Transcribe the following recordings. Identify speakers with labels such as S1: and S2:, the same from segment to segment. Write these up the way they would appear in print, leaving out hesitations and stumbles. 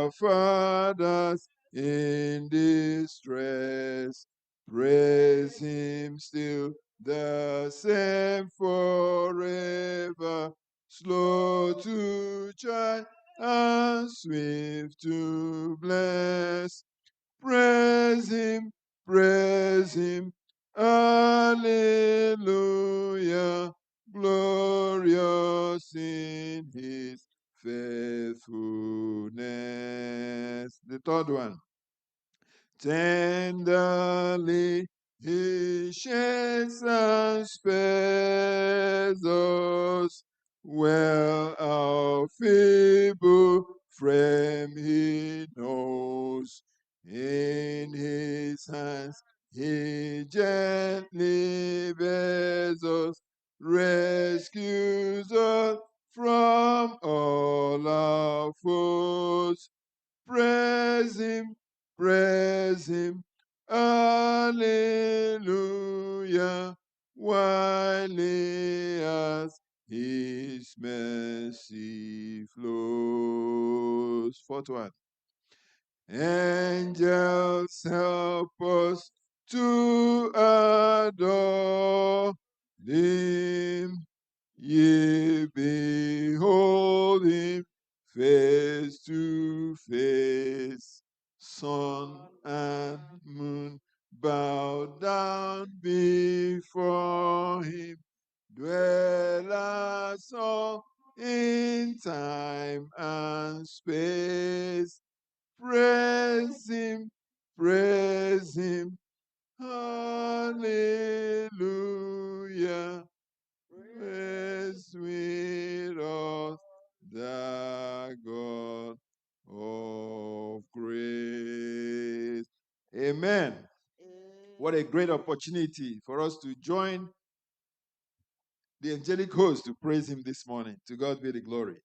S1: our fathers in distress. Praise him still, the same forever, slow to chide and swift to bless. Praise him, hallelujah, glorious in his faithfulness. The third one. Tenderly he shakes and spares us, well our feeble frame he knows. In his hands he gently bears us, rescues us from all our foes. Praise him, hallelujah, while as his mercy flows. Fourth one. Angels help us to adore him. Ye behold him face to face. Sun and moon bow down before him. Dwellers all in time and space. Praise him, hallelujah. Praise with us the God of grace. Amen. What a great opportunity for us to join the angelic host to praise him this morning. To God be the glory.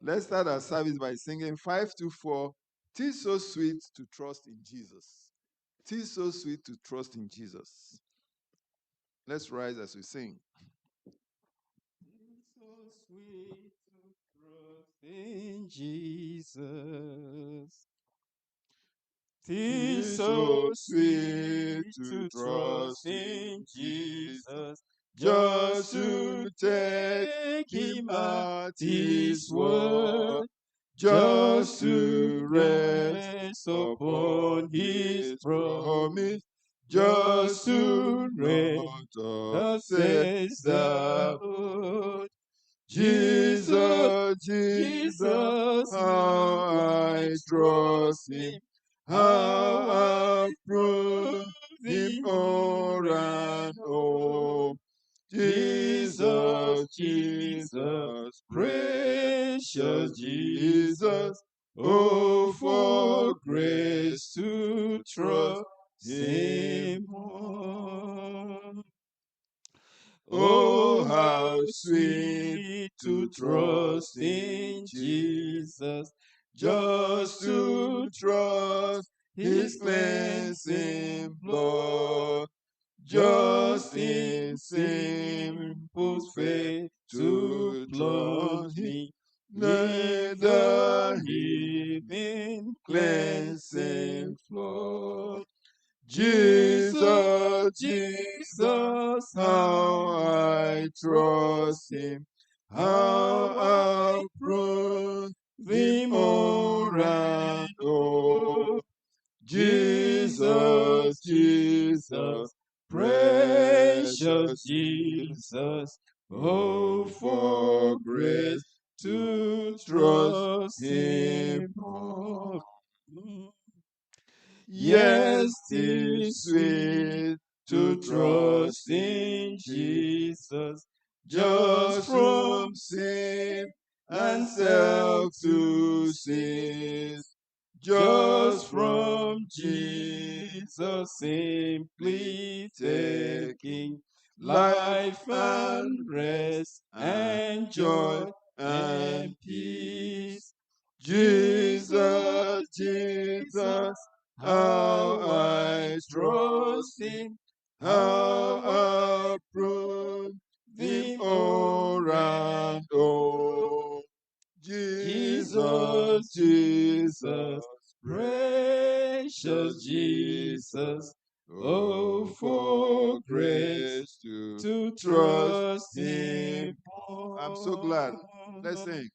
S1: Let's start our service by singing 524. 'Tis so sweet to trust in Jesus. 'Tis so sweet to trust in Jesus. Let's rise as we sing.
S2: It's so sweet to trust in Jesus. 'Tis so sweet to trust in Jesus, just to take him at his word, just to rest upon his promise, just to know thus says the Lord. Jesus, how I trust him, how I prove him o'er and o'er. Jesus, precious Jesus, oh, for grace to trust him more. Oh, how sweet to trust in Jesus, just to trust his cleansing blood, just in simple faith to plunge me, neither heaving cleansing flood. Jesus, how I trust him, how I prove him o'er and o'er. Jesus, precious Jesus, oh, for grace to trust him more. Yes, 'tis sweet to trust in Jesus, just from sin and self to cease, just from Jesus simply taking life and rest and joy and peace. Jesus, how I trust him, how I prove him o'er and o'er. Jesus, precious Jesus. Oh, for grace to trust Him.
S1: I'm so glad. Let's sing.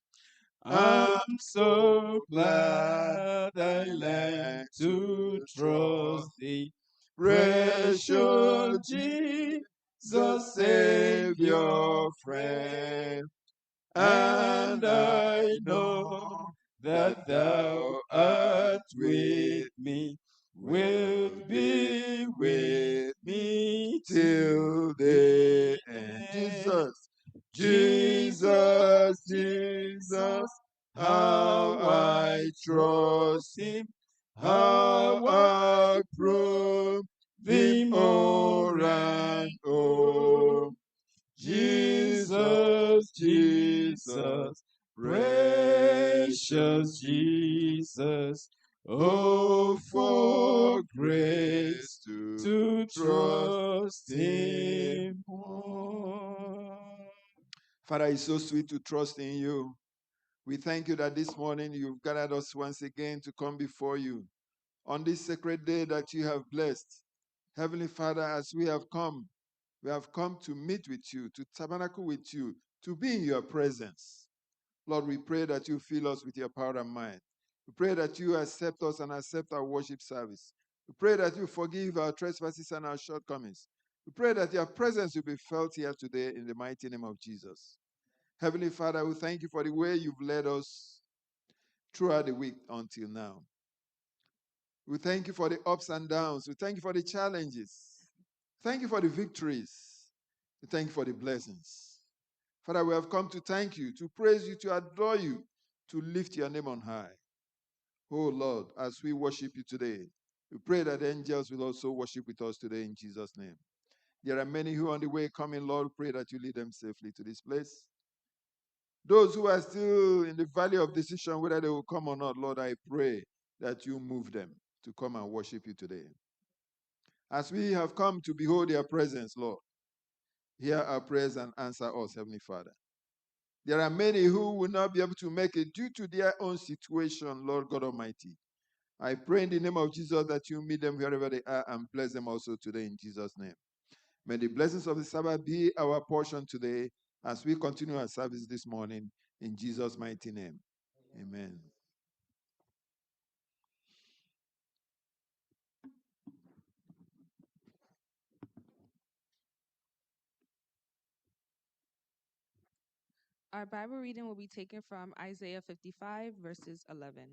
S2: I'm so glad I learned to trust Thee, precious Jesus, Savior, friend. And I know that Thou art with me, wilt be with me till the end.
S1: Jesus,
S2: Jesus, Jesus, how I trust Him, how I prove Him o'er and o'er. Jesus, Jesus, precious Jesus, oh, for grace to trust Him more.
S1: Father, it's so sweet to trust in you. We thank you that this morning you've gathered us once again to come before you on this sacred day that you have blessed. Heavenly Father, as we have come to meet with you, to tabernacle with you, to be in your presence. Lord, we pray that you fill us with your power and mind. We pray that you accept us and accept our worship service. We pray that you forgive our trespasses and our shortcomings. We pray that your presence will be felt here today in the mighty name of Jesus. Heavenly Father, we thank you for the way you've led us throughout the week until now. We thank you for the ups and downs. We thank you for the challenges. Thank you for the victories. We thank you for the blessings. Father, we have come to thank you, to praise you, to adore you, to lift your name on high. Oh Lord, as we worship you today, we pray that the angels will also worship with us today in Jesus' name. There are many who are on the way coming, Lord, pray that you lead them safely to this place. Those who are still in the valley of decision, whether they will come or not, Lord, I pray that you move them to come and worship you today. As we have come to behold your presence, Lord, hear our prayers and answer us, Heavenly Father. There are many who will not be able to make it due to their own situation, Lord God Almighty. I pray in the name of Jesus that you meet them wherever they are and bless them also today in Jesus' name. May the blessings of the Sabbath be our portion today as we continue our service this morning in Jesus' mighty name. Amen.
S3: Our Bible reading will be taken from Isaiah 55, verses 11.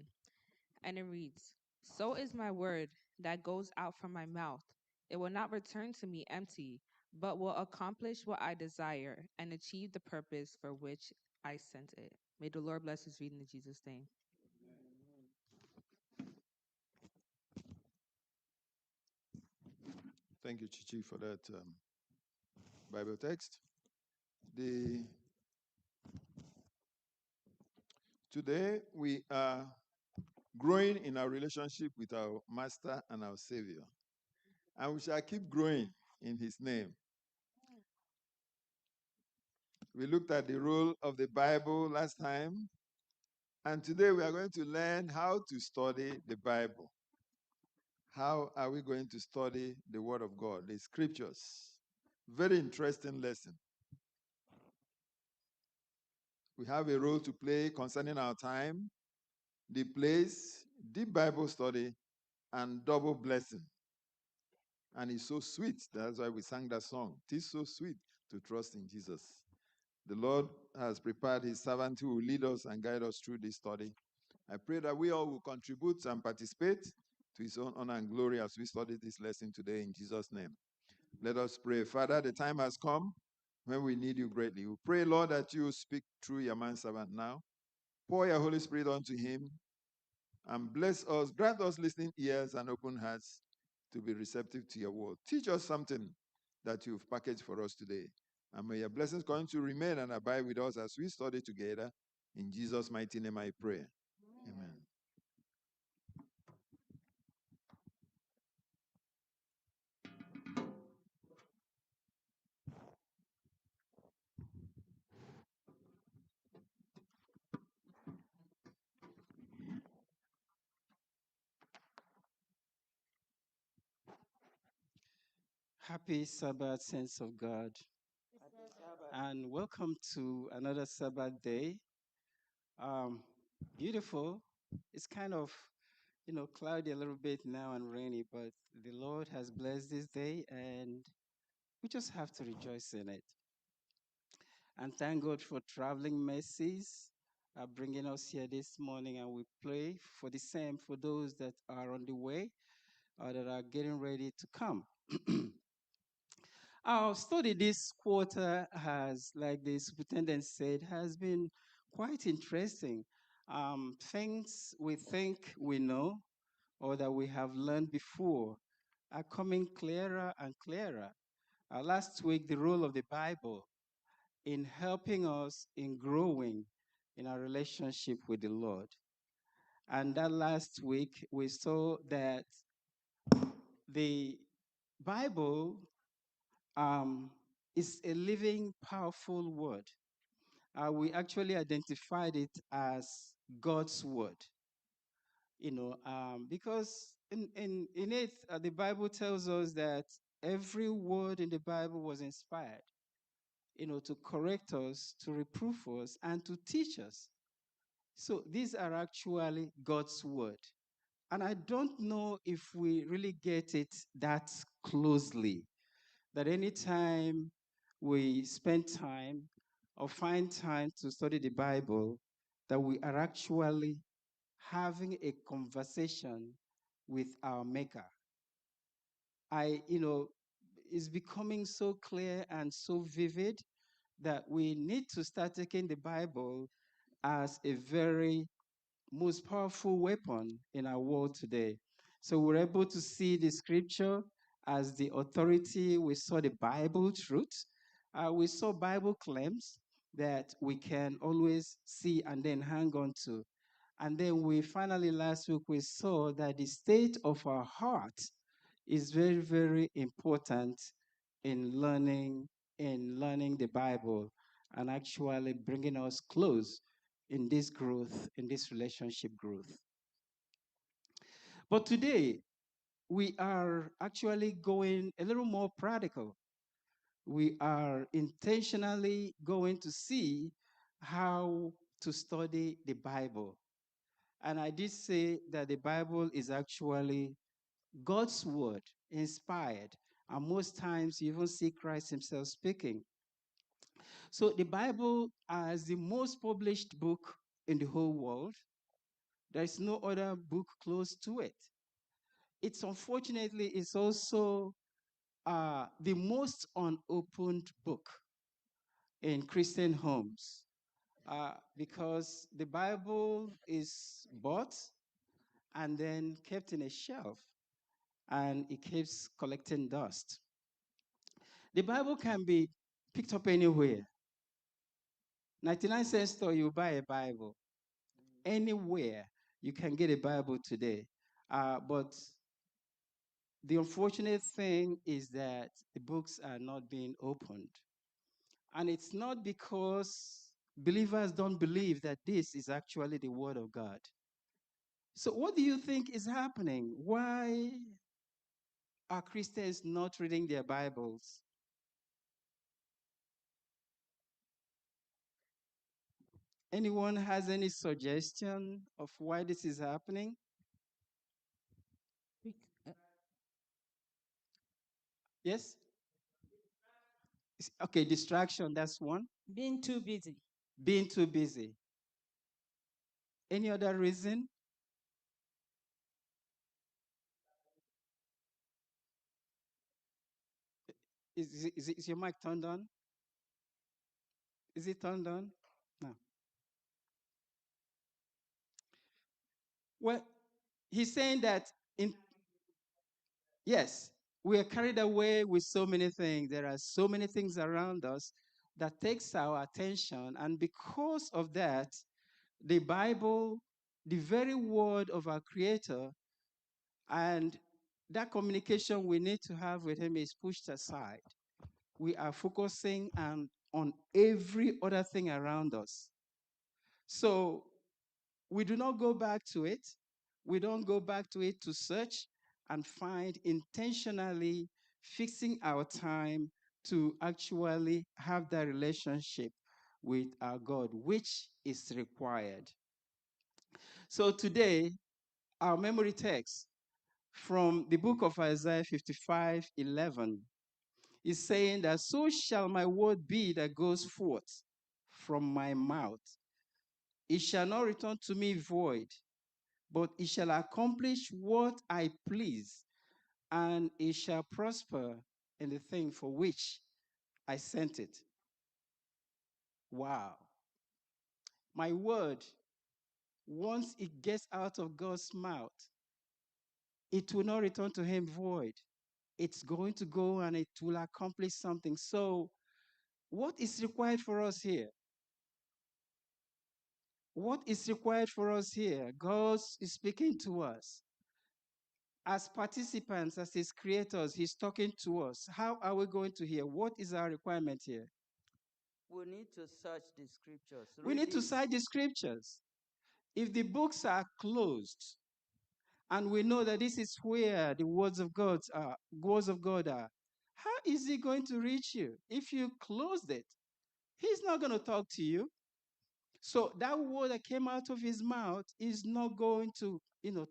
S3: And it reads, "So is my word that goes out from my mouth. It will not return to me empty, but will accomplish what I desire and achieve the purpose for which I sent it." May the Lord bless his reading in Jesus' name.
S1: Thank you, Chichi, for that Bible text. Today, we are growing in our relationship with our Master and our Savior. And we shall keep growing in his name. We looked at the role of the Bible last time. And today we are going to learn how to study the Bible. How are we going to study the Word of God, the Scriptures? Very interesting lesson. We have a role to play concerning our time, the place, deep Bible study, and double blessing. And it's so sweet. That's why we sang that song. It is so sweet to trust in Jesus. The Lord has prepared his servant who will lead us and guide us through this study. I pray that we all will contribute and participate to his own honor and glory as we study this lesson today in Jesus' name. Let us pray. Father, the time has come when we need you greatly. We pray, Lord, that you speak through your manservant now. Pour your Holy Spirit onto him and bless us. Grant us listening ears and open hearts to be receptive to your word. Teach us something that you've packaged for us today. And may your blessings continue to remain and abide with us as we study together. In Jesus' mighty name I pray. Amen.
S2: Happy Sabbath, saints of God, and welcome to another Sabbath day. Um, Beautiful. It's kind of, cloudy a little bit now and rainy, but the Lord has blessed this day, and we just have to rejoice in it. And thank God for traveling mercies, bringing us here this morning, and we pray for the same for those that are on the way or that are getting ready to come. Our study this quarter has, like the superintendent said, has been quite interesting. Things we think we know or that we have learned before are coming clearer and clearer. Last week, the role of the Bible in helping us in growing in our relationship with the Lord. And that last week, we saw that the Bible is a living, powerful word. We actually identified it as God's word, because in it, the Bible tells us that every word in the Bible was inspired, to correct us, to reproof us, and to teach us. So these are actually God's word. And I don't know if we really get it that closely, that anytime we spend time or find time to study the Bible, that we are actually having a conversation with our Maker. It's becoming so clear and so vivid that we need to start taking the Bible as a very most powerful weapon in our world today. So we're able to see the scripture as the authority. We saw the Bible truth. We saw Bible claims that we can always see and then hang on to. And then we finally, last week, we saw that the state of our heart is very, very important in learning the Bible and actually bringing us close in this growth, in this relationship growth. But today, we are actually going a little more practical. We are intentionally going to see how to study the Bible. And I did say that the Bible is actually God's word, inspired. And most times you even see Christ himself speaking. So the Bible is the most published book in the whole world. There is no other book close to it. It's also the most unopened book in Christian homes, because the Bible is bought and then kept in a shelf, and it keeps collecting dust. The Bible can be picked up anywhere. 99-cent store, you buy a Bible. Anywhere you can get a Bible today. But the unfortunate thing is that the books are not being opened. And it's not because believers don't believe that this is actually the Word of God. So, what do you think is happening? Why are Christians not reading their Bibles? Anyone has any suggestion of why this is happening? Yes? Okay, distraction, that's one.
S4: Being too busy.
S2: Being too busy. Any other reason? Is your mic turned on? Is it turned on? No. Well, he's saying that yes, we are carried away with so many things. There are so many things around us that takes our attention, and because of that, the Bible, the very word of our Creator, and that communication we need to have with Him is pushed aside. We are focusing on every other thing around us. So we do not go back to it. We don't go back to it to search and find intentionally fixing our time to actually have that relationship with our God, which is required. So today, our memory text from the book of Isaiah 55:11 is saying that, so shall my word be that goes forth from my mouth. It shall not return to me void, but it shall accomplish what I please, and it shall prosper in the thing for which I sent it. Wow. My word, once it gets out of God's mouth, it will not return to him void. It's going to go and it will accomplish something. So, what is required for us here? What is required for us here? God is speaking to us. As participants, as his creators, he's talking to us. How are we going to hear? What is our requirement here?
S4: We need to search the scriptures.
S2: We need to cite the scriptures. If the books are closed, and we know that this is where the words of God are, how is he going to reach you? If you closed it, he's not going to talk to you. So that word that came out of his mouth is not going to,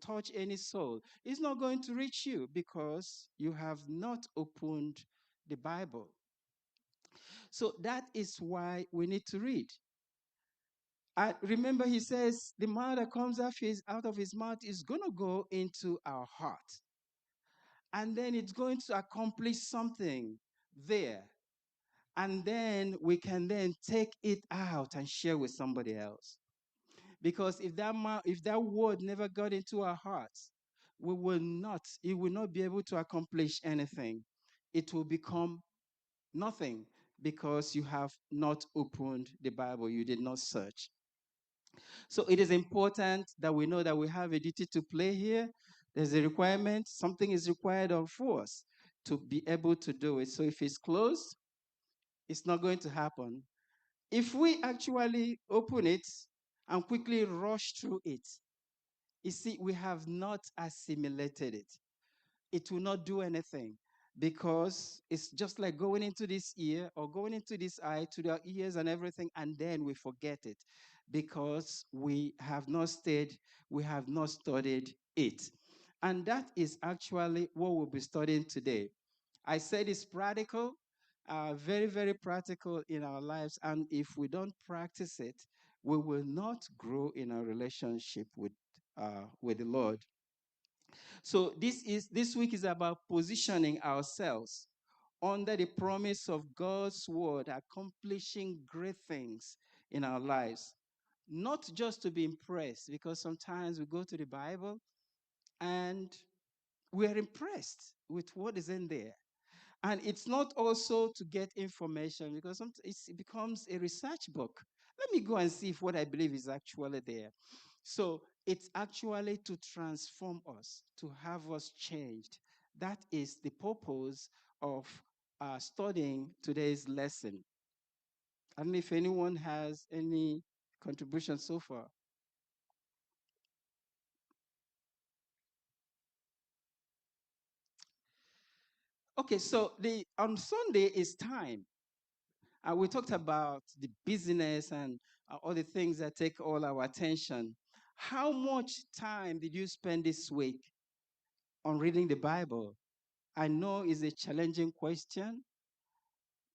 S2: touch any soul. It's not going to reach you because you have not opened the Bible. So that is why we need to read. And remember, he says the mouth that comes out of his mouth is going to go into our heart. And then it's going to accomplish something there. And then we can then take it out and share with somebody else. Because if that word never got into our hearts, it will not be able to accomplish anything. It will become nothing because you have not opened the Bible, you did not search. So it is important that we know that we have a duty to play here. There's a requirement, something is required of us to be able to do it. So if it's closed, it's not going to happen. If we actually open it and quickly rush through it, you see, we have not assimilated it. It will not do anything because it's just like going into this ear or going into this eye to the ears and everything, and then we forget it because we have not stayed, we have not studied it. And that is actually what we'll be studying today. I said it's practical, very, very practical in our lives. And if we don't practice it, we will not grow in our relationship with the Lord. So this week is about positioning ourselves under the promise of God's word, accomplishing great things in our lives. Not just to be impressed, because sometimes we go to the Bible and we are impressed with what is in there. And it's not also to get information because it becomes a research book. Let me go and see if what I believe is actually there. So it's actually to transform us, to have us changed. That is the purpose of studying today's lesson. I don't know if anyone has any contribution so far. Okay, so on Sunday is time. We talked about the business and all the things that take all our attention. How much time did you spend this week on reading the Bible? I know it's a challenging question,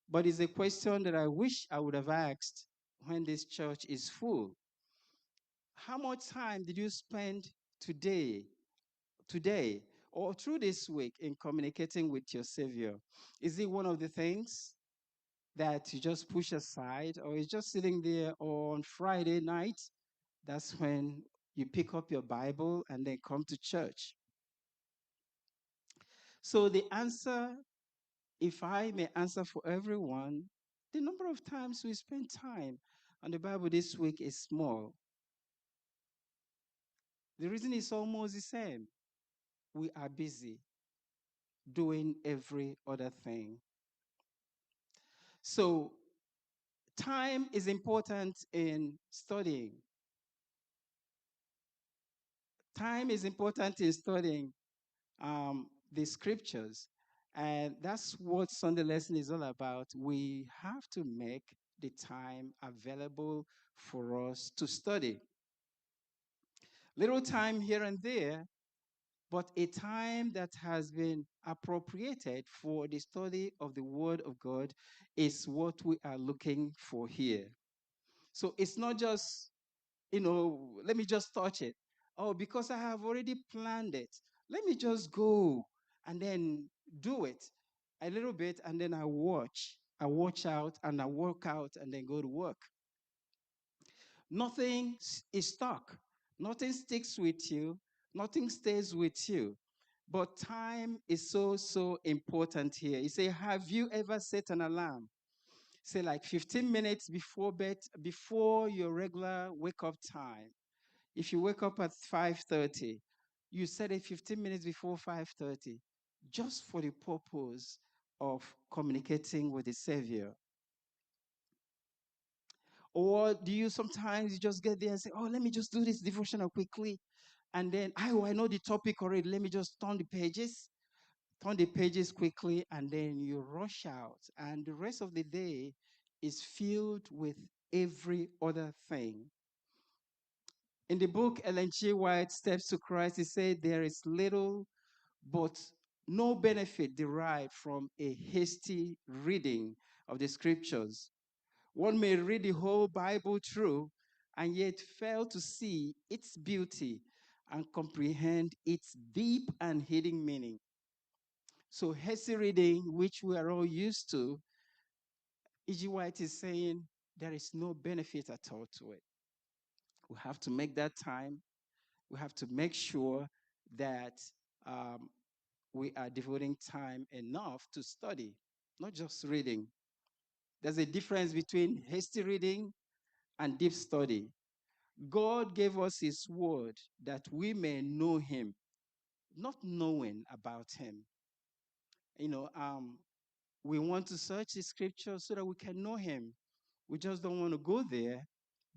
S2: but it's a question that I wish I would have asked when this church is full. How much time did you spend today, or through this week in communicating with your Savior? Is it one of the things that you just push aside, or it's just sitting there on Friday night? That's when you pick up your Bible and then come to church. So the answer, if I may answer for everyone, the number of times we spend time on the Bible this week is small. The reason is almost the same. We are busy doing every other thing. So time is important in studying. Time is important in studying the scriptures. And that's what Sunday lesson is all about. We have to make the time available for us to study. Little time here and there, but a time that has been appropriated for the study of the Word of God is what we are looking for here. So it's not just, let me just touch it. Oh, because I have already planned it, let me just go and then do it a little bit, and then I watch out, and I work out, and then go to work. Nothing is stuck. Nothing sticks with you. Nothing stays with you. But time is so important here. You say, have you ever set an alarm? Say like 15 minutes before bed, before your regular wake up time. If you wake up at 5:30, you set it 15 minutes before 5:30, just for the purpose of communicating with the Savior. Or do you sometimes you just get there and say, oh, let me just do this devotional quickly. And then, I know the topic already. Let me just turn the pages quickly, and then you rush out. And the rest of the day is filled with every other thing. In the book, Ellen G. White, Steps to Christ, he said there is little but no benefit derived from a hasty reading of the scriptures. One may read the whole Bible through and yet fail to see its beauty and comprehend its deep and hidden meaning. So, hasty reading, which we are all used to, E.G. White is saying there is no benefit at all to it. We have to make that time. We have to make sure that um, we are devoting time enough to study, not just reading. There's a difference between hasty reading and deep study. God gave us His word that we may know Him, not knowing about Him. We want to search the scripture so that we can know Him. We just don't want to go there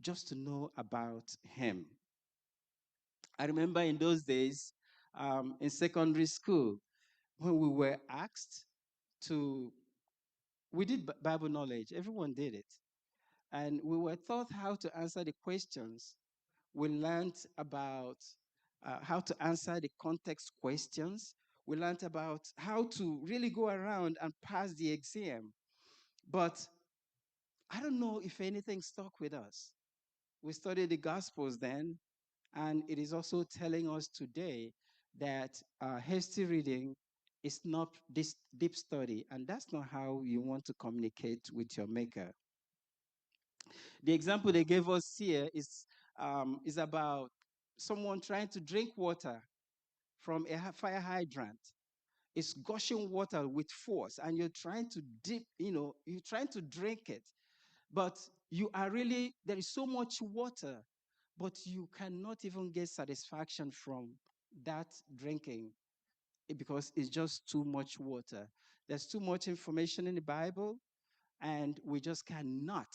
S2: just to know about Him. I remember in those days, in secondary school, when we were asked we did Bible knowledge, everyone did it. And we were taught how to answer the questions. We learned about how to answer the context questions. We learned about how to really go around and pass the exam. But I don't know if anything stuck with us. We studied the Gospels then, and it is also telling us today that hasty reading is not this deep study, and that's not how you want to communicate with your Maker. The example they gave us here is about someone trying to drink water from a fire hydrant. It's gushing water with force, and you're trying to you're trying to drink it. But there is so much water, but you cannot even get satisfaction from that drinking because it's just too much water. There's too much information in the Bible, and we just cannot,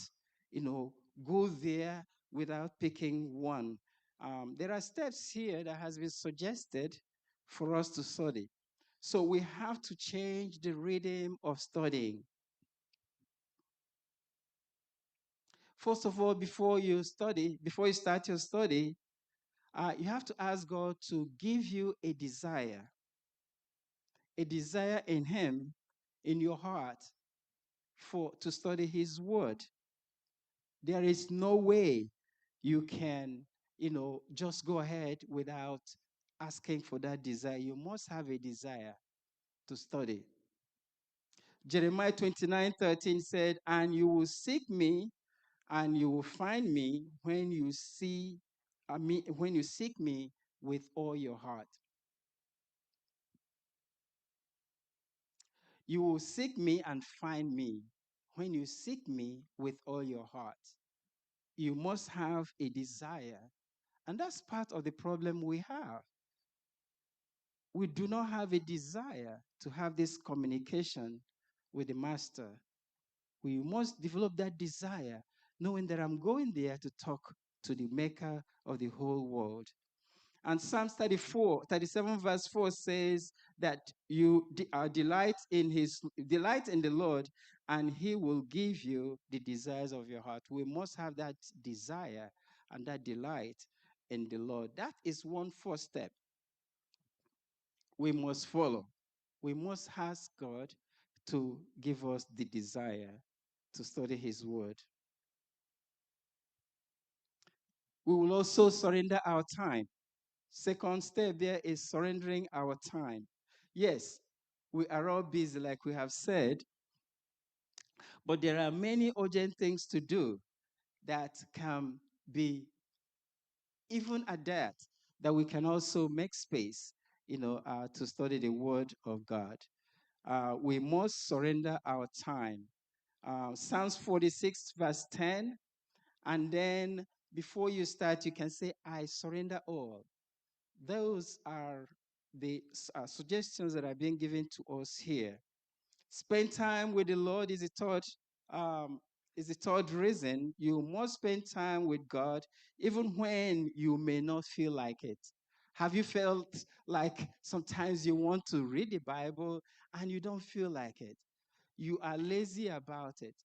S2: go there without picking one. There are steps here that has been suggested for us to study. So we have to change the rhythm of studying. First of all, before you start your study, you have to ask God to give you a desire in Him, in your heart, to study His Word. There is no way you can, just go ahead without asking for that desire. You must have a desire to study. Jeremiah 29:13 said, and you will seek me and you will find me when you seek me with all your heart. You will seek me and find me when you seek me with all your heart. You must have a desire. And that's part of the problem we have. We do not have a desire to have this communication with the Master. We must develop that desire, knowing that I'm going there to talk to the Maker of the whole world. And Psalms 37 verse 4 says that you delight in the Lord, and He will give you the desires of your heart. We must have that desire and that delight in the Lord. That is one first step we must follow. We must ask God to give us the desire to study His word. We will also surrender our time. Second step there is surrendering our time. Yes, we are all busy, like we have said, but there are many urgent things to do that can be, even at that we can also make space, to study the Word of God. We must surrender our time. Psalms 46, verse 10. And then before you start, you can say, I surrender all. Those are the suggestions that are being given to us here. Spend time with the Lord um, is the third reason. You must spend time with God even when you may not feel like it. Have you felt like sometimes you want to read the Bible and you don't feel like it? You are lazy about it.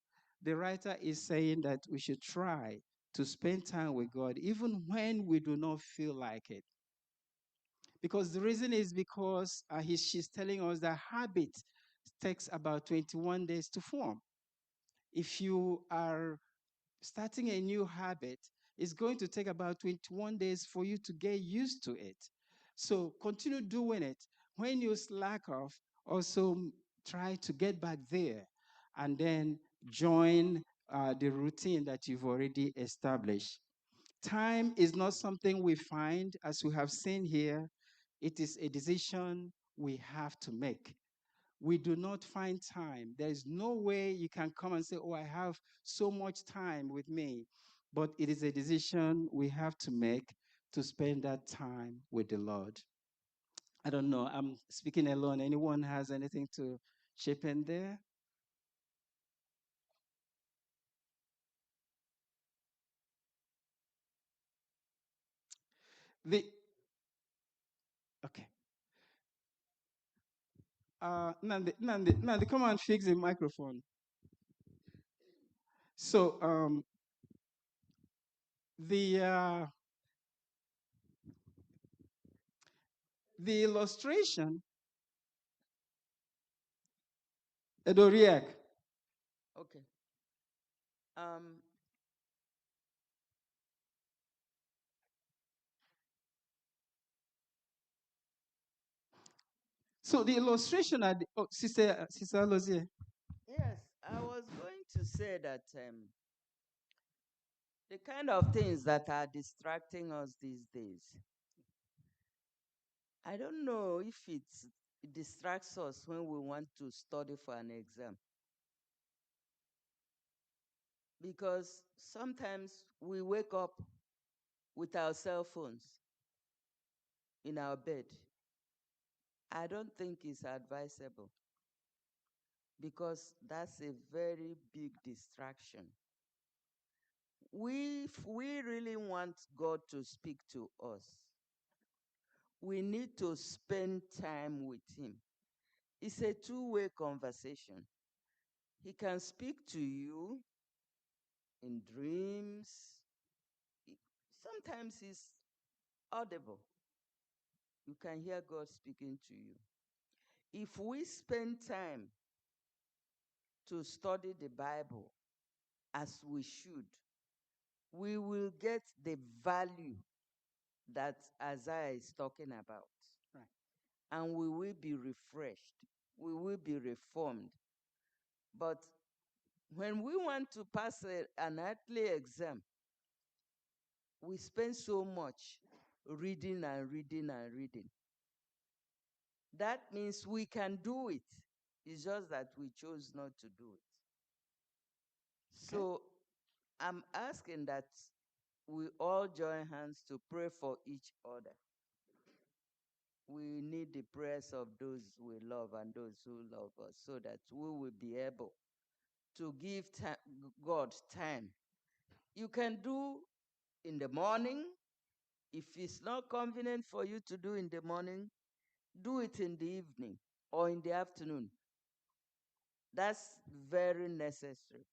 S2: The writer is saying that we should try to spend time with God even when we do not feel like it. Because the reason is because she's telling us that habit takes about 21 days to form. If you are starting a new habit, it's going to take about 21 days for you to get used to it. So continue doing it. When you slack off, also try to get back there and then join the routine that you've already established. Time is not something we find, as we have seen here. It is a decision we have to make. We do not find time. There is no way you can come and say, oh, I have so much time with me. But it is a decision we have to make to spend that time with the Lord. I don't know. I'm speaking alone. Anyone has anything to chip in there? The Okay. Nandi, come and fix the microphone. So the illustration, Edoriak.
S4: Okay. Um,
S2: So the illustration at Sister Lozier.
S4: yes, I was going to say that the kind of things that are distracting us these days, I don't know if it distracts us when we want to study for an exam. Because sometimes we wake up with our cell phones in our bed. I don't think it's advisable because that's a very big distraction. If we really want God to speak to us, we need to spend time with Him. It's a two-way conversation. He can speak to you in dreams. Sometimes He's audible. You can hear God speaking to you. If we spend time to study the Bible as we should, we will get the value that Isaiah is talking about.
S2: Right.
S4: And we will be refreshed. We will be reformed. But when we want to pass an earthly exam, we spend so much reading and reading and reading. That means we can do it. It's just that we chose not to do it. So I'm asking that we all join hands to pray for each other. We need the prayers of those we love and those who love us so that we will be able to give God time. You can do in the morning. If it's not convenient for you to do in the morning, Do it in the evening or in the afternoon. That's very necessary.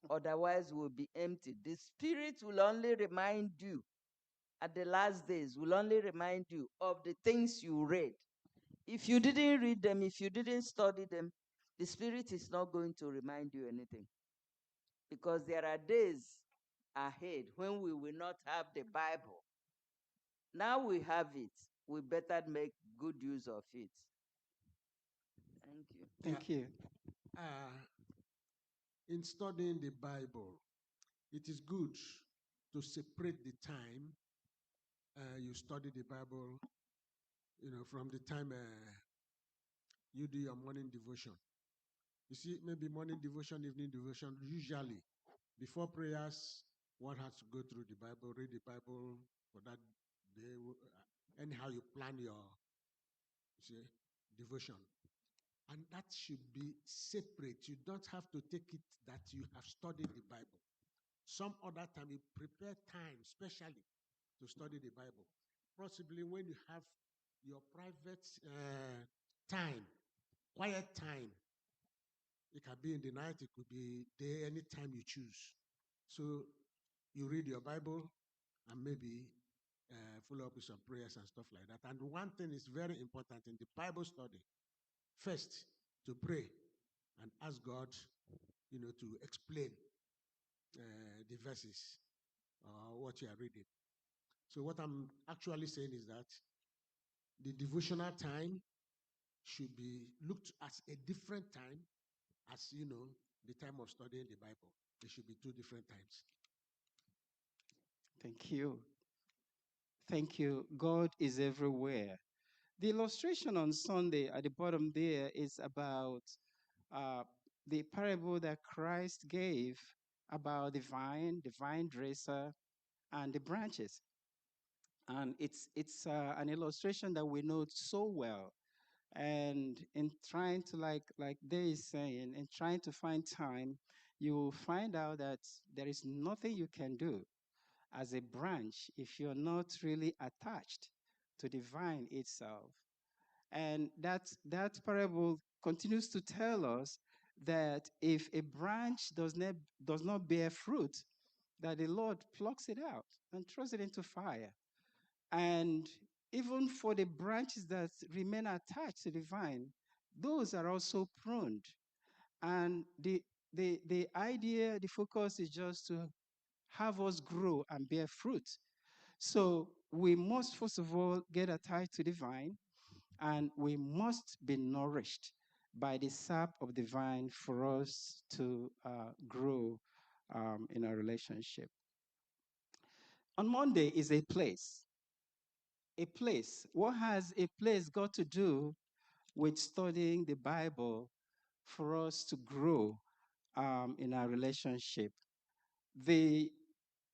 S4: Otherwise, we'll be empty. The Spirit will only remind you at the last days, will only remind you of the things you read. If you didn't read them, if you didn't study them, the Spirit is not going to remind you anything. Because there are days ahead when we will not have the Bible. Now we have it. We better make good use of it. Thank you.
S2: Thank you.
S5: In studying the Bible, it is good to separate the time you study the Bible, from the time you do your morning devotion. You see, maybe morning devotion, evening devotion, usually before prayers, one has to go through the Bible, read the Bible for that day. Anyhow, you plan your devotion. And that should be separate. You don't have to take it that you have studied the Bible. Some other time, you prepare time, specially to study the Bible. Possibly when you have your private time, quiet time. It can be in the night, it could be day, anytime you choose. So you read your Bible and maybe follow up with some prayers and stuff like that. And one thing is very important in the Bible study. First, to pray and ask God, to explain the verses or what you are reading. So what I'm actually saying is that the devotional time should be looked as a different time as, the time of studying the Bible. There should be two different times.
S2: Thank you. Thank you. God is everywhere. The illustration on Sunday at the bottom there is about uh, the parable that Christ gave about the vine dresser, and the branches. And it's an illustration that we know so well. And in trying to, like they is saying, in trying to find time, you will find out that there is nothing you can do as a branch if you're not really attached to the vine itself. And that parable continues to tell us that if a branch does not bear fruit, that the Lord plucks it out and throws it into fire. And even for the branches that remain attached to the vine, those are also pruned. And the idea, the focus is just to have us grow and bear fruit. So we must, first of all, get attached to the vine, and we must be nourished by the sap of the vine for us to grow in our relationship. On Monday is a place. A place. What has a place got to do with studying the Bible for us to grow in our relationship? The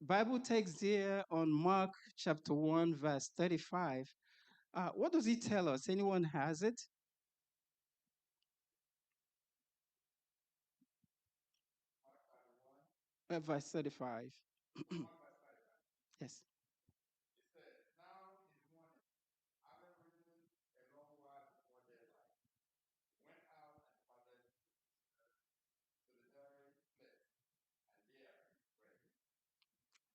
S2: Bible text here on Mark chapter 1, verse 35. What does it tell us? Anyone has it? Verse 35. Yes.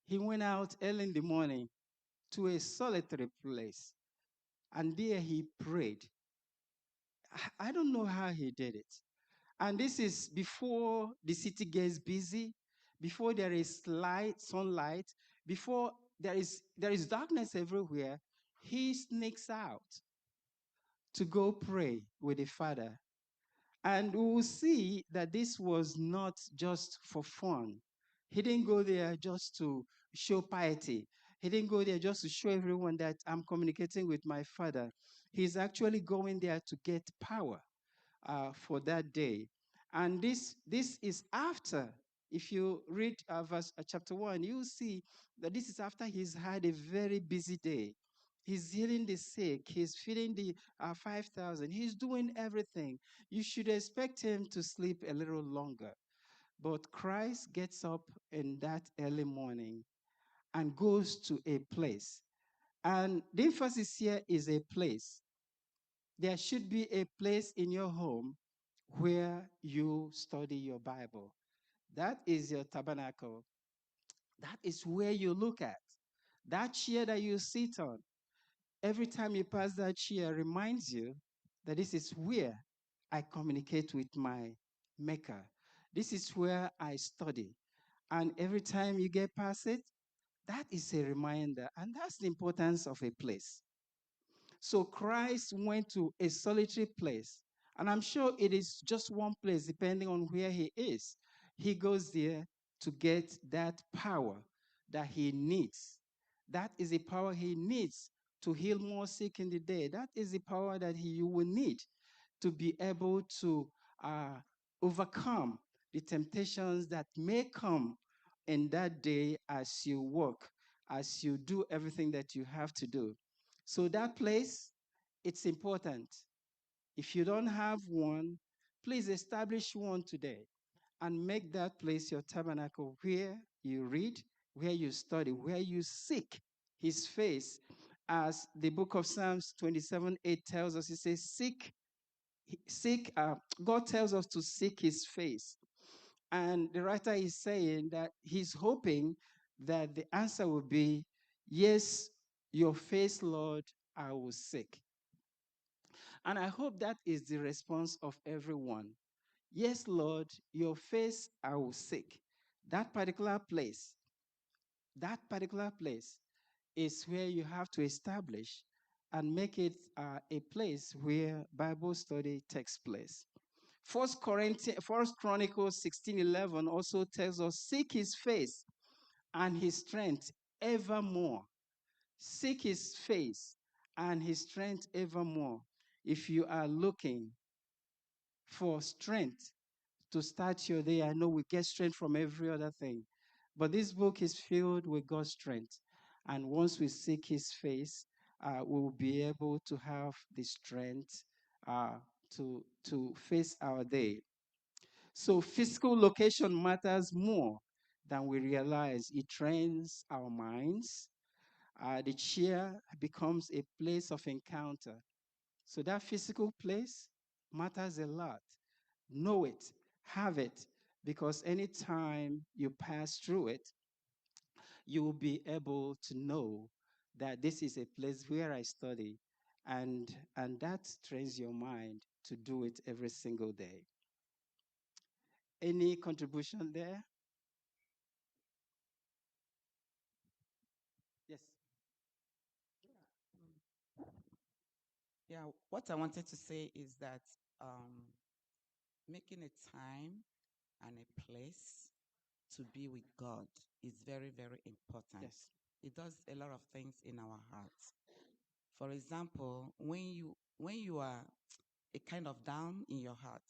S2: He went out early in the morning to a solitary place, and there he prayed. I don't know how he did it. And this is before the city gets busy, before there is light, sunlight, before there is darkness everywhere. He sneaks out to go pray with the Father. And we will see that this was not just for fun. He didn't go there just to show piety. He didn't go there just to show everyone that I'm communicating with my Father. He's actually going there to get power for that day. And this is after, if you read chapter 1, you'll see that this is after he's had a very busy day. He's healing the sick. He's feeding the 5,000. He's doing everything. You should expect him to sleep a little longer. But Christ gets up in that early morning and goes to a place. And the emphasis here is a place. There should be a place in your home where you study your Bible. That is your tabernacle. That is where you look at. That chair that you sit on, every time you pass that chair, reminds you that this is where I communicate with my maker. This is where I study. And every time you get past it, that is a reminder. And that's the importance of a place. So Christ went to a solitary place. And I'm sure it is just one place, depending on where he is. He goes there to get that power that he needs. That is the power he needs to heal more sick in the day. That is the power that he will need to be able to overcome the temptations that may come in that day as you work, as you do everything that you have to do. So that place, it's important. If you don't have one, please establish one today and make that place your tabernacle where you read, where you study, where you seek his face. As the book of Psalms 27:8 tells us, it says, God tells us to seek his face. And the writer is saying that he's hoping that the answer will be, yes, your face, Lord, I will seek. And I hope that is the response of everyone. Yes, Lord, your face I will seek. That particular place is where you have to establish and make it a place where Bible study takes place. First Chronicles 16:11 also tells us, seek his face and his strength evermore. Seek his face and his strength evermore. If you are looking for strength to start your day, I know we get strength from every other thing, but this book is filled with God's strength. And once we seek his face, we will be able to have the strength to face our day. So physical location matters more than we realize. It trains our minds. The chair becomes a place of encounter. So that physical place matters a lot. Know it, have it, because anytime you pass through it, you will be able to know that this is a place where I study, and that trains your mind to do it every single day. Any contribution there? Yes.
S6: Yeah, what I wanted to say is that um, making a time and a place to be with God is very, very important.
S2: Yes.
S6: It does a lot of things in our hearts. For example, when you are a kind of down in your heart,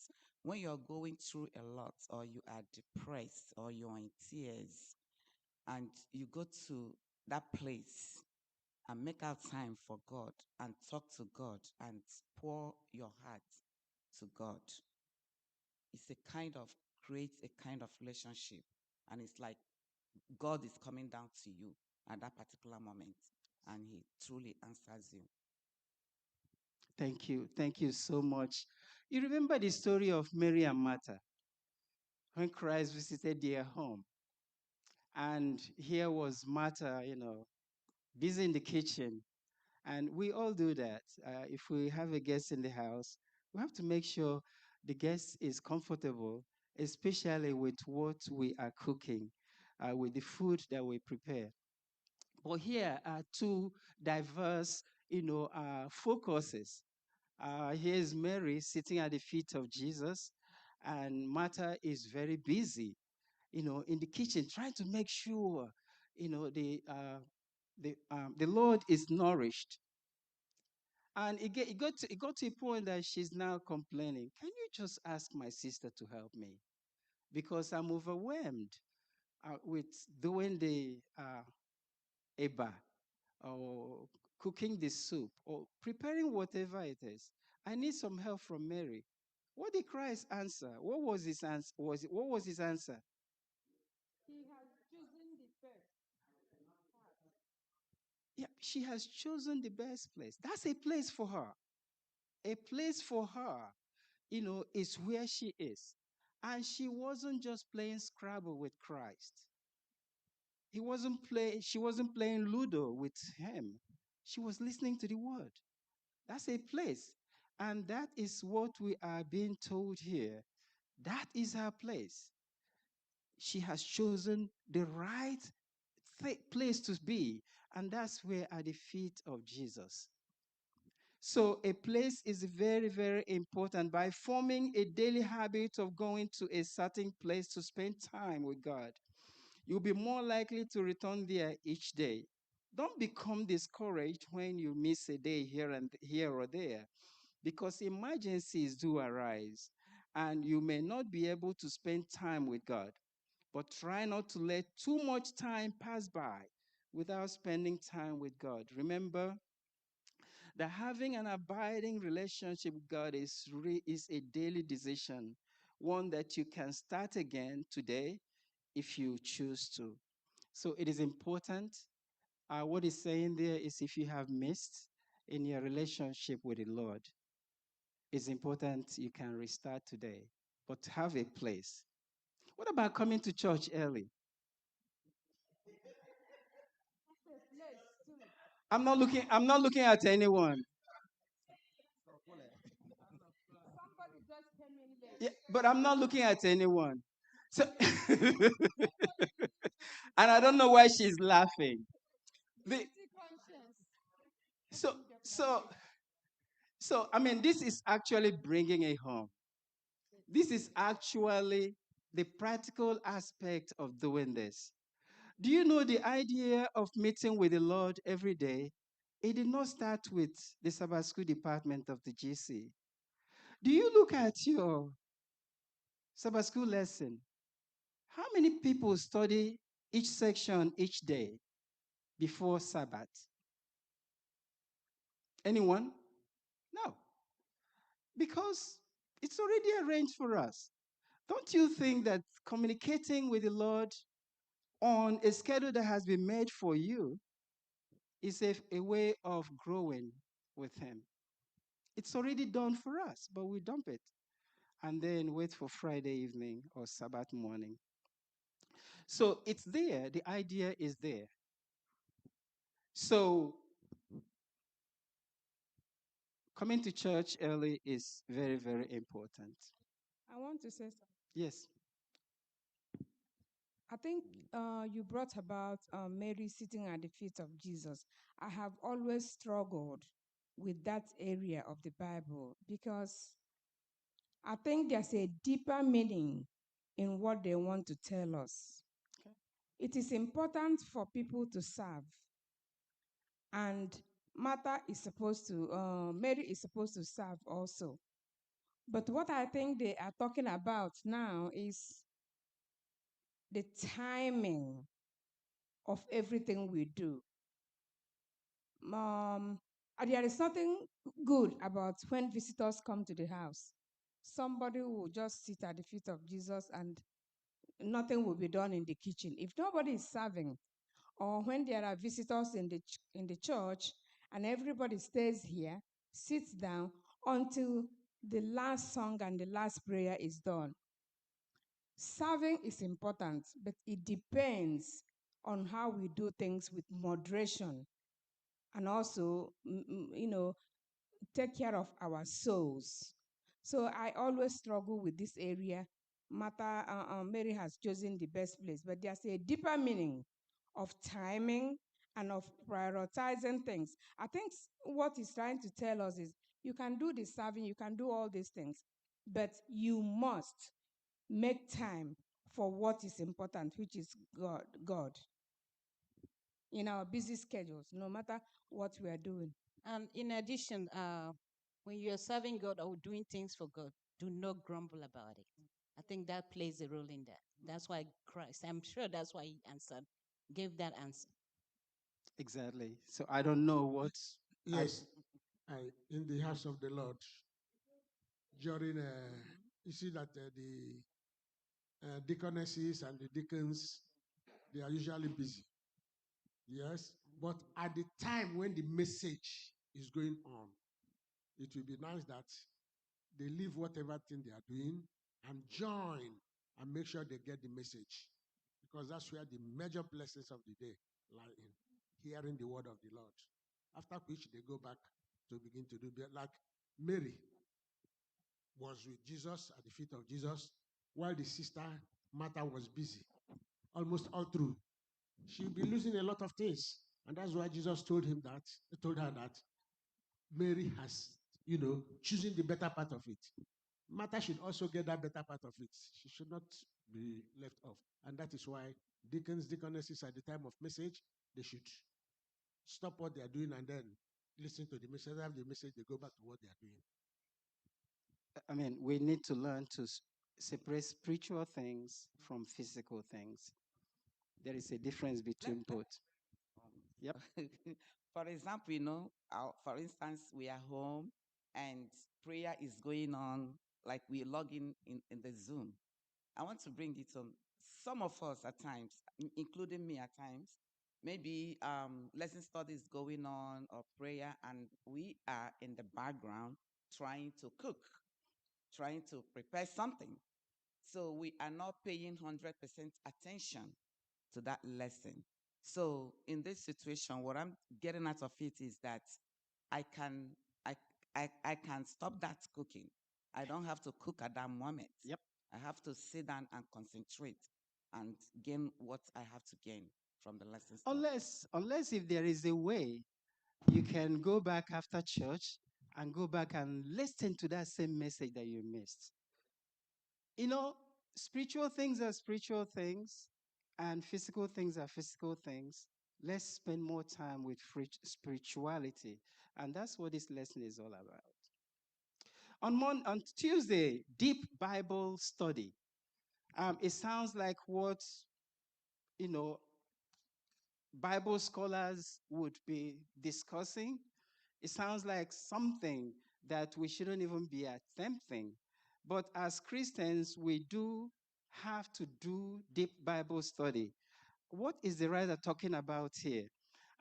S6: when you're going through a lot, or you are depressed, or you're in tears, and you go to that place and make out time for God and talk to God and pour your heart to God, it's a kind of creates a kind of relationship, and it's like God is coming down to you at that particular moment, and he truly answers you.
S2: Thank you. Thank you so much. You remember the story of Mary and Martha when Christ visited their home. And here was Martha, busy in the kitchen. And we all do that. If we have a guest in the house, we have to make sure the guest is comfortable, especially with what we are cooking, with the food that we prepare. But here are two diverse, focuses. Here's Mary sitting at the feet of Jesus, and Martha is very busy, in the kitchen, trying to make sure, the Lord is nourished. And it got to a point that she's now complaining. Can you just ask my sister to help me? Because I'm overwhelmed with doing the eba, or cooking the soup, or preparing whatever it is. I need some help from Mary. What did Christ answer? What was his answer? What was his answer? He has chosen the best part. Yeah, she has chosen the best place. That's a place for her. A place for her, is where she is. And she wasn't just playing Scrabble with Christ. She wasn't playing Ludo with him. She was listening to the word. That's a place. And that is what we are being told here. That is her place. She has chosen the right place to be, and that's where at the feet of Jesus. So a place is very, very important. By forming a daily habit of going to a certain place to spend time with God, you'll be more likely to return there each day. Don't become discouraged when you miss a day here or there, because emergencies do arise and you may not be able to spend time with God. But try not to let too much time pass by without spending time with God. Remember that having an abiding relationship with God is a daily decision, one that you can start again today if you choose to. So it is important. What he's saying there is if you have missed in your relationship with the Lord, it's important you can restart today, but have a place. What about coming to church early? I'm not looking at anyone.
S3: Somebody just came in late.
S2: Yeah, but I'm not looking at anyone. So and I don't know why she's laughing. The,
S3: Guilty conscience.
S2: so so so I mean, this is actually bringing it home. This is actually the practical aspect of doing this. Do you know the idea of meeting with the Lord every day? It did not start with the Sabbath school department of the GC. Do you look at your Sabbath school lesson? How many people study each section each day before Sabbath? Anyone? No, because it's already arranged for us. Don't you think that communicating with the Lord on a schedule that has been made for you is a way of growing with Him? It's already done for us, but we dump it and then wait for Friday evening or Sabbath morning. So it's there, the idea is there. So coming to church early is very, very important.
S7: I want to say something.
S2: Yes.
S7: I think you brought about Mary sitting at the feet of Jesus. I have always struggled with that area of the Bible because I think there's a deeper meaning in what they want to tell us.
S2: Okay.
S7: It is important for people to serve, and Mary is supposed to serve also. But what I think they are talking about now is the timing of everything we do. There is nothing good about when visitors come to the house. Somebody will just sit at the feet of Jesus and nothing will be done in the kitchen. If nobody is serving, or when there are visitors in the church and everybody stays here, sits down until the last song and the last prayer is done. Serving is important, but it depends on how we do things with moderation and also, take care of our souls. So I always struggle with this area. Mary has chosen the best place, but there's a deeper meaning of timing and of prioritizing things. I think what he's trying to tell us is you can do the serving, you can do all these things, but you must make time for what is important, which is God in our busy schedules, no matter what we are doing.
S8: And in addition, when you're serving God or doing things for God, do not grumble about it. I think that plays a role in that. That's why Christ, I'm sure that's why he gave that answer.
S2: Exactly. So I don't know what.
S5: Yes, in the house of the Lord, during, you see that the deaconesses and the deacons, they are usually busy. Yes, but at the time when the message is going on, it will be nice that they leave whatever thing they are doing and join and make sure they get the message. Because that's where the major blessings of the day lie in hearing the word of the Lord. After which they go back to begin to do like Mary was with Jesus at the feet of Jesus, while the sister Martha was busy almost all through. She'll be losing a lot of things. And that's why Jesus told her that Mary has, choosing the better part of it. Martha should also get that better part of it. She should not be left off. And that is why deacons, deaconesses at the time of message, they should stop what they are doing and then listen to the message. After the message, they go back to what they are doing.
S2: I mean, we need to learn to separate spiritual things from physical things. There is a difference between both. Yep.
S6: For example, for instance, we are home and prayer is going on, like we log in the Zoom. I want to bring it on. Some of us at times, including me at times, maybe lesson studies going on or prayer, and we are in the background trying to cook, trying to prepare something. So we are not paying 100% attention to that lesson. So in this situation, what I'm getting out of it is that I can I I can stop that cooking. I don't have to cook at that moment.
S2: Yep.
S6: I have to sit down and concentrate and gain what I have to gain from the lessons.
S2: Unless if there is a way you can go back after church and go back and listen to that same message that you missed. Spiritual things are spiritual things, and physical things are physical things. Let's spend more time with spirituality. And that's what this lesson is all about. On Tuesday, deep Bible study. It sounds like what, you know, Bible scholars would be discussing. It sounds like something that we shouldn't even be attempting. But as Christians, we do have to do deep Bible study. What is the writer talking about here?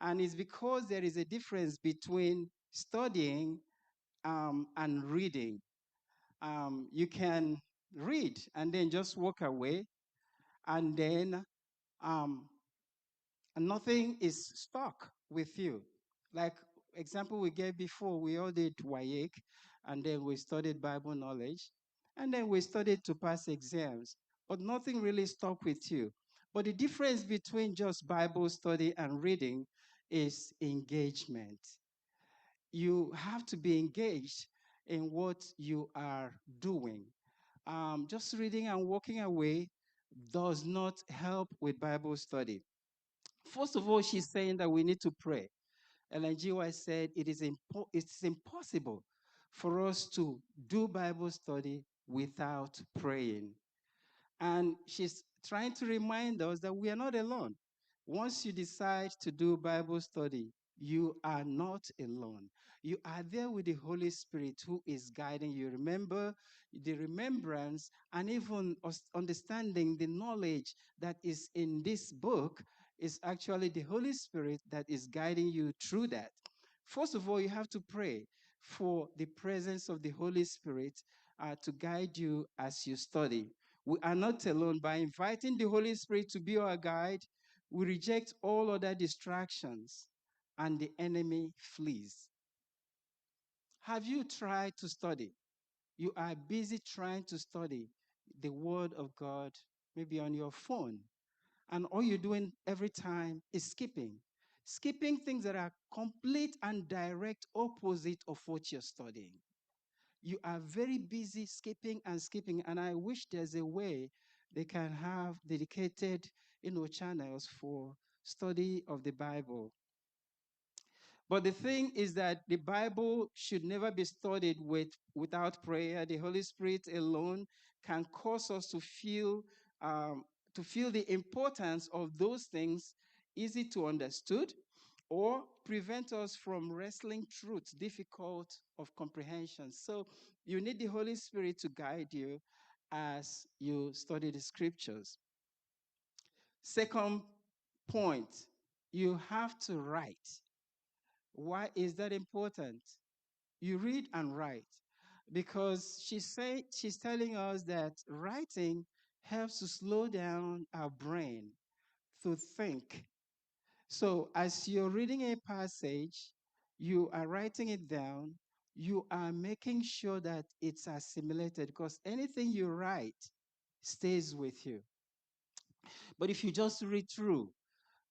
S2: And it's because there is a difference between studying and reading. You can read and then just walk away, and then um, nothing is stuck with you. Like example we gave before, we all did WAEC, and then we studied Bible knowledge, and then we studied to pass exams, but nothing really stuck with you. But the difference between just Bible study and reading is engagement. You have to be engaged in what you are doing. Just reading and walking away does not help with Bible study. First of all, she's saying that we need to pray. Ellen G. White said it's impossible for us to do Bible study without praying. And she's trying to remind us that we are not alone. Once you decide to do Bible study, you are not alone. You are there with the Holy Spirit who is guiding you. Remember the remembrance and even understanding the knowledge that is in this book is actually the Holy Spirit that is guiding you through that. First of all, you have to pray for the presence of the Holy Spirit to guide you as you study. We are not alone. By inviting the Holy Spirit to be our guide, we reject all other distractions and the enemy flees. Have you tried to study? You are busy trying to study the Word of God, maybe on your phone, and all you're doing every time is skipping things that are complete and direct opposite of what you're studying. You are very busy skipping and skipping, and I wish there's a way they can have dedicated channels for study of the Bible. But the thing is that the Bible should never be studied without prayer. The Holy Spirit alone can cause us to feel the importance of those things easy to understood, or prevent us from wrestling truths difficult of comprehension. So you need the Holy Spirit to guide you as you study the scriptures. Second point, you have to write. Why is that important? You read and write, because she's telling us that writing helps to slow down our brain to think. So as you're reading a passage, you are writing it down, you are making sure that it's assimilated, because anything you write stays with you. But if you just read through,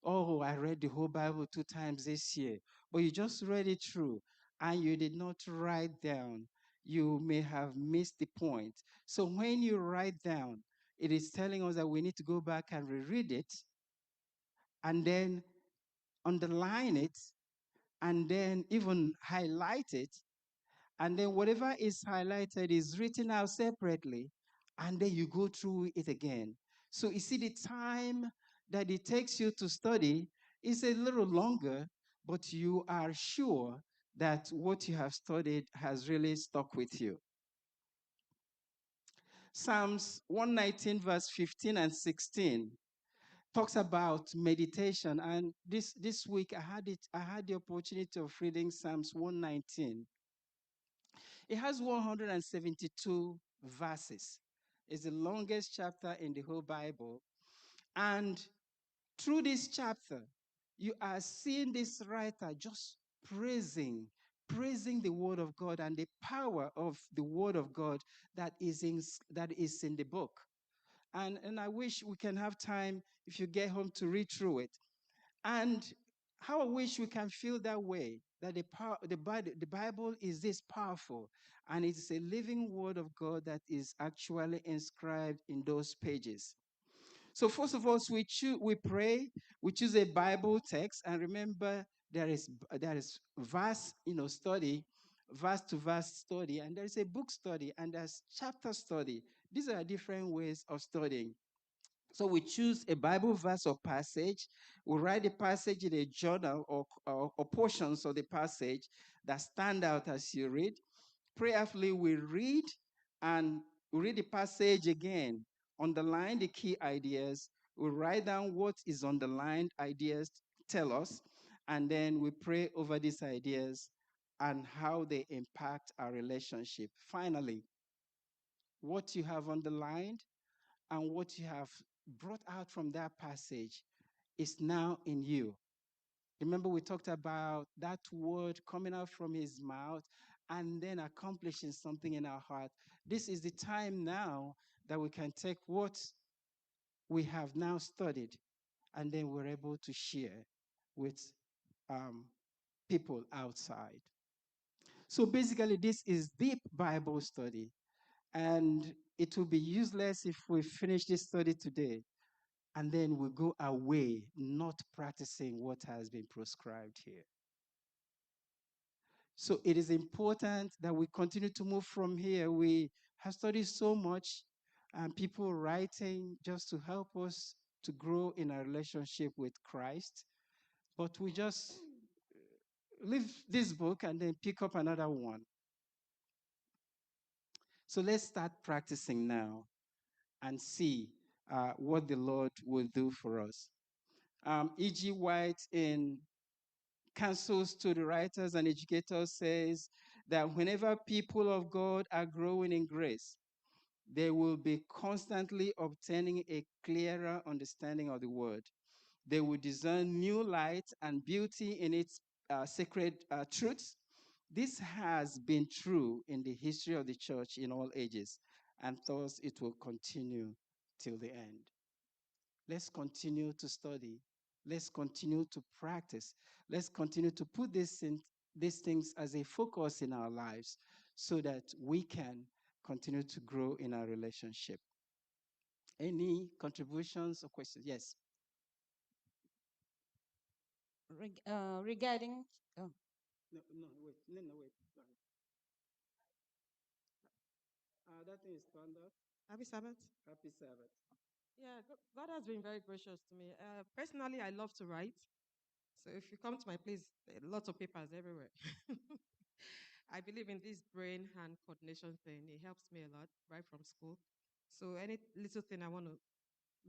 S2: oh, I read the whole Bible 2 times this year, but you just read it through and you did not write down, you may have missed the point. So when you write down, it is telling us that we need to go back and reread it and then underline it and then even highlight it. And then whatever is highlighted is written out separately, and then you go through it again. So you see, the time that it takes you to study is a little longer, but you are sure that what you have studied has really stuck with you. Psalms 119, verse 15 and 16 talks about meditation. And this week I had the opportunity of reading Psalms 119. It has 172 verses. It's the longest chapter in the whole Bible. And through this chapter, you are seeing this writer just praising the word of God and the power of the word of God that is in the book. And I wish we can have time, if you get home, to read through it. And how I wish we can feel that way, that the Bible is this powerful, and it's a living word of God that is actually inscribed in those pages. So first of all, we pray, we choose a Bible text, and remember there is verse, study, verse to verse study, and there is a book study, and there's chapter study. These are different ways of studying. So we choose a Bible verse or passage. We write the passage in a journal or portions of the passage that stand out as you read. Prayerfully, we read and we read the passage again, underline the key ideas. We write down what is underlined ideas tell us, and then we pray over these ideas and how they impact our relationship. Finally, what you have underlined and what you have brought out from that passage is now in you. Remember, we talked about that word coming out from his mouth and then accomplishing something in our heart. This is the time now that we can take what we have now studied and then we're able to share with people outside. So basically, this is deep Bible study. And it will be useless if we finish this study today and then we go away not practicing what has been prescribed here. So it is important that we continue to move from here. We have studied so much, and people writing just to help us to grow in our relationship with Christ. But we just leave this book and then pick up another one. So let's start practicing now and see what the Lord will do for us. E.G. White, in Counsels to the Writers and Educators, says that whenever people of God are growing in grace, they will be constantly obtaining a clearer understanding of the word. They will discern new light and beauty in its sacred truths. This has been true in the history of the church in all ages, and thus it will continue till the end. Let's continue to study. Let's continue to practice. Let's continue to put these things as a focus in our lives so that we can continue to grow in our relationship. Any contributions or questions? Yes.
S8: Regarding, oh,
S2: No, wait. That thing is turned up.
S9: Happy Sabbath.
S2: Happy Sabbath.
S9: Yeah, God has been very gracious to me. Personally, I love to write. So if you come to my place, there are lots of papers everywhere. I believe in this brain hand coordination thing. It helps me a lot right from school. So any little thing I want to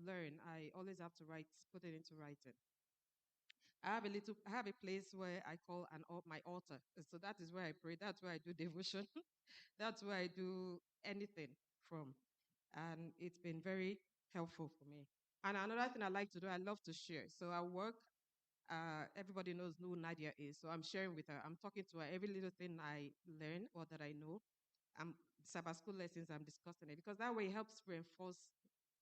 S9: learn, I always have to write, put it into writing. I have a place where I call my altar. So that is where I pray. That's where I do devotion. That's where I do anything from. And it's been very helpful for me. And another thing I like to do, I love to share. So I work, everybody knows who Nadia is. So I'm sharing with her. I'm talking to her every little thing I learn or that I know. I'm Sabbath school lessons, I'm discussing it because that way it helps reinforce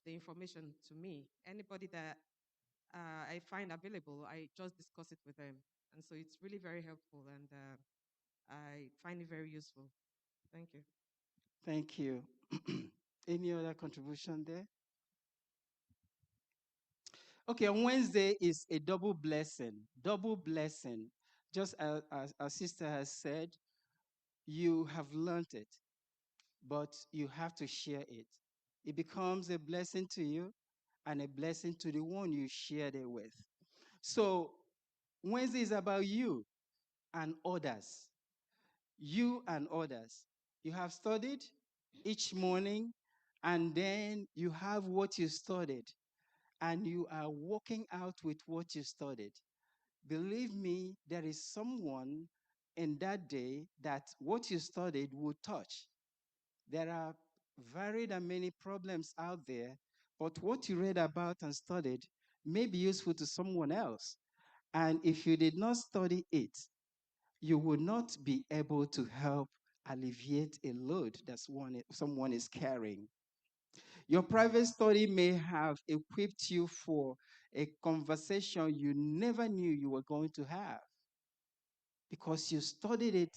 S9: the information to me. Anybody that I find available, I just discuss it with them. And so it's really very helpful and I find it very useful. Thank you.
S2: Thank you. Any other contribution there? Okay, on Wednesday is a double blessing. Double blessing. Just as our sister has said, you have learned it, but you have to share it. It becomes a blessing to you and a blessing to the one you shared it with. So Wednesday is about you and others. You and others. You have studied each morning, and then you have what you studied, and you are walking out with what you studied. Believe me, there is someone in that day that what you studied will touch. There are varied and many problems out there, but what you read about and studied may be useful to someone else. And if you did not study it, you will not be able to help alleviate a load that someone is carrying. Your private study may have equipped you for a conversation you never knew you were going to have. Because you studied it,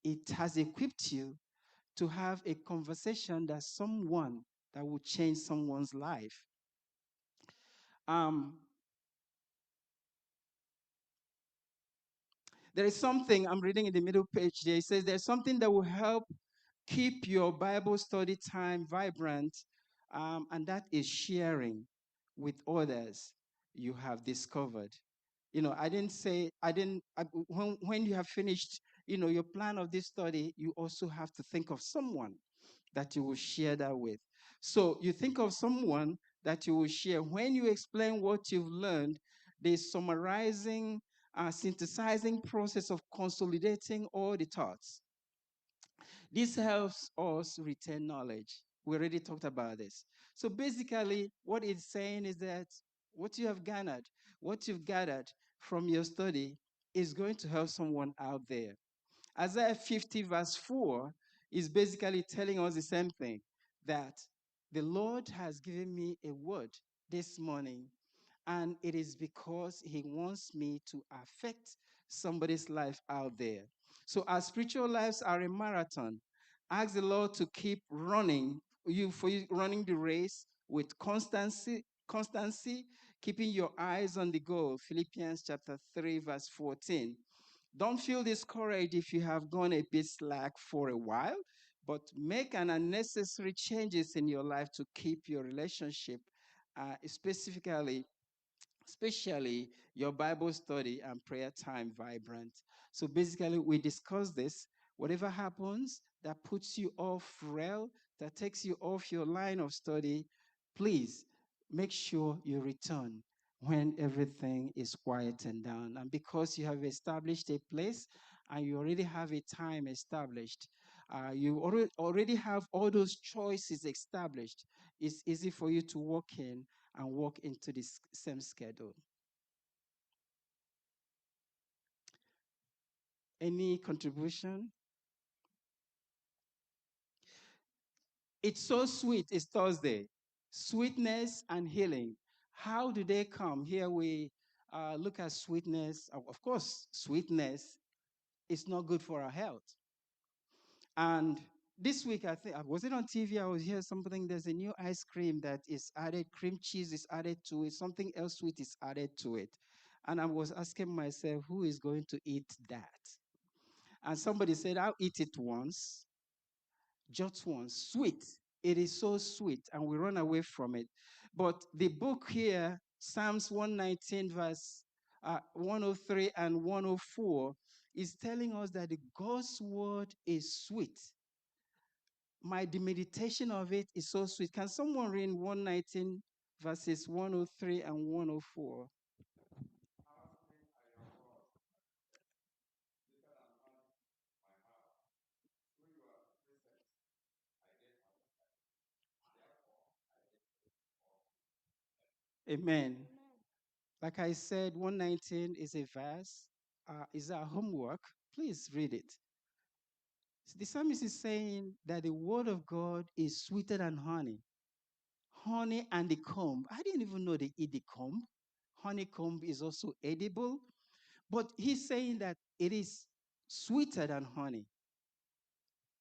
S2: it has equipped you to have a conversation that will change someone's life. There is something I'm reading in the middle page there. It says there's something that will help keep your Bible study time vibrant, and that is sharing with others you have discovered. When you have finished, your plan of this study, you also have to think of someone that you will share that with. So you think of someone that you will share. When you explain what you've learned, the summarizing, synthesizing process of consolidating all the thoughts. This helps us retain knowledge. We already talked about this. So basically, what it's saying is that what what you've gathered from your study is going to help someone out there. Isaiah 50, verse 4 is basically telling us the same thing, that the Lord has given me a word this morning, and it is because he wants me to affect somebody's life out there. So our spiritual lives are a marathon. Ask the Lord to keep running running the race with constancy, keeping your eyes on the goal. Philippians chapter 3, verse 14. Don't feel discouraged if you have gone a bit slack for a while, but make an unnecessary changes in your life to keep your relationship, especially your Bible study and prayer time vibrant. So basically, we discuss this. Whatever happens that puts you off rail, that takes you off your line of study, please make sure you return when everything is quietened down. And because you have established a place and you already have a time established, you already have all those choices established, it's easy for you to walk in and walk into this same schedule. Any contribution? It's so sweet. It's Thursday. Sweetness and healing. How do they come? Here we look at sweetness. Of course, sweetness is not good for our health. And this week, I think, was it on TV? I was hearing something. There's a new ice cream that is added, cream cheese is added to it, something else sweet is added to it. And I was asking myself, who is going to eat that? And somebody said, I'll eat it once, just once. Sweet. It is so sweet, and we run away from it. But the book here, Psalms 119, verse 103 and 104, is telling us that the God's word is sweet. The meditation of it is so sweet. Can someone read 119 verses 103 and 104? Amen. Like I said, 119 is a verse, is our homework. Please read it. The psalmist is saying that the word of God is sweeter than honey. Honey and the comb. I didn't even know they eat the comb. Honeycomb is also edible, but he's saying that it is sweeter than honey.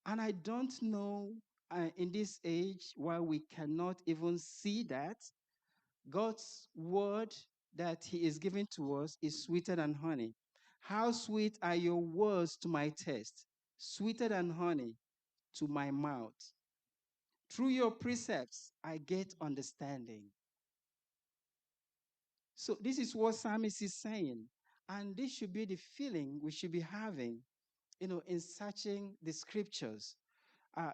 S2: And I don't know in this age why we cannot even see that God's word that he is giving to us is sweeter than honey. How sweet are your words to my taste, sweeter than honey to my mouth. Through your precepts, I get understanding. So this is what Psalmist is saying. And this should be the feeling we should be having, in searching the scriptures,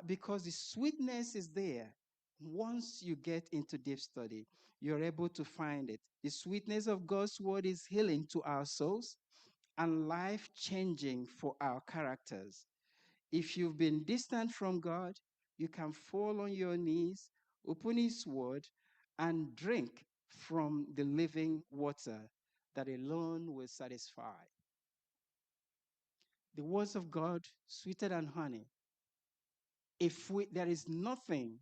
S2: because the sweetness is there. Once you get into deep study, you're able to find it. The sweetness of God's word is healing to our souls and life-changing for our characters. If you've been distant from God, you can fall on your knees, open his word, and drink from the living water that alone will satisfy. The words of God, sweeter than honey. There is nothing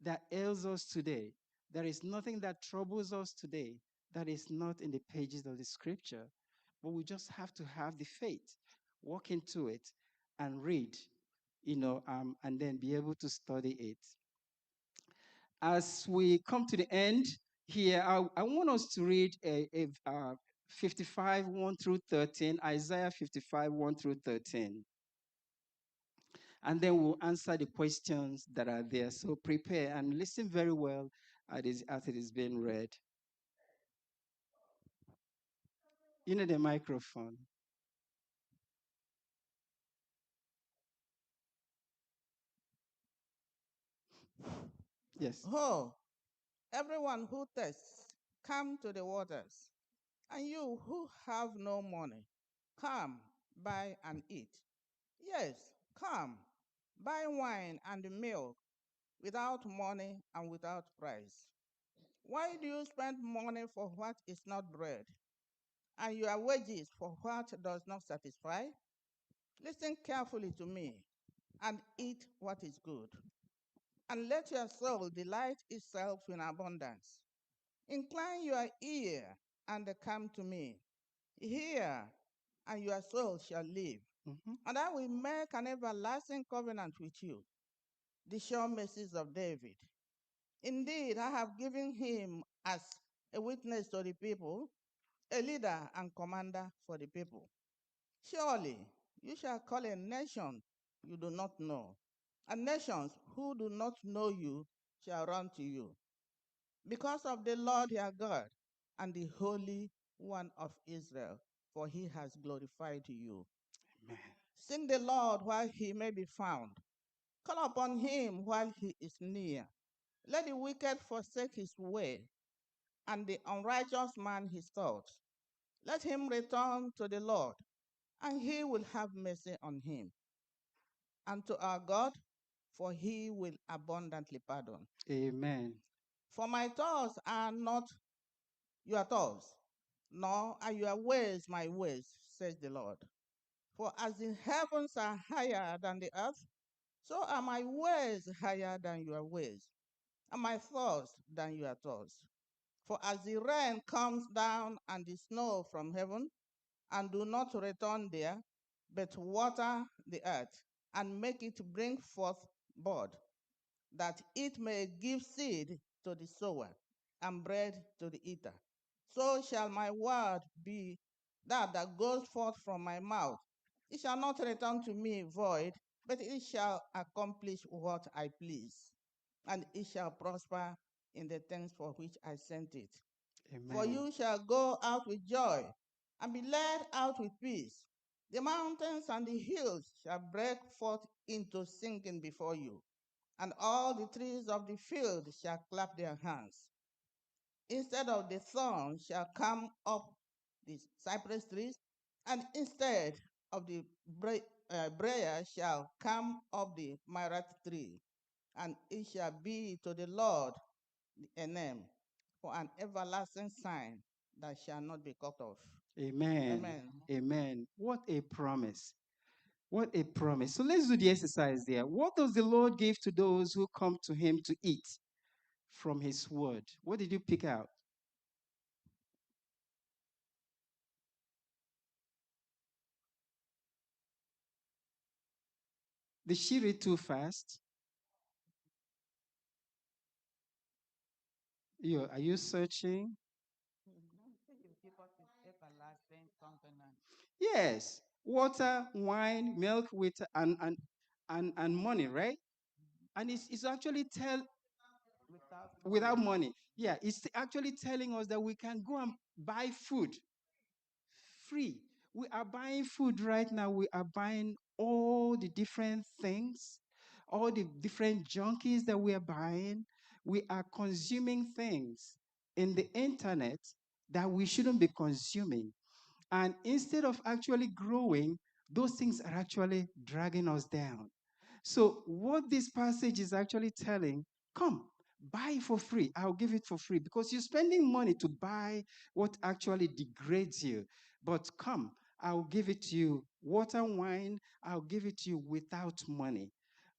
S2: that ails us today, there is nothing that troubles us today that is not in the pages of the scripture. But we just have to have the faith, walk into it, and read, and then be able to study it. As we come to the end here, I want us to read 55, 1 through 13, Isaiah 55, 1 through 13. And then we'll answer the questions that are there. So prepare and listen very well as it is being read. You need a microphone. Yes.
S10: Oh, everyone who thirsts, come to the waters. And you who have no money, come, buy and eat. Yes, come, buy wine and milk without money and without price. Why do you spend money for what is not bread, and your wages for what does not satisfy? Listen carefully to me and eat what is good, and let your soul delight itself in abundance. Incline your ear and come to me. Hear, and your soul shall live. And I will make an everlasting covenant with you, the sure mercies of David. Indeed, I have given him as a witness to the people, a leader and commander for the people. Surely you shall call a nation you do not know, and nations who do not know you shall run to you. Because of the Lord your God and the Holy One of Israel, for he has glorified you.
S2: Amen.
S10: Sing the Lord while he may be found. Call upon him while he is near. Let the wicked forsake his way, and the unrighteous man his thoughts. Let him return to the Lord, and he will have mercy on him. And to our God, for he will abundantly pardon.
S2: Amen.
S10: For my thoughts are not your thoughts, nor are your ways my ways, says the Lord. For as the heavens are higher than the earth, so are my ways higher than your ways, and my thoughts than your thoughts. For as the rain comes down and the snow from heaven, and do not return there, but water the earth, and make it bring forth bud, that it may give seed to the sower, and bread to the eater. So shall my word be that goes forth from my mouth. It shall not return to me void, but it shall accomplish what I please, and it shall prosper in the things for which I sent it.
S2: Amen.
S10: For you shall go out with joy, and be led out with peace. The mountains and the hills shall break forth into singing before you, and all the trees of the field shall clap their hands. Instead of the thorn shall come up the cypress trees, and instead of the briar shall come up the myrath tree, and it shall be to the Lord a name. for an everlasting sign that shall not be cut off.
S2: Amen.
S10: Amen.
S2: Amen. What a promise. What a promise. So let's do the exercise there. What does the Lord give to those who come to him to eat from his word? What did you pick out? Did she read too fast? Are you searching?
S6: Give us his everlasting covenant.
S2: Yes. Water, wine, milk with and money, right? And it's actually without money. Yeah, it's actually telling us that we can go and buy food free. We are buying food right now. We are buying all the different things, all the different junkies that we are buying. We are consuming things in the internet that we shouldn't be consuming. And instead of actually growing, those things are actually dragging us down. So, what this passage is actually telling, come, buy it for free. I'll give it for free because you're spending money to buy what actually degrades you. But come, I'll give it to you. Water, wine, I'll give it to you without money.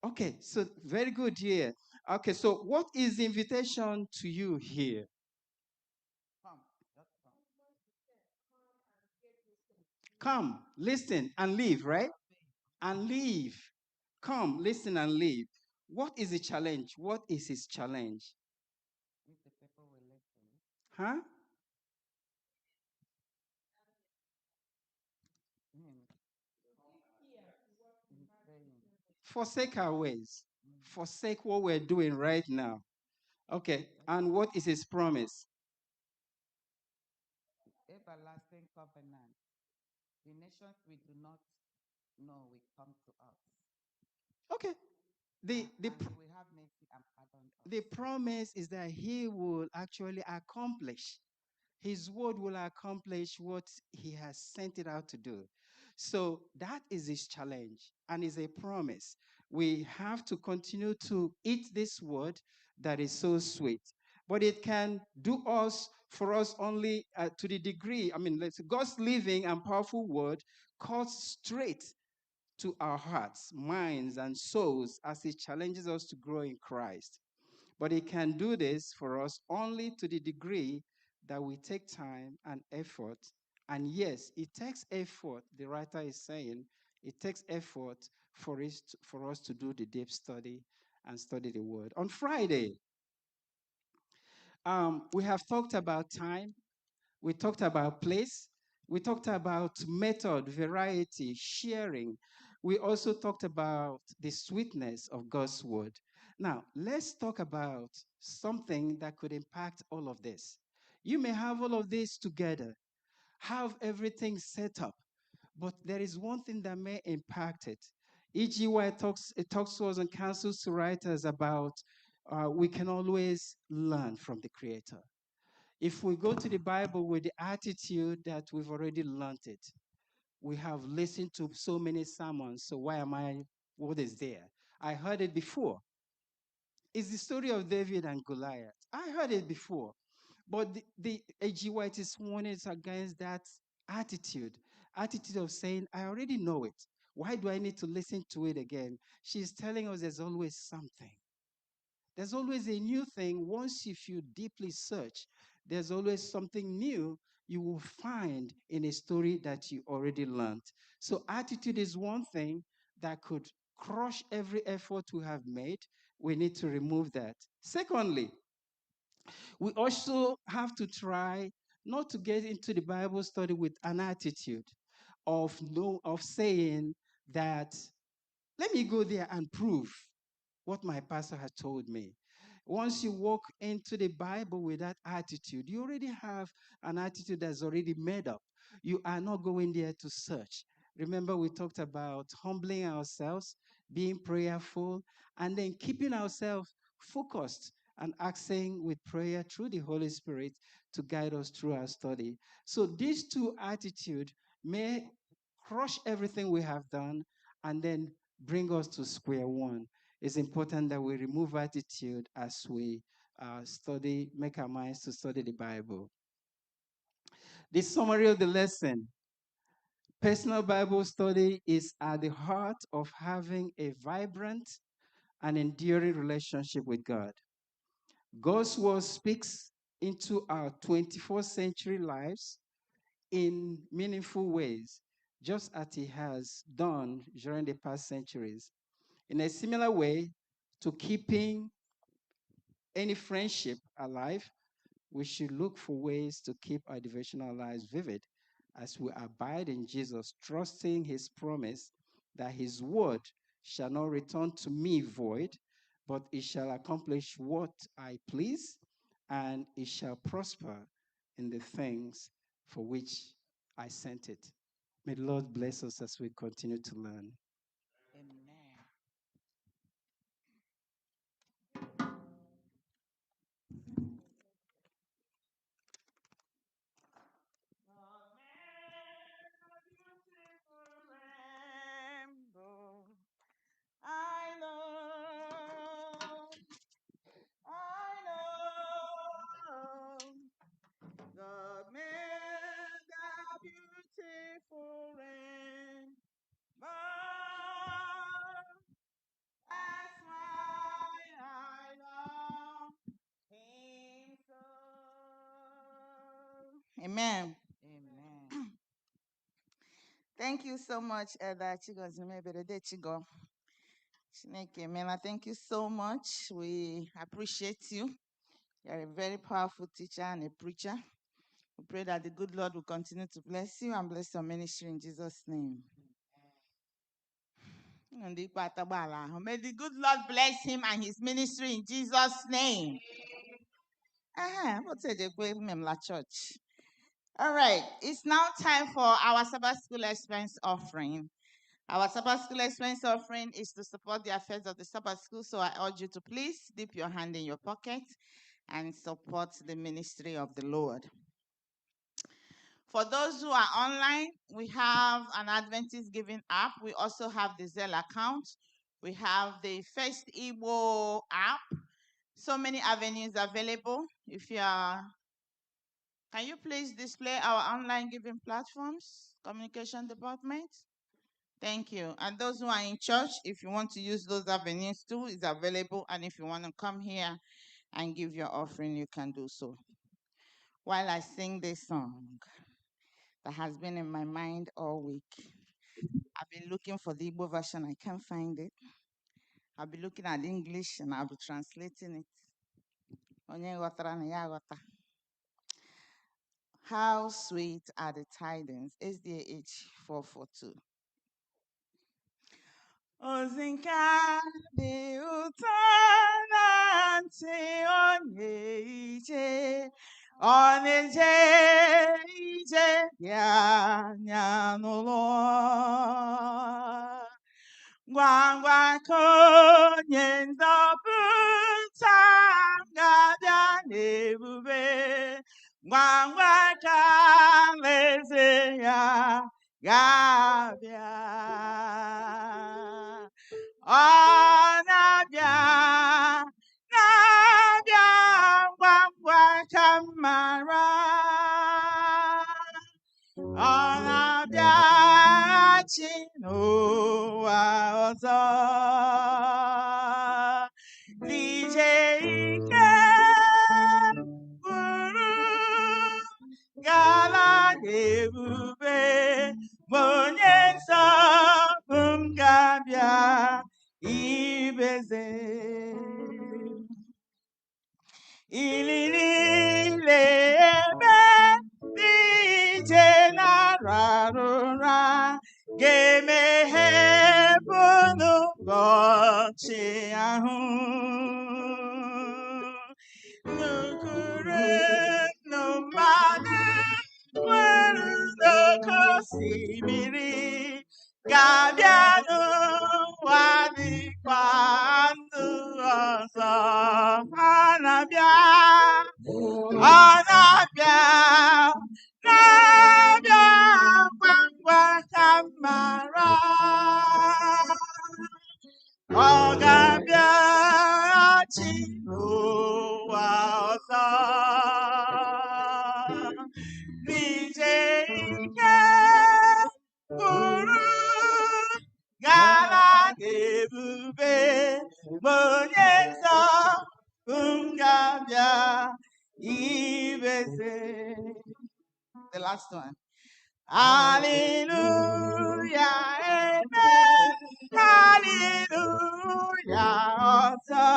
S2: Okay, so very good here. Okay, so what is the invitation to you here?
S6: Come, just come.
S2: Come, listen, and leave, right? And leave. Come, listen, and leave. What is the challenge? What is his challenge?
S6: If the people will listen.
S2: Huh?
S6: Mm. In praying.
S2: Forsake our ways. Forsake what we're doing right now. Okay, and what is his promise?
S6: Everlasting covenant. The nations we do not know will come to us.
S2: Okay, the
S6: and he will have mercy and pardon us.
S2: the promise is that he will actually accomplish. His word will accomplish what he has sent it out to do. So that is his challenge and is a promise. We have to continue to eat this word that is so sweet. But it can do us for us only to the degree. I mean, God's living and powerful word cuts straight to our hearts, minds, and souls as it challenges us to grow in Christ. But it can do this for us only to the degree that we take time and effort. And yes, it takes effort, the writer is saying, it takes effort for us to do the deep study and study the word. On Friday, we have talked about time, we talked about place, we talked about method, variety, sharing. We also talked about the sweetness of God's word. Now, let's talk about something that could impact all of this. You may have all of this together, have everything set up, but there is one thing that may impact it. E.g., why it talks to us and counsels to writers about we can always learn from the Creator. If we go to the Bible with the attitude that we've already learned it, we have listened to so many sermons, so what is there? I heard it before. It's the story of David and Goliath. I heard it before. But the A.G. White is warning us against that attitude of saying, I already know it. Why do I need to listen to it again? She's telling us there's always something. There's always a new thing. Once if you deeply search, there's always something new you will find in a story that you already learned. So attitude is one thing that could crush every effort we have made. We need to remove that. Secondly, we also have to try not to get into the Bible study with an attitude of saying that let me go there and prove what my pastor has told me. Once you walk into the Bible with that attitude, you already have an attitude that's already made up. You are not going there to search. Remember, we talked about humbling ourselves, being prayerful, and then keeping ourselves focused and asking with prayer through the Holy Spirit to guide us through our study. So these two attitudes may crush everything we have done and then bring us to square one. It's important that we remove attitude as we make our minds to study the Bible. The summary of the lesson. Personal Bible study is at the heart of having a vibrant and enduring relationship with God. God's word speaks into our 21st century lives in meaningful ways, just as it has done during the past centuries. In a similar way to keeping any friendship alive, we should look for ways to keep our devotional lives vivid as we abide in Jesus, trusting his promise that his word shall not return to me void, but it shall accomplish what I please, and it shall prosper in the things for which I sent it. May the Lord bless us as we continue to learn.
S4: Amen. I know, God made a beautiful rainbow. That's why I love him so. Amen.
S6: Amen.
S4: Thank you so much, Elder Chigozime Beredechigo. Chineke, Mela, thank you so much. We appreciate you. You're a very powerful teacher and a preacher. We pray that the good Lord will continue to bless you and bless your ministry in Jesus' name. May the good Lord bless him and his ministry in Jesus' name. What's it? Church. All right, it's now time for our Sabbath School Expense Offering. Our Sabbath School Expense Offering is to support the affairs of the Sabbath School, so I urge you to please dip your hand in your pocket and support the ministry of the Lord. For those who are online, we have an Adventist Giving app. We also have the Zelle account. We have the First Igbo app. So many avenues available. If you are, can you please display our online giving platforms, communication department? Thank you. And those who are in church, if you want to use those avenues too, it's available. And if you want to come here and give your offering, you can do so. While I sing this song that has been in my mind all week, I've been looking for the Igbo version. I can't find it. I'll be looking at English and I'll be translating it. How sweet are the tidings, SDA 442. Ozinka dị ụtọ na ntị onye ije, ọ na-eje ije ya anya n'ụlọ. Ngwa ngwa ka onye nzọpụta ga-abịa n'ebube, ngwa ngwa ka alaeze ya ga-abịa. Ọ na-abịa, na-abịa ngwa ngwa ka m mara. Ọ na-abịaghachi n'ụwa ọzọ. N'ije ike buru gala n'ebube, ma onye nsọ bụ m ga-abịa ibeze. Ilili ebe dị ije na-ararụ ụra ga-emeghe n'ụbọchị ahụ. Nukuru mmadụ nwere n'oké osimiri ga-abịa n'ụwa dịkwa ndụ ọzọ. Ọ na-abịa, ọ na-abịa, na-abịa ngwa ngwa ka m mara. Ọ ga-abịaghachi n'ụwa
S10: The last one. Hallelujah, amen. Hallelujah, ọzọ.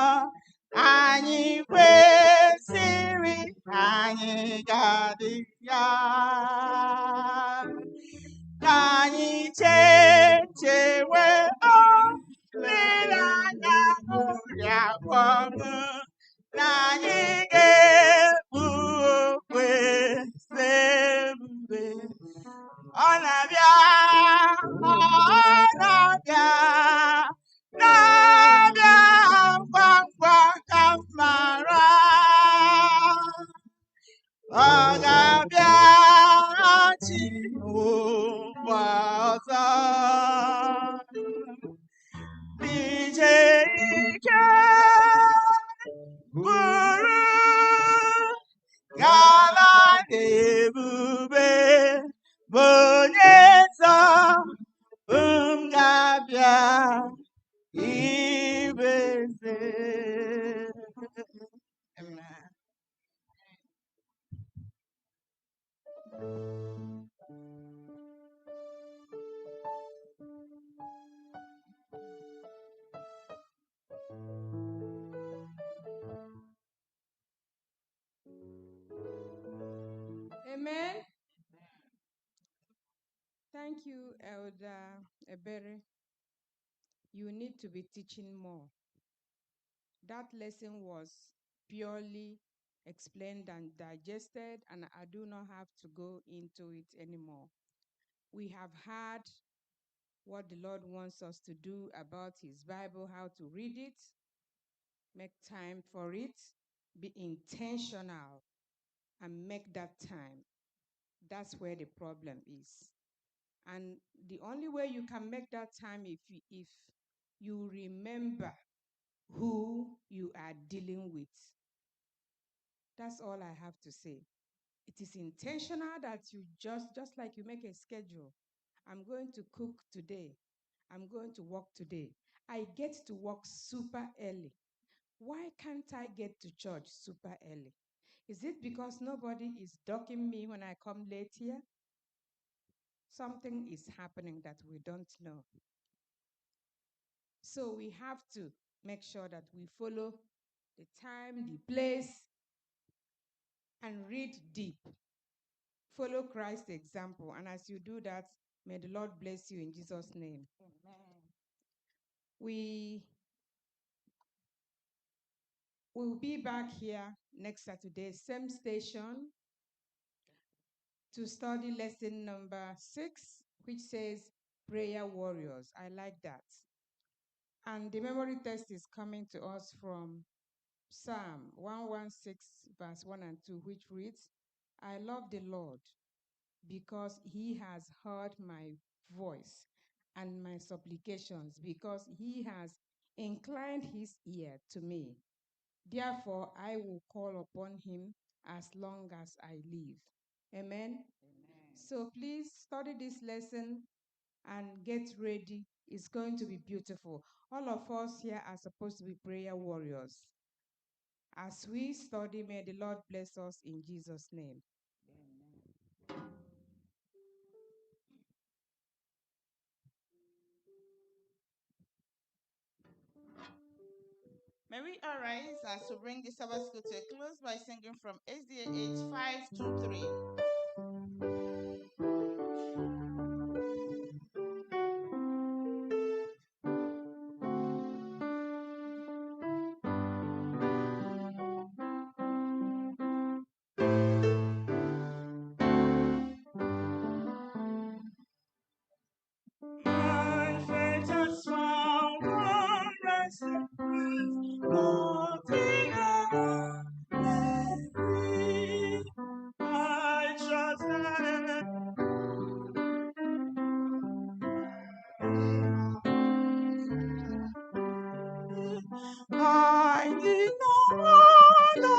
S10: Anyị kwesịrị, anyị ga-adị ya. Ka anyị chechewe olileanya uri agwọgwụ, na anyị ga-ekpu okwe ebube. Ọ na-abịa, ọ na-abịa, na-abịa ngwa ngwa ka m mara. Ọ ga-abịaghachi n'ụwa ọzọ. Ije ike buru gala ebube bụ onye nsọ ga-abịa ịbụ eze. Amen.
S7: Amen. Thank you, Elder Ebere. You need to be teaching more. That lesson was purely explained and digested, and I do not have to go into it anymore. We have heard what the Lord wants us to do about His Bible, how to read it, make time for it, be intentional, and make that time. That's where the problem is. And the only way you can make that time if you remember who you are dealing with. That's all I have to say. It is intentional that you just like you make a schedule. I'm going to cook today. I'm going to work today. I get to work super early. Why can't I get to church super early? Is it because nobody is docking me when I come late here? Something is happening that we don't know. So we have to make sure that we follow the time, the place, and read deep. Follow Christ's example. And as you do that, may the Lord bless you in Jesus' name. Amen. We will be back here next Saturday, same station, to study lesson number 6, which says prayer warriors. I like that. And the memory test is coming to us from Psalm 116, verse 1 and 2, which reads, I love the Lord because He has heard my voice and my supplications, because He has inclined His ear to me. Therefore, I will call upon Him as long as I live. Amen? Amen. So please study this lesson and get ready. It's going to be beautiful. All of us here are supposed to be prayer warriors. As we study, may the Lord bless us in Jesus' name. Amen.
S10: May we arise as to bring the Sabbath school to a close by singing from SDA 8523. My faith has found one resting place, nothing else than Thee. I trust I need no other,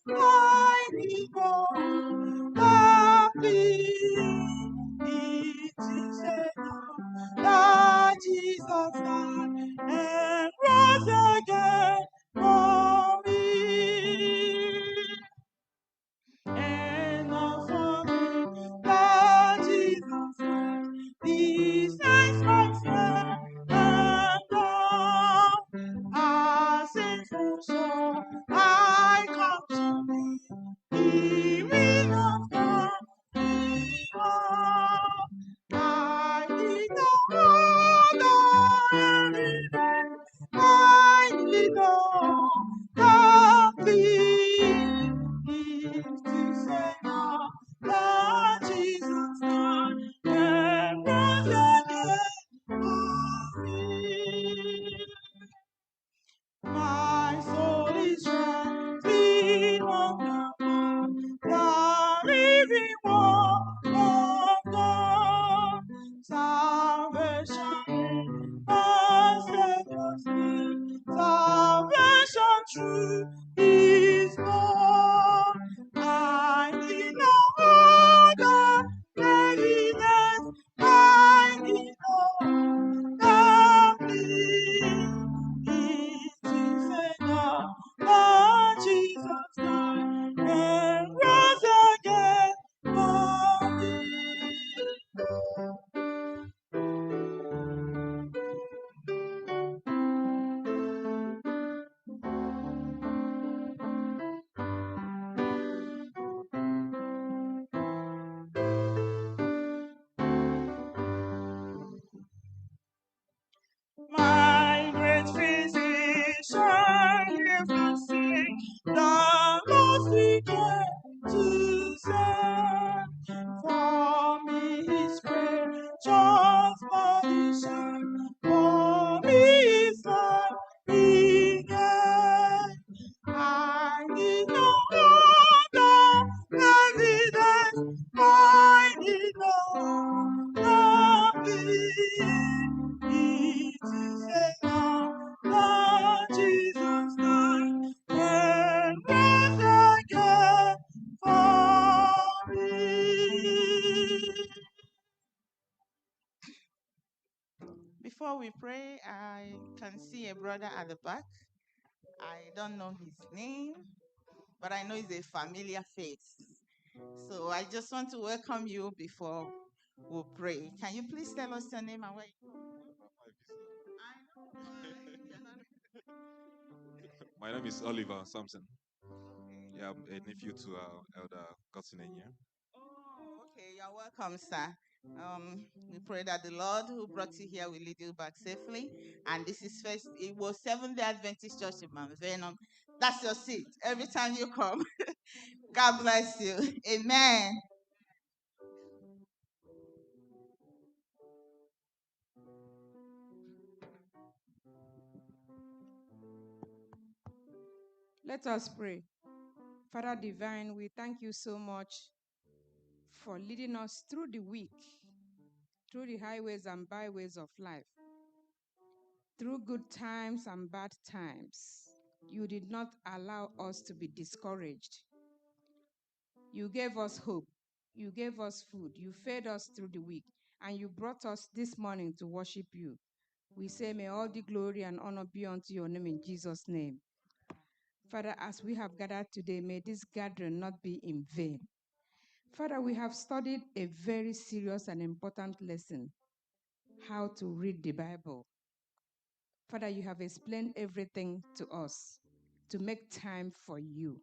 S10: I need no happy. It is enough that Jesus died and rose again for me.
S11: to his Lord. I need no other evidence. I need no nothing. It is enough that Jesus died and rose again for my great physician, hear me sing the most we can to say. For me is precious body shed, for me is not began. I need no other evidence. I need no nothing. It is enough that Jesus died and rose again for me. Before we pray, I can see a brother at the back. I don't know his name, but I know he's a familiar face. So I just want to welcome you before we pray. Can you please tell us your name and where you
S12: My name is Oliver Sampson. Yeah, I'm a nephew to Elder Gotsinenye.
S11: Oh, okay. You're welcome, sir. We pray that the Lord who brought you here will lead you back safely. And this is first, it was Seventh-day Adventist Church in Mount Vernon. That's your seat every time you come. God bless you. Amen.
S7: Let us pray. Father Divine, we thank you so much for leading us through the week, through the highways and byways of life, through good times and bad times. You did not allow us to be discouraged. You gave us hope. You gave us food. You fed us through the week. And you brought us this morning to worship you. We say, may all the glory and honor be unto your name in Jesus' name. Father, as we have gathered today, may this gathering not be in vain. Father, we have studied a very serious and important lesson, how to read the Bible. Father, you have explained everything to us to make time for you,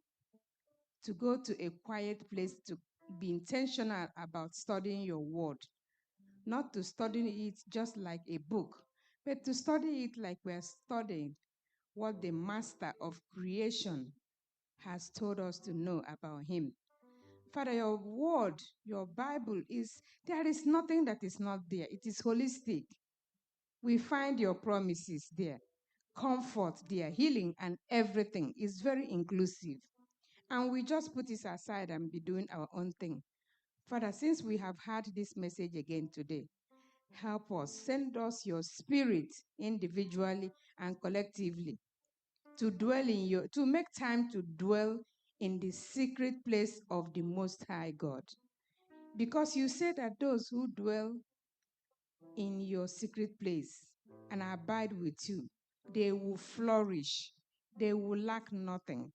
S7: to go to a quiet place, to be intentional about studying your word, not to study it just like a book, but to study it like we're studying what the master of creation has told us to know about him. Father, your word, your Bible there is nothing that is not there. It is holistic. We find your promises there, comfort there, healing, and everything is very inclusive. And we just put it aside and be doing our own thing. Father, since we have heard this message again today, help us, send us your spirit individually and collectively to dwell in to make time to dwell in the secret place of the Most High God. Because you said that those who dwell in your secret place and abide with you, they will flourish. They will lack nothing.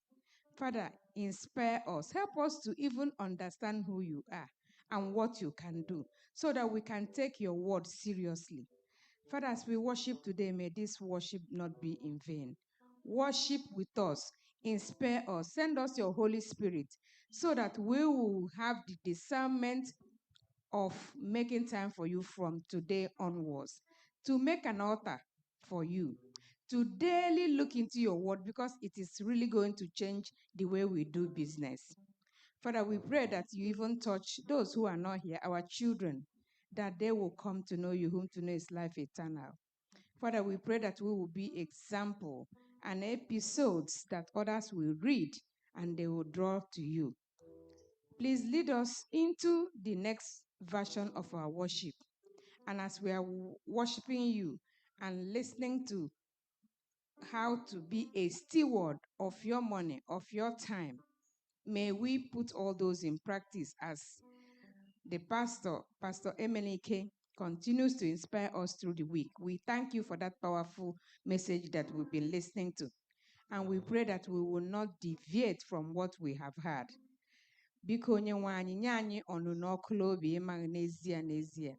S7: Father, inspire us. Help us to even understand who you are and what you can do so that we can take your word seriously. Father, as we worship today, may this worship not be in vain. Worship with us, inspire us, send us your Holy Spirit so that we will have the discernment of making time for you from today onwards, to make an altar for you, to daily look into your word because it is really going to change the way we do business. Father, we pray that you even touch those who are not here, our children, that they will come to know you, whom to know is life eternal. Father, we pray that we will be example and episodes that others will read and they will draw to you. Please lead us into the next version of our worship. And as we are worshiping you and listening to how to be a steward of your money, of your time. May we put all those in practice as the pastor, Pastor Emelike, continues to inspire us through the week. We thank you for that powerful message that we've been listening to. And we pray that we will not deviate from what we have heard. Biko Onyenwe anyị, nye anyị ọnụnọ ọkụ n'obi ịmaghị n'ezie n'ezie.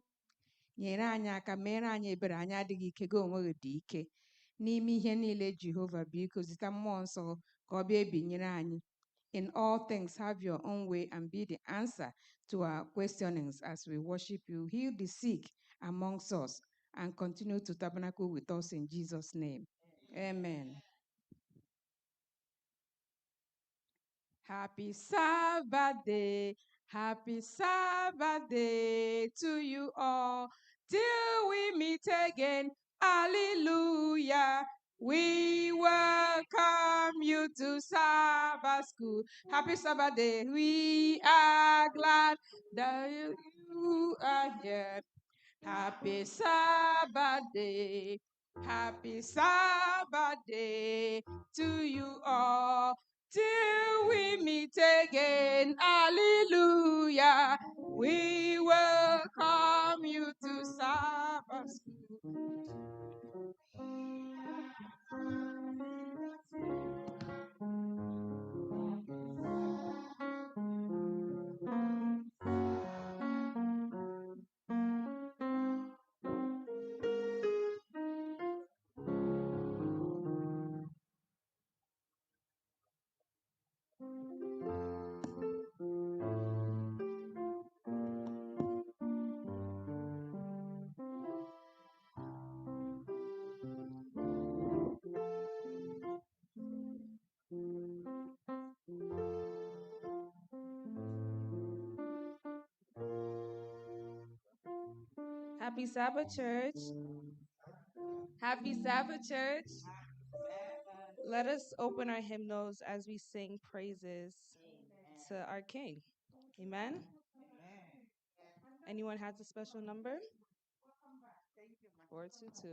S7: Nyere anyị aka, mere anyị ebere, anyị adịghị ike, gị onwe gị dị ike. N'ime ihe niile, Jehova, biko zita mmụọ nsọ ka ọ bịa ebinyere anyị. In all things, have your own way and be the answer to our questionings as we worship you. Heal the sick amongst us and continue to tabernacle with us in Jesus' name. Amen. Happy Sabbath day to you all. Till we meet again, hallelujah. We welcome you to Sabbath school. Happy Sabbath day. We are glad that you are here. Happy Sabbath day. Happy Sabbath day to you all. Till we meet again, hallelujah. We welcome you to Sabbath school.
S3: Happy Sabbath, church. Happy Sabbath, church. Let us open our hymnals as we sing praises to our King. Amen. Anyone has a special number? 422.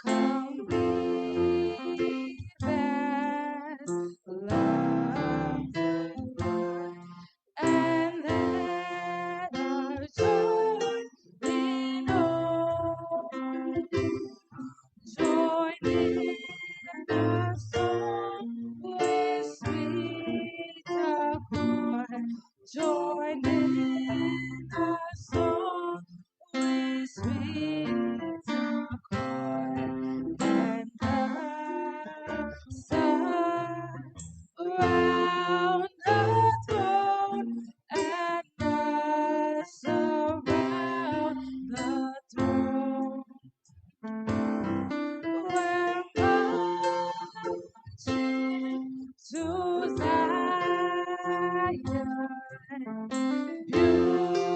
S7: Come be best, love the Lord, and let our joy be known. Join in the song with sweet accord. Join in the song with sweet accord. And dance around the throne and dance around the throne. We're marching to Zion, beautiful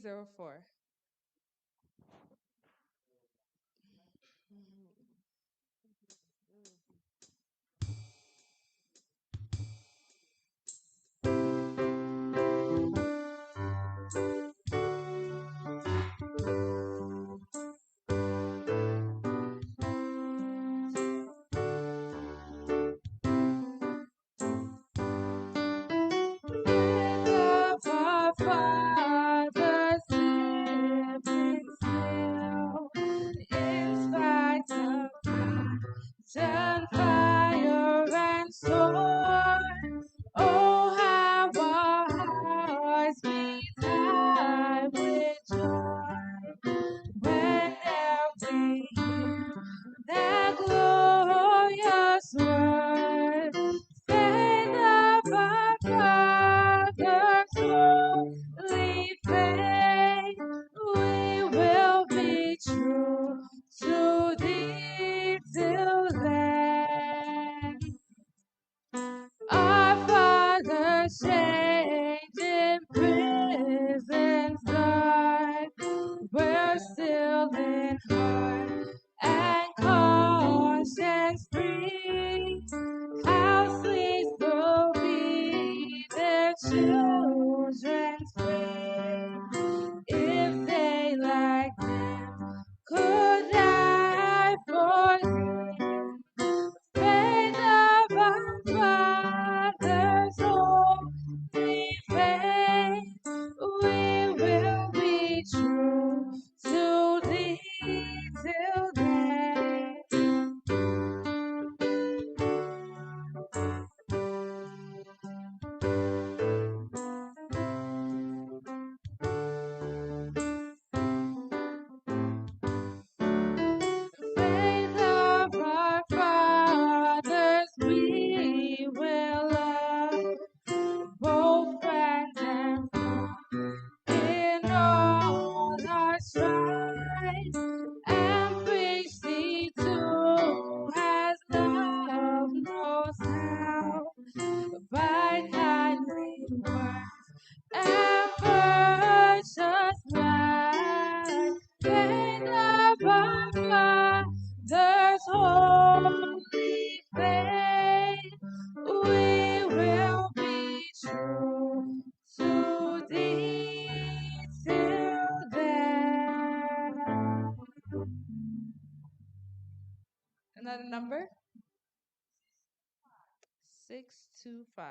S3: 304.
S13: Love our Father, siblings still, in spite of and fire and sword. Oh, how our hearts beat high with joy whenever we hear that glorious word. Faith of our Father's holy faith, we will be true to thee till then. Our Father chained in prison's dark, we're still in heart and conscience free. How sweet will be their children's faith if they like them could die for him. Faith of our fathers, holy faith, we will be true to thee till then. Faith of our fathers, we will love both friends and foe in all our strife, and preach thee to as love knows how, by kindly words and virtuous life. Faith of our fathers, holy faith, we will be true to thee till then.
S3: Another number? 625.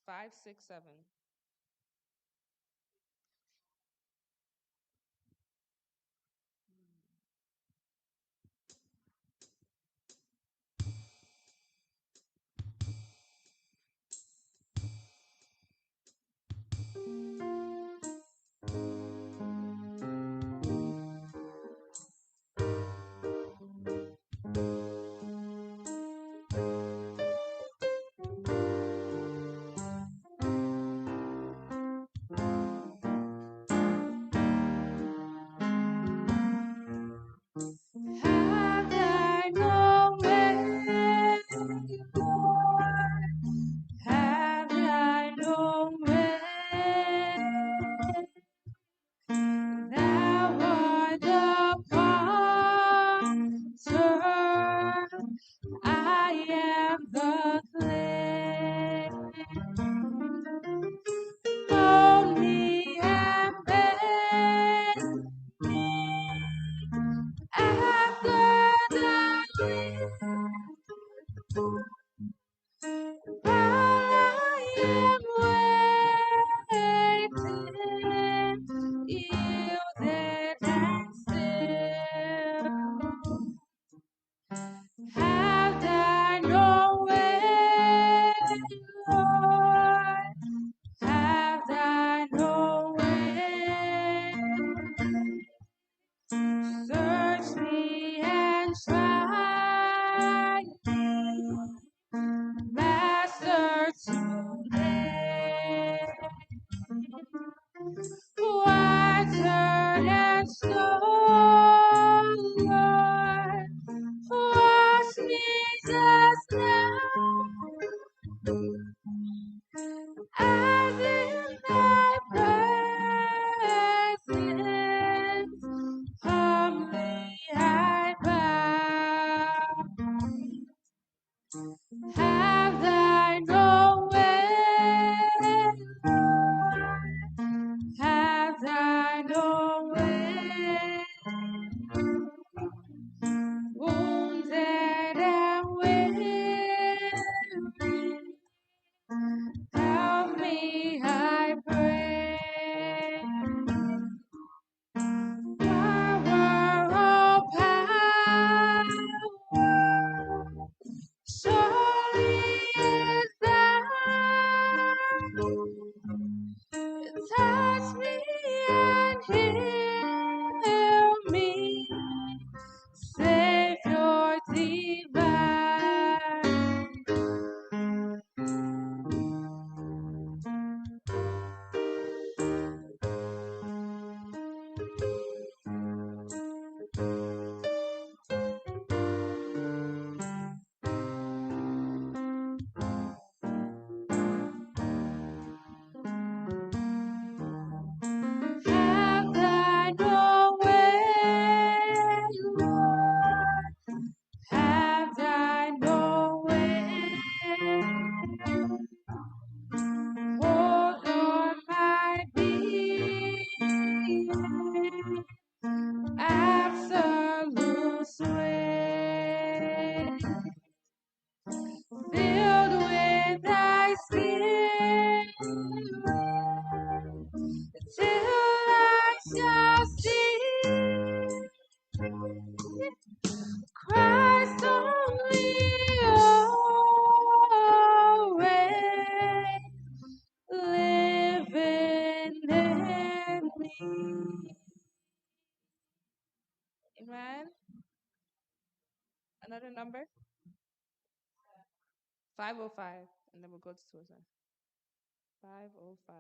S3: 5, 6, 7.
S13: Have thine own way, Lord. Have thine own way. Thou art the potter, I am the clay. Mold me and bend me after thy will, while I am waiting, yielded and still. Have thine own way, Lord. Have thine own way. Search me and try me, Master, today. Whiter than snow, Lord, wash me just now, as in thy presence, humbly I bow. Have thine own way, Lord. Have thine own way. Wounded and weary, help me, I pray. Power, oh power, surely is thine. Touch me and heal me, Savior divine. Have thine own way, Lord. Have thine own way. Hold on my being, absolute sway. Filled with thy spirit, till I shall see Christ only always living in me.
S3: Amen. Another number? 505. And then we'll go to Susan. 505.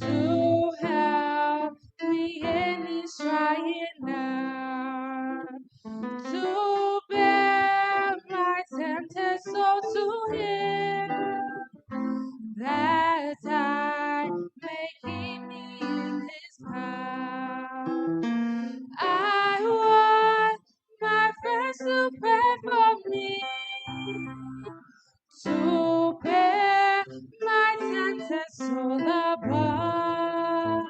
S13: to help me in this trying hour, to bear my tempted soul to Him, that I may keep me in His power. I want my friends to pray for me, to bear my tempted soul above,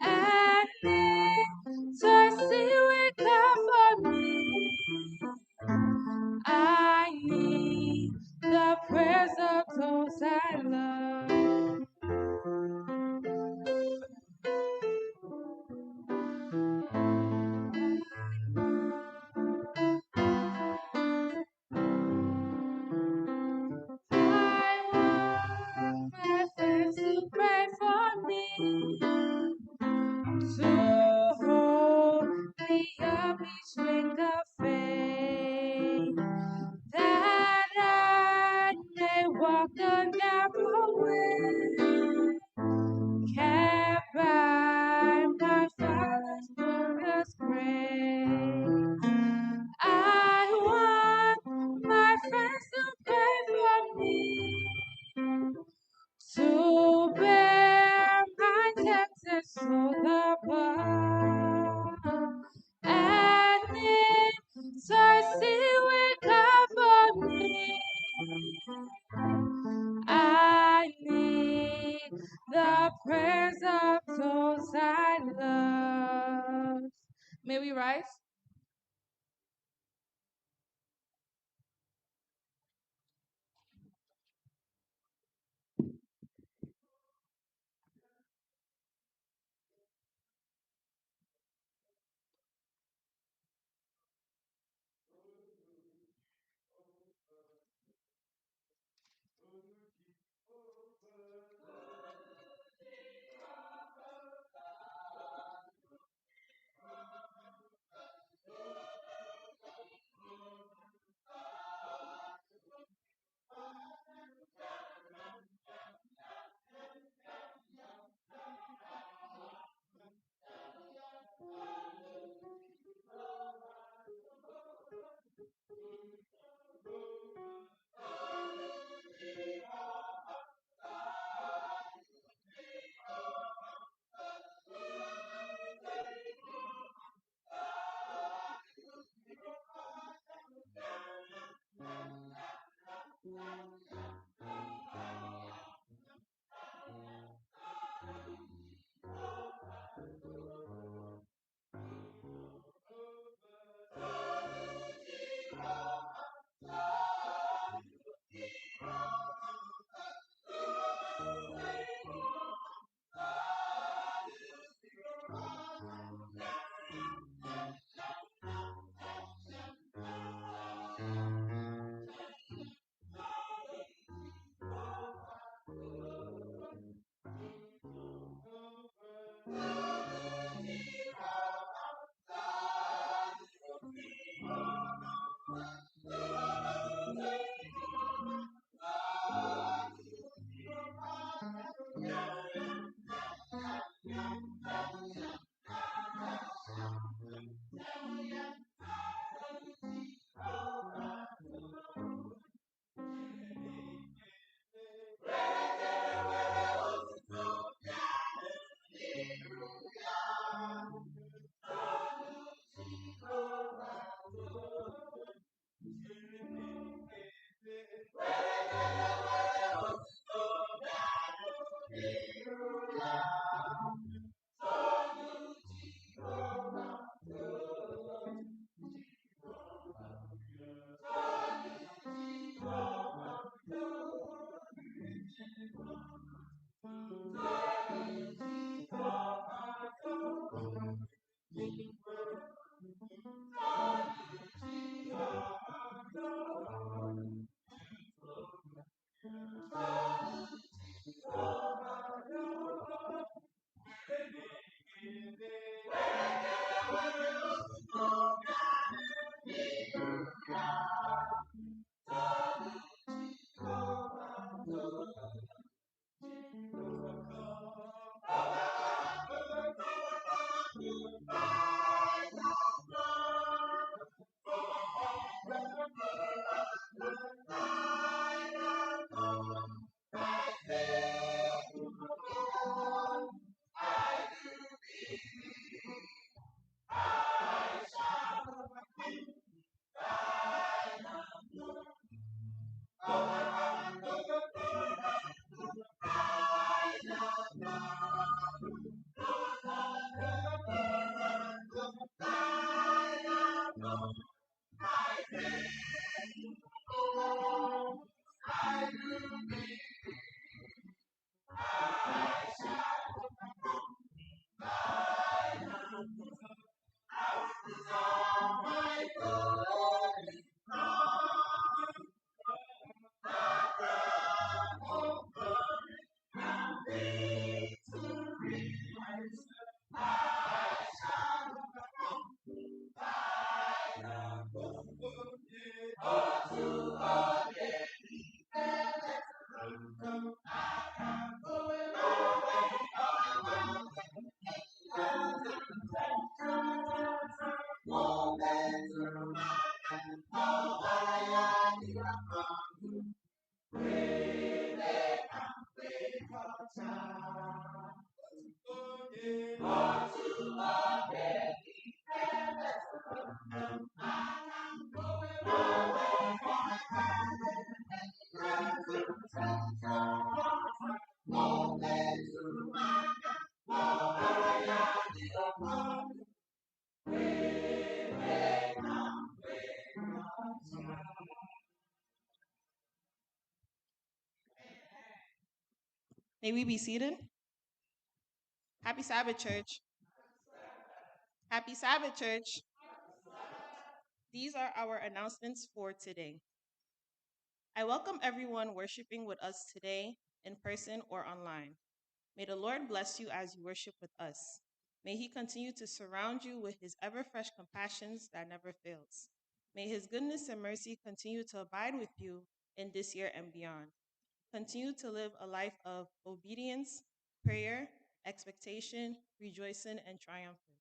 S13: and intercede with God for me. I need the prayers of those I love. I want my friends to pray for me, to hold me up each link of faith, that I may walk the narrow way, kept by my Father's glorious grace. I want my friends to pray for me, to bear my tempted soul above, and intercede with God for me. I need the prayers of those I love. May we rise?
S14: May we be seated? Happy Sabbath, church. Happy Sabbath, church. These are our announcements for today. I welcome everyone worshiping with us today, in person or online. May the Lord bless you as you worship with us. May he continue to surround you with his ever-fresh compassions that never fails. May his goodness and mercy continue to abide with you in this year and beyond. Continue to live a life of obedience, prayer, expectation, rejoicing, and triumphing.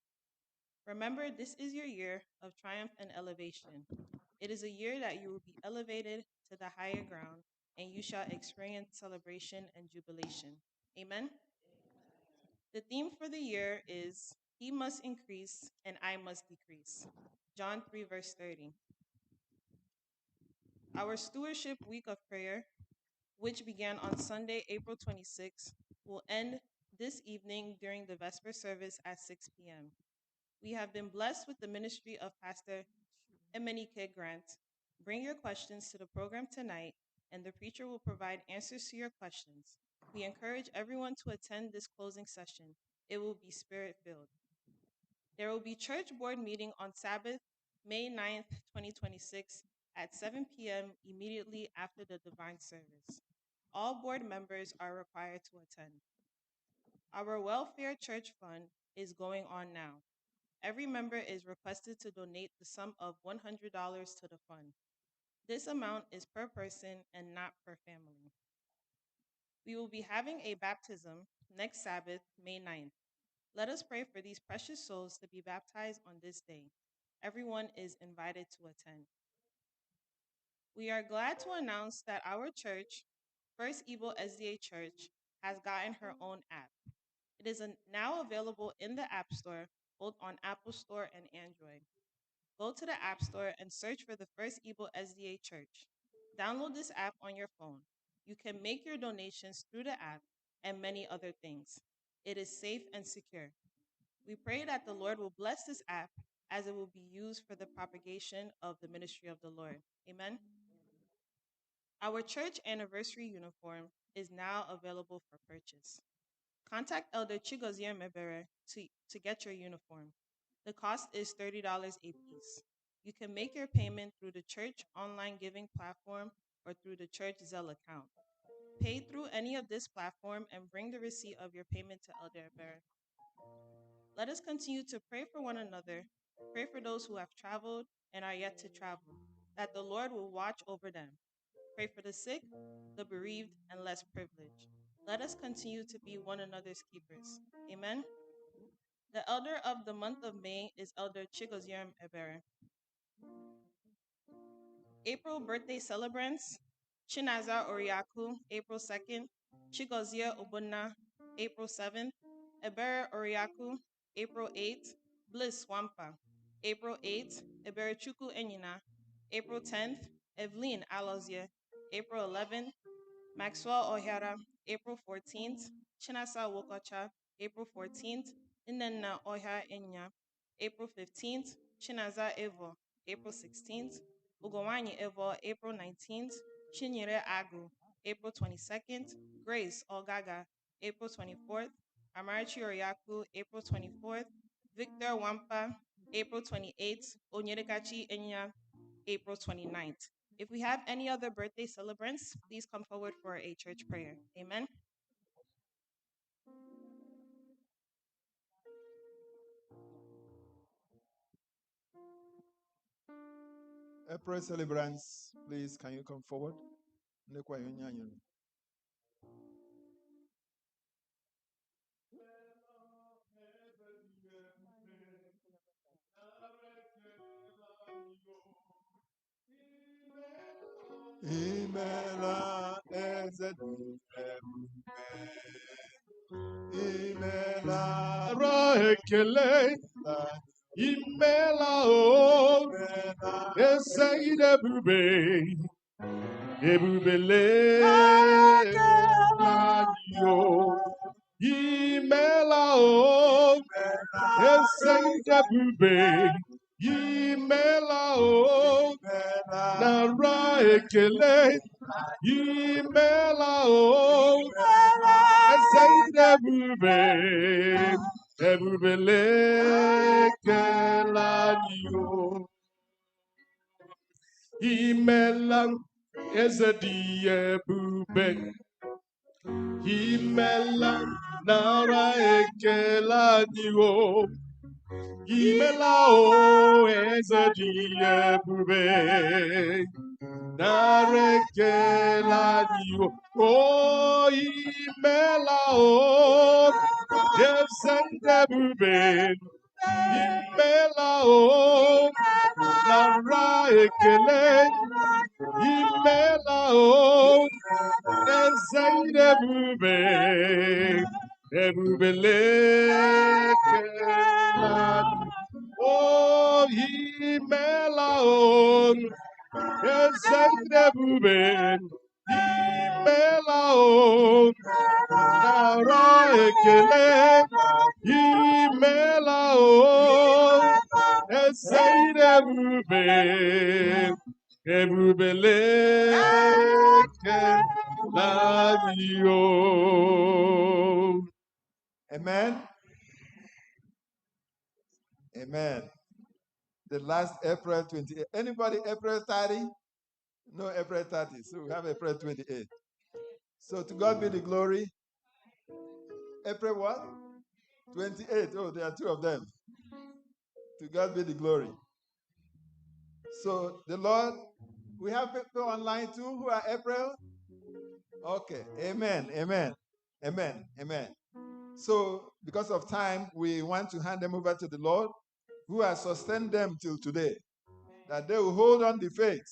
S14: Remember, this is your year of triumph and elevation. It is a year that you will be elevated to the higher ground, and you shall experience celebration and jubilation. Amen. The theme for the year is He must increase and I must decrease. John 3, verse 30. Our stewardship week of prayer, which began on Sunday, April 26th, will end this evening during the Vesper service at 6 p.m. We have been blessed with the ministry of Pastor Emenike Grant. Bring your questions to the program tonight, and the preacher will provide answers to your questions. We encourage everyone to attend this closing session. It will be spirit-filled. There will be church board meeting on Sabbath, May 9th, 2026 at 7 p.m. immediately after the divine service. All board members are required to attend. Our welfare church fund is going on now. Every member is requested to donate the sum of $100 to the fund. This amount is per person and not per family. We will be having a baptism next Sabbath, May 9th. Let us pray for these precious souls to be baptized on this day. Everyone is invited to attend. We are glad to announce that our church, First Igbo SDA Church, has gotten her own app. It is now available in the App Store, both on Apple Store and Android. Go to the App Store and search for the First Igbo SDA Church. Download this app on your phone. You can make your donations through the app and many other things. It is safe and secure. We pray that the Lord will bless this app as it will be used for the propagation of the ministry of the Lord. Amen. Our church anniversary uniform is now available for purchase. Contact Elder Chigozie Mebere to get your uniform. The cost is $30 a piece. You can make your payment through the church online giving platform or through the church Zelle account. Pay through any of this platform and bring the receipt of your payment to Elder Mebere. Let us continue to pray for one another, pray for those who have traveled and are yet to travel, that the Lord will watch over them. Pray for the sick, the bereaved, and less privileged. Let us continue to be one another's keepers. Amen. The elder of the month of May is Elder Chigozie Ebere. April birthday celebrants: Chinaza Oriaku, April 2nd, Chigozie Obunna, April 7th, Ebere Oriaku, April 8th, Bliss Wampa, April 8th, Ebere Chuku Enyina, April 10th, Evelyn Alozie, April 11th, Maxwell O'Hara, April 14th, Chinasa Wokocha, April 14th, Inenna Oha Enya, April 15th, Chinaza Evo, April 16th, Ugowani Evo, April 19th, Chinyere Agu, April 22nd, Grace Ogaga, April 24th, Amarachi Oriaku, April 24th, Victor Wampa, April 28th, Onyedekachi Enya, April 29th. If we have any other birthday celebrants, please come forward for a church prayer. Amen.
S1: April celebrants, please, can you come forward? Imela eze ekele imela o eseghị ebube ebubele anyị o imela o eseghị ebube imela o nara ekele imela o eseghị ebube ebubele ekele anyị o imela eze dị ebube imela nara ekele anyị o imela o eze dị ebube nara ekele anyị o imela o eze dị ebube imela o nara ekele imela o eze dị ebube ebubele ekele anyị o imela o eze dị ebube imela o nara ekele imela o eze dị ebube ebubele ekele anyị o. Amen. Amen. The last April 28. Anybody April 30? No, April 30. So we have April 28. So to God be the glory. April what? 28. Oh, there are two of them. To God be the glory. So the Lord, we have people online too who are April. Okay. Amen. Amen. Amen. Amen. So because of time, we want to hand them over to the Lord who has sustained them till today, that they will hold on the faith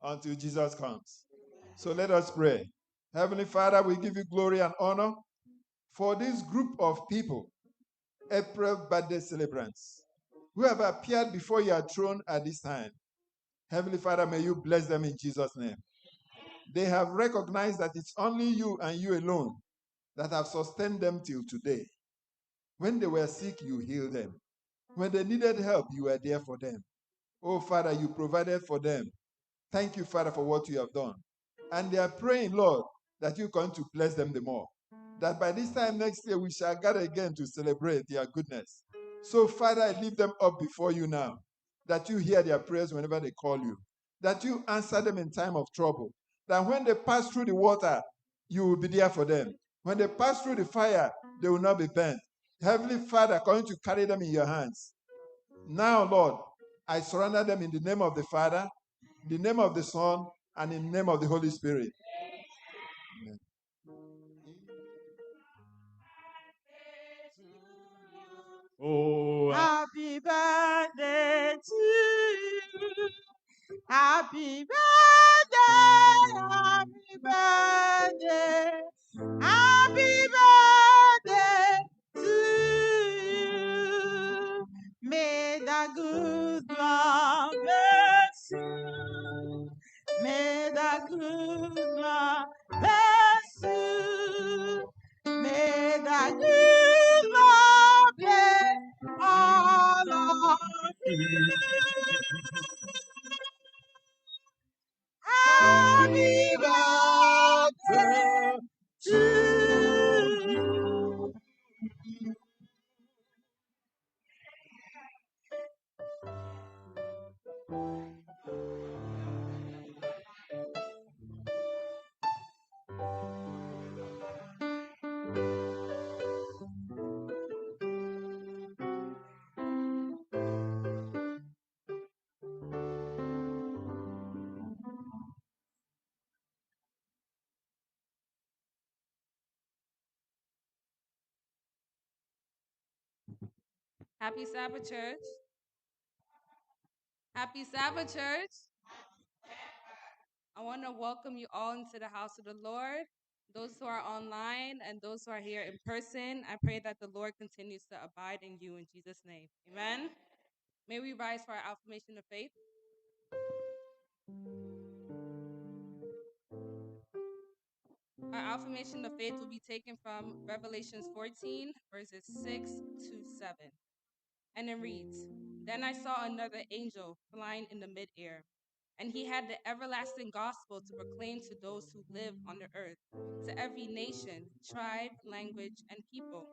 S1: until Jesus comes. So let us pray. Heavenly Father, we give you glory and honor for this group of people, April birthday celebrants, who have appeared before your throne at this time. Heavenly Father, may you bless them in Jesus' name. They have recognized that it's only you and you alone that have sustained them till today. When they were sick, you healed them. When they needed help, you were there for them. Oh, Father, you provided for them. Thank you, Father, for what you have done. And they are praying, Lord, that you're going to bless them the more. That by this time next year, we shall gather again to celebrate your goodness. So, Father, I lift them up before you now, that you hear their prayers whenever they call you, that you answer them in time of trouble, that when they pass through the water, you will be there for them. When they pass through the fire, they will not be burnt. Heavenly Father, going to carry them in your hands. Now, Lord, I surrender them in the name of the Father, in the name of the Son, and in the name of the Holy Spirit. Amen. Oh,
S11: Happy birthday to you. Happy birthday, happy birthday, happy birthday to you. May the good Lord bless you. May the good Lord bless you. May the good Lord bless all of you. Happy birthday to you.
S3: Happy Sabbath, church. Happy Sabbath, church. I want to welcome you all into the house of the Lord. Those who are online and those who are here in person, I pray that the Lord continues to abide in you in Jesus' name. Amen. May we rise for our affirmation of faith. Our affirmation of faith will be taken from Revelations 14, verses 6 to 7. And it reads, Then I saw another angel flying in the midair, and he had the everlasting gospel to proclaim to those who live on the earth, to every nation, tribe, language, and people.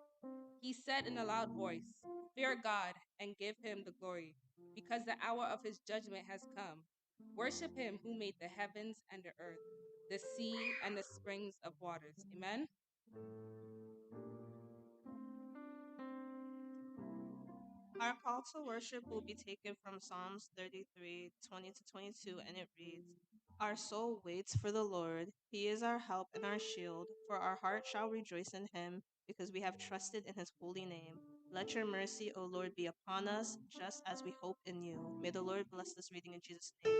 S3: He said in a loud voice, Fear God and give him the glory, because the hour of his judgment has come. Worship him who made the heavens and the earth, the sea and the springs of waters. Amen.
S14: Our call to worship will be taken from Psalms 33, 20 to 22, and it reads, Our soul waits for the Lord. He is our help and our shield, for our heart shall rejoice in him, because we have trusted in his holy name. Let your mercy, O Lord, be upon us, just as we hope in you. May the Lord bless this reading in Jesus' name.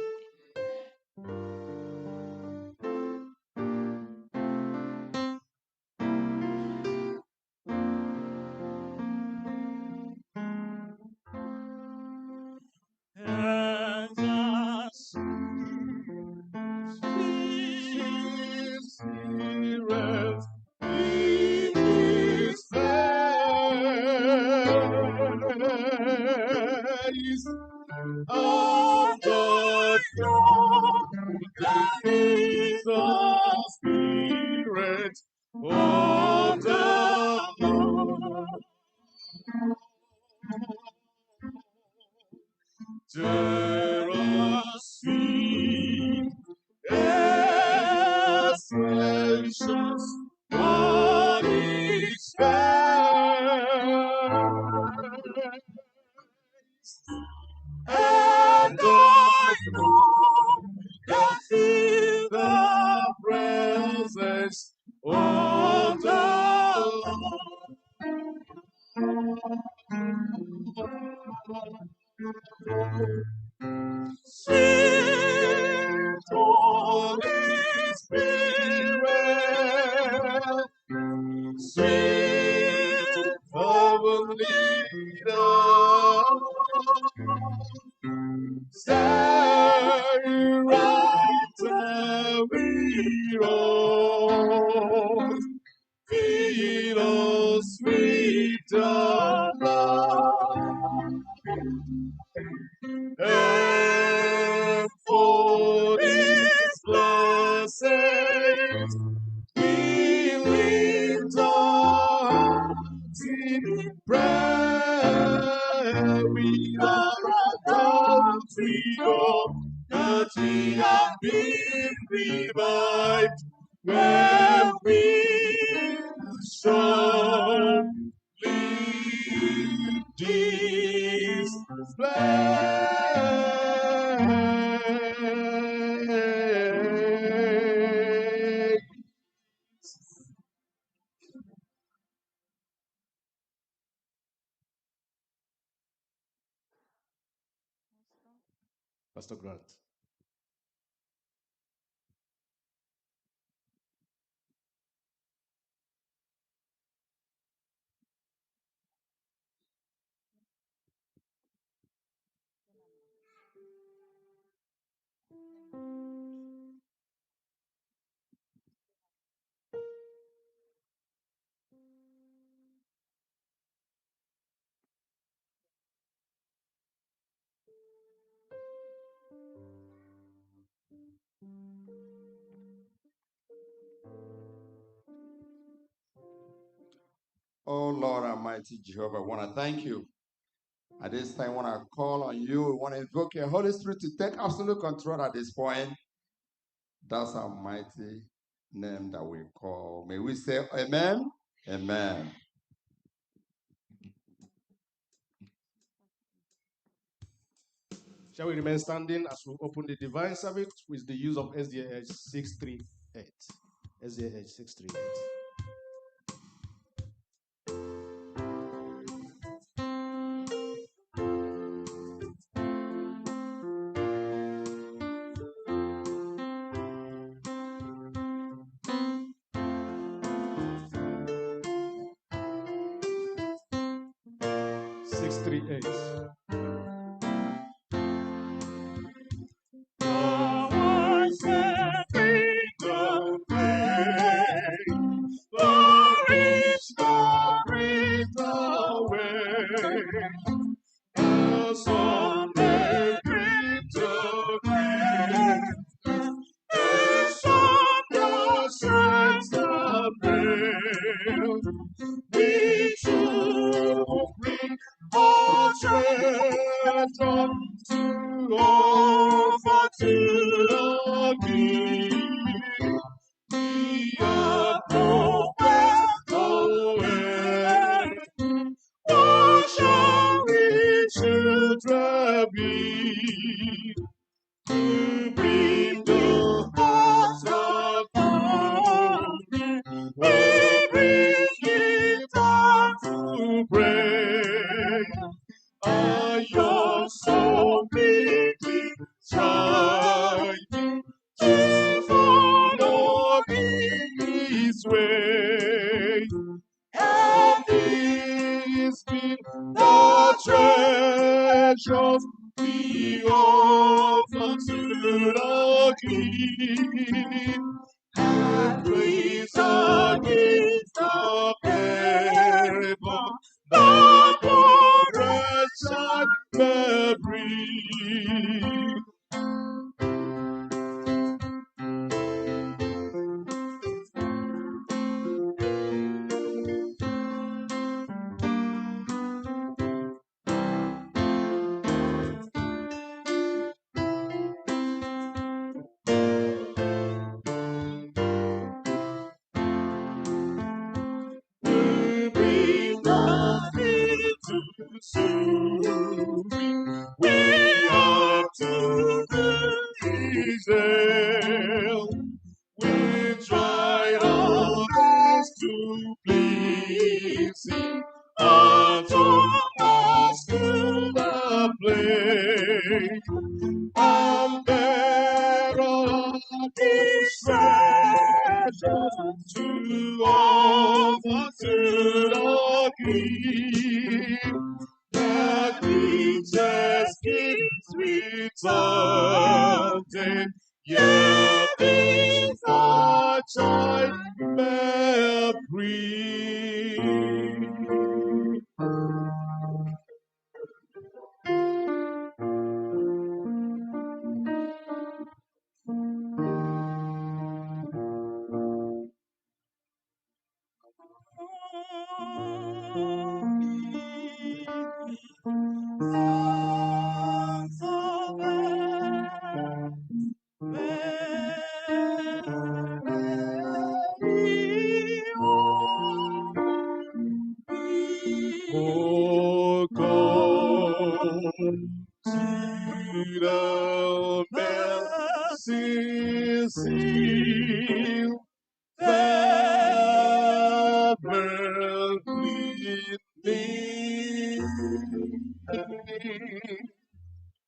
S1: And the sweet spirit in his face of the God that is the spirit of the Lord. There are sweet essentials on each face, and I know that in the presence of the Lord. Sweet Holy Spirit, sweet heavenly dove, stay right where we are. Feel us sweet love. And for His blessings, we lift our hands in prayer. We are about to go, that we have been revived, where we shall leave this place. Pastor Grant. Oh Lord Almighty Jehovah, I want to thank you. At this time, I want to call on you. I want to invoke your Holy Spirit to take absolute control at this point. That's our mighty name that we call. May we say amen? Amen.
S5: Shall we remain standing as we open the divine service with the use of SDA 638? SDA 638.
S2: 638.
S1: We to bring our treasure to offer to the King. We are nowhere, nowhere. What shall we children be? To bring the hearts of glory, we bring it down to pray. A young soul quickly shining to follow His way. And these be the treasures we offer to the King. And praise the gift of heaven, the glorious shall bring. We bring nothing to soon. We are to the Israel. We tried our best to please Him. And Thomas to the place. And there are His treasures to offer to the King. The creatures gifts return, yet is a child may breathe. Sons of Oh, come to the mercy seat. Fervently leaning,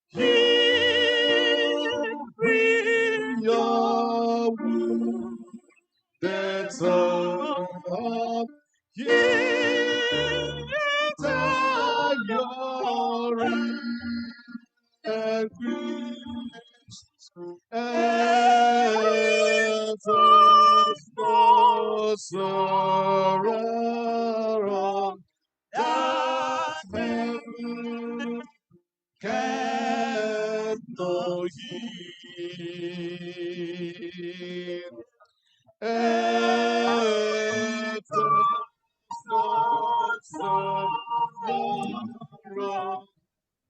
S1: Hear your wounded son. Hear your and and for sorrow that heaven cannot heal. And for sorrow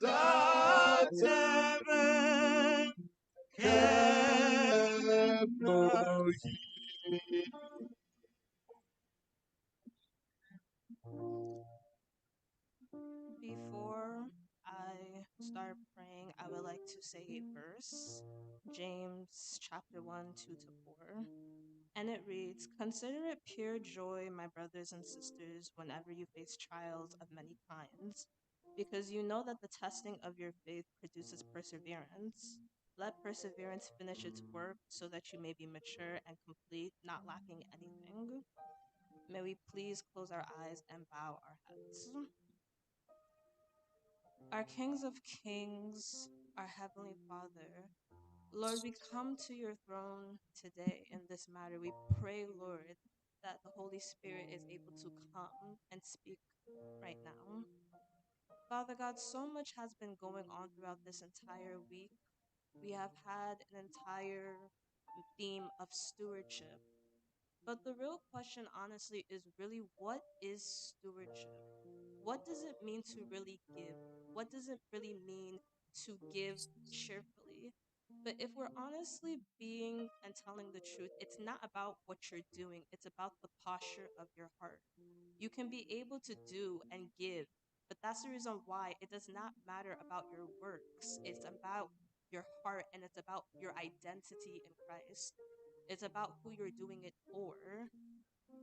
S1: that heaven cannot heal.
S14: Before I start praying, I would like to say a verse, James chapter 1, 2 to 4. And it reads, Consider it pure joy, my brothers and sisters, whenever you face trials of many kinds, because you know that the testing of your faith produces perseverance. Let perseverance finish its work so that you may be mature and complete, not lacking anything. May we please close our eyes and bow our heads. Our Kings of Kings, our Heavenly Father, Lord, we come to your throne today in this matter. We pray, Lord, that the Holy Spirit is able to come and speak right now. Father God, so much has been going on throughout this entire week. We have had an entire theme of stewardship. But the real question, honestly, is really what is stewardship? What does it mean to really give? What does it really mean to give cheerfully? But if we're honestly being and telling the truth, it's not about what you're doing, it's about the posture of your heart. You can be able to do and give, but that's the reason why it does not matter about your works. It's about your heart and it's about your identity in Christ. It's about who you're doing it for.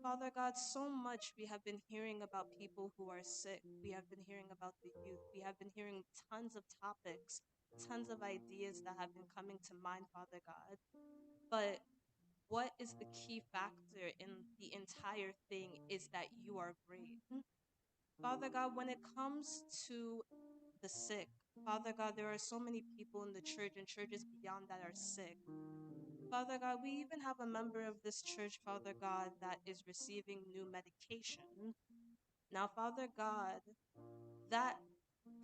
S14: Father God, so much we have been hearing about people who are sick. We have been hearing about the youth. We have been hearing tons of topics, tons of ideas that have been coming to mind, Father God. But what is the key factor in the entire thing is that you are great. Father God, when it comes to the sick, Father God, there are so many people in the church and churches beyond that are sick. Father God, we even have a member of this church, Father God, that is receiving new medication. Now, Father God, that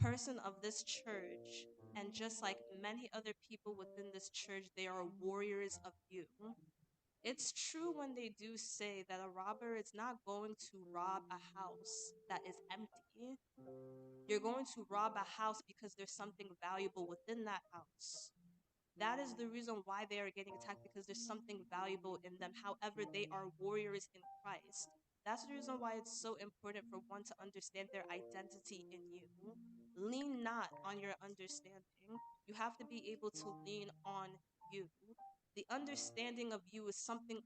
S14: person of this church, and just like many other people within this church, they are warriors of you. It's true when they do say that a robber is not going to rob a house that is empty. You're going to rob a house because there's something valuable within that house. That is the reason why they are getting attacked because there's something valuable in them. However, they are warriors in Christ. That's the reason why it's so important for one to understand their identity in you. Lean not on your understanding. You have to be able to lean on you. The understanding of you is something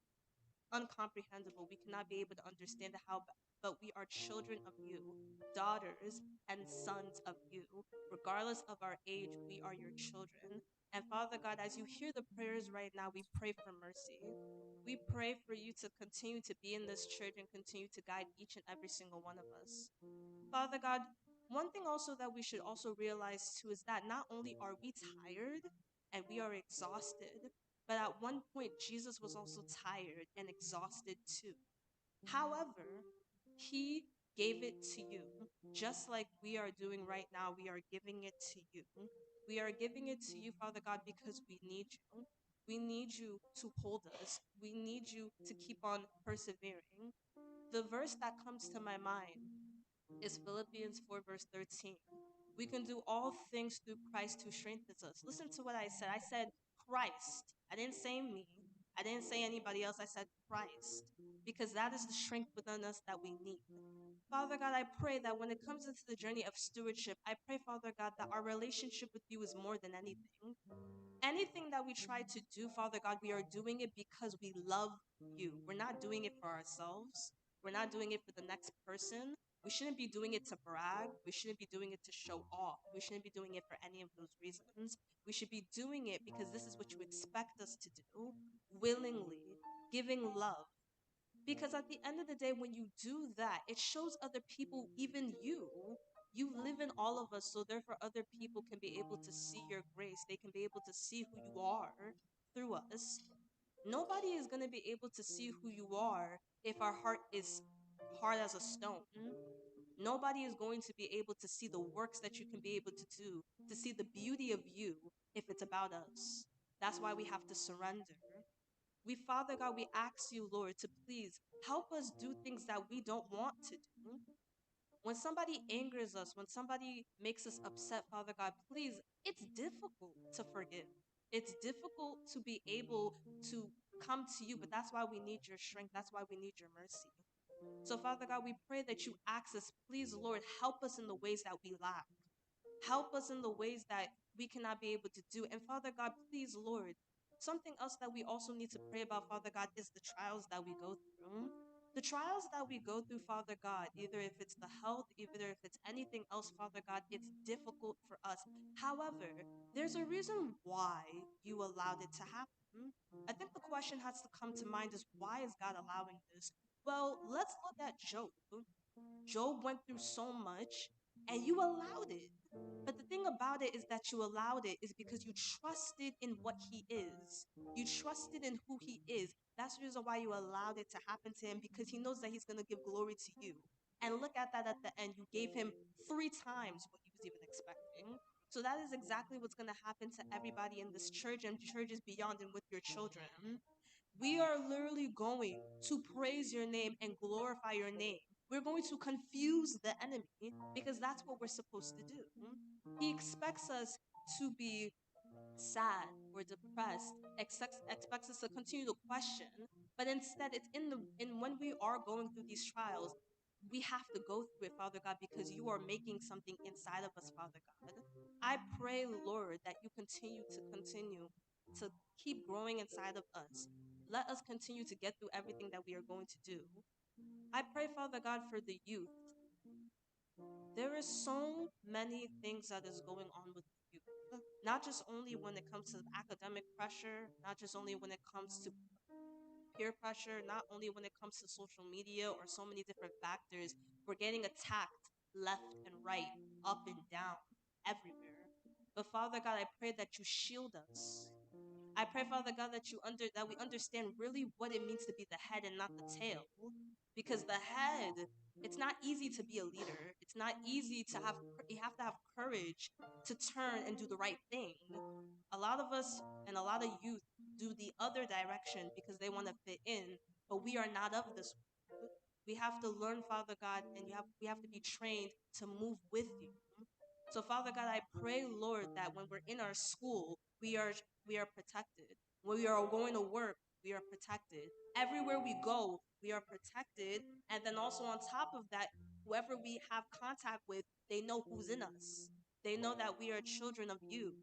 S14: uncomprehendable. We cannot be able to understand how, but we are children of you, daughters and sons of you. Regardless of our age, we are your children. And Father God, as you hear the prayers right now, we pray for mercy. We pray for you to continue to be in this church and continue to guide each and every single one of us. Father God, one thing also that we should also realize too is that not only are we tired and we are exhausted, but at one point Jesus was also tired and exhausted too. However, he gave it to you, just like we are doing right now. We are giving it to you. We are giving it to you, Father God, because we need you. We need you to hold us. We need you to keep on persevering. The verse that comes to my mind is Philippians 4, verse 13. We can do all things through Christ who strengthens us. Listen to what I said. I said Christ. I didn't say me. I didn't say anybody else. I said Christ. Because that is the strength within us that we need. Father God, I pray that when it comes into the journey of stewardship, I pray, Father God, that our relationship with you is more than anything. Anything that we try to do, Father God, we are doing it because we love you. We're not doing it for ourselves. We're not doing it for the next person. We shouldn't be doing it to brag. We shouldn't be doing it to show off. We shouldn't be doing it for any of those reasons. We should be doing it because this is what you expect us to do willingly, giving love. Because at the end of the day, when you do that, it shows other people, even you, you live in all of us. So therefore, other people can be able to see your grace. They can be able to see who you are through us. Nobody is going to be able to see who you are if our heart is hard as a stone. Nobody is going to be able to see the works that you can be able to do, to see the beauty of you if it's about us. That's why we have to surrender. We, Father God, we ask you, Lord, to please help us do things that we don't want to do. When somebody angers us, when somebody makes us upset, Father God, please, it's difficult to forgive. It's difficult to be able to come to you, but that's why we need your strength. That's why we need your mercy. So, Father God, we pray that you ask us, please, Lord, help us in the ways that we lack. Help us in the ways that we cannot be able to do. And Father God, please, Lord, something else that we also need to pray about, Father God, is the trials that we go through. The trials that we go through, Father God, either if it's the health, either if it's anything else, Father God, it's difficult for us. However, there's a reason why you allowed it to happen. I think the question has to come to mind is why is God allowing this? Well, let's look at Job. Job went through so much.
S15: and you allowed it. But the thing about it is that you allowed it is because you trusted in what he is. You trusted in who he is. That's the reason why you allowed it to happen to him, because he knows that he's going to give glory to you. And look at that at the end. You gave him 3 times what he was even expecting. So that is exactly what's going to happen to everybody in this church and churches beyond and with your children. We are literally going to praise your name and glorify your name. We're going to confuse the enemy because that's what we're supposed to do. He expects us to be sad or depressed, expects us to continue to question, but instead it's in when we are going through these trials, we have to go through it, Father God, because you are making something inside of us, Father God. I pray, Lord, that you continue to keep growing inside of us. Let us continue to get through everything that we are going to do. I pray, Father God, for the youth. There is so many things that is going on with the youth. Not just only when it comes to academic pressure, not just only when it comes to peer pressure, not only when it comes to social media or so many different factors. We're getting attacked left and right, up and down, everywhere. But Father God, I pray that you shield us. I pray, Father God, that we understand really what it means to be the head and not the tail. Because the head, it's not easy to be a leader. It's not easy to have, you have to have courage to turn and do the right thing. A lot of us and a lot of youth do the other direction because they want to fit in, but we are not of this world. We have to learn, Father God, and we have to be trained to move with you. So, Father God, I pray, Lord, that when we're in our school, we are protected. When we are going to work, we are protected. Everywhere we go, we are protected. And then also on top of that, whoever we have contact with, they know who's in us. They know that we are children of you.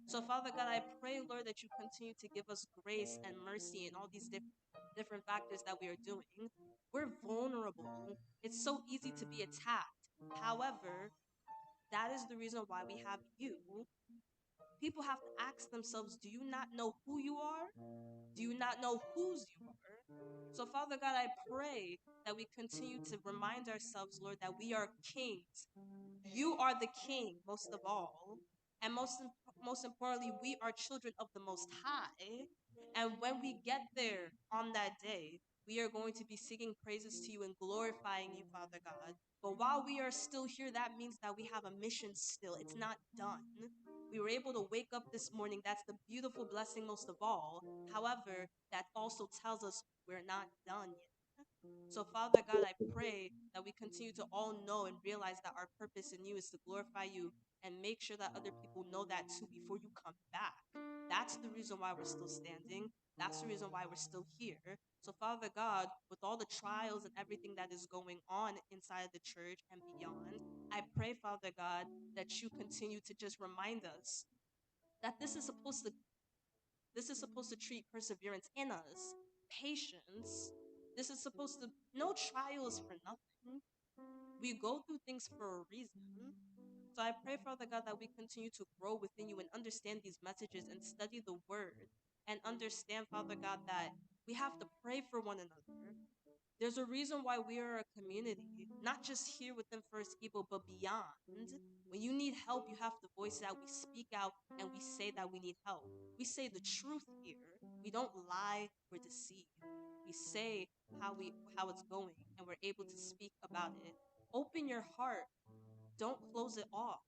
S15: So, Father God, I pray, Lord, that you continue to give us grace and mercy in all these different factors that we are doing. We're vulnerable. It's so easy to be attacked. However, that is the reason why we have you. People have to ask themselves, do you not know who you are? Do you not know whose you are? So, Father God, I pray that we continue to remind ourselves, Lord, that we are kings. You are the king, most of all. And most importantly, we are children of the Most High. And when we get there on that day, we are going to be singing praises to you and glorifying you, Father God. But while we are still here, that means that we have a mission still. It's not done. We were able to wake up this morning. That's the beautiful blessing most of all. However, that also tells us we're not done yet. So, Father God, I pray that we continue to all know and realize that our purpose in you is to glorify you and make sure that other people know that too before you come back. That's the reason why we're still standing. That's the reason why we're still here. So, Father God, with all the trials and everything that is going on inside the church and beyond, I pray, Father God, that you continue to just remind us that this is supposed to treat perseverance in us, patience. This is supposed to, no trials for nothing. We go through things for a reason. So I pray, Father God, that we continue to grow within you and understand these messages and study the word and understand, Father God, that we have to pray for one another. There's a reason why we are a community, not just here within First Igbo, but beyond. When you need help, you have to voice it out. We speak out and we say that we need help. We say the truth here. We don't lie or deceive. We say how it's going and we're able to speak about it. Open your heart. Don't close it off.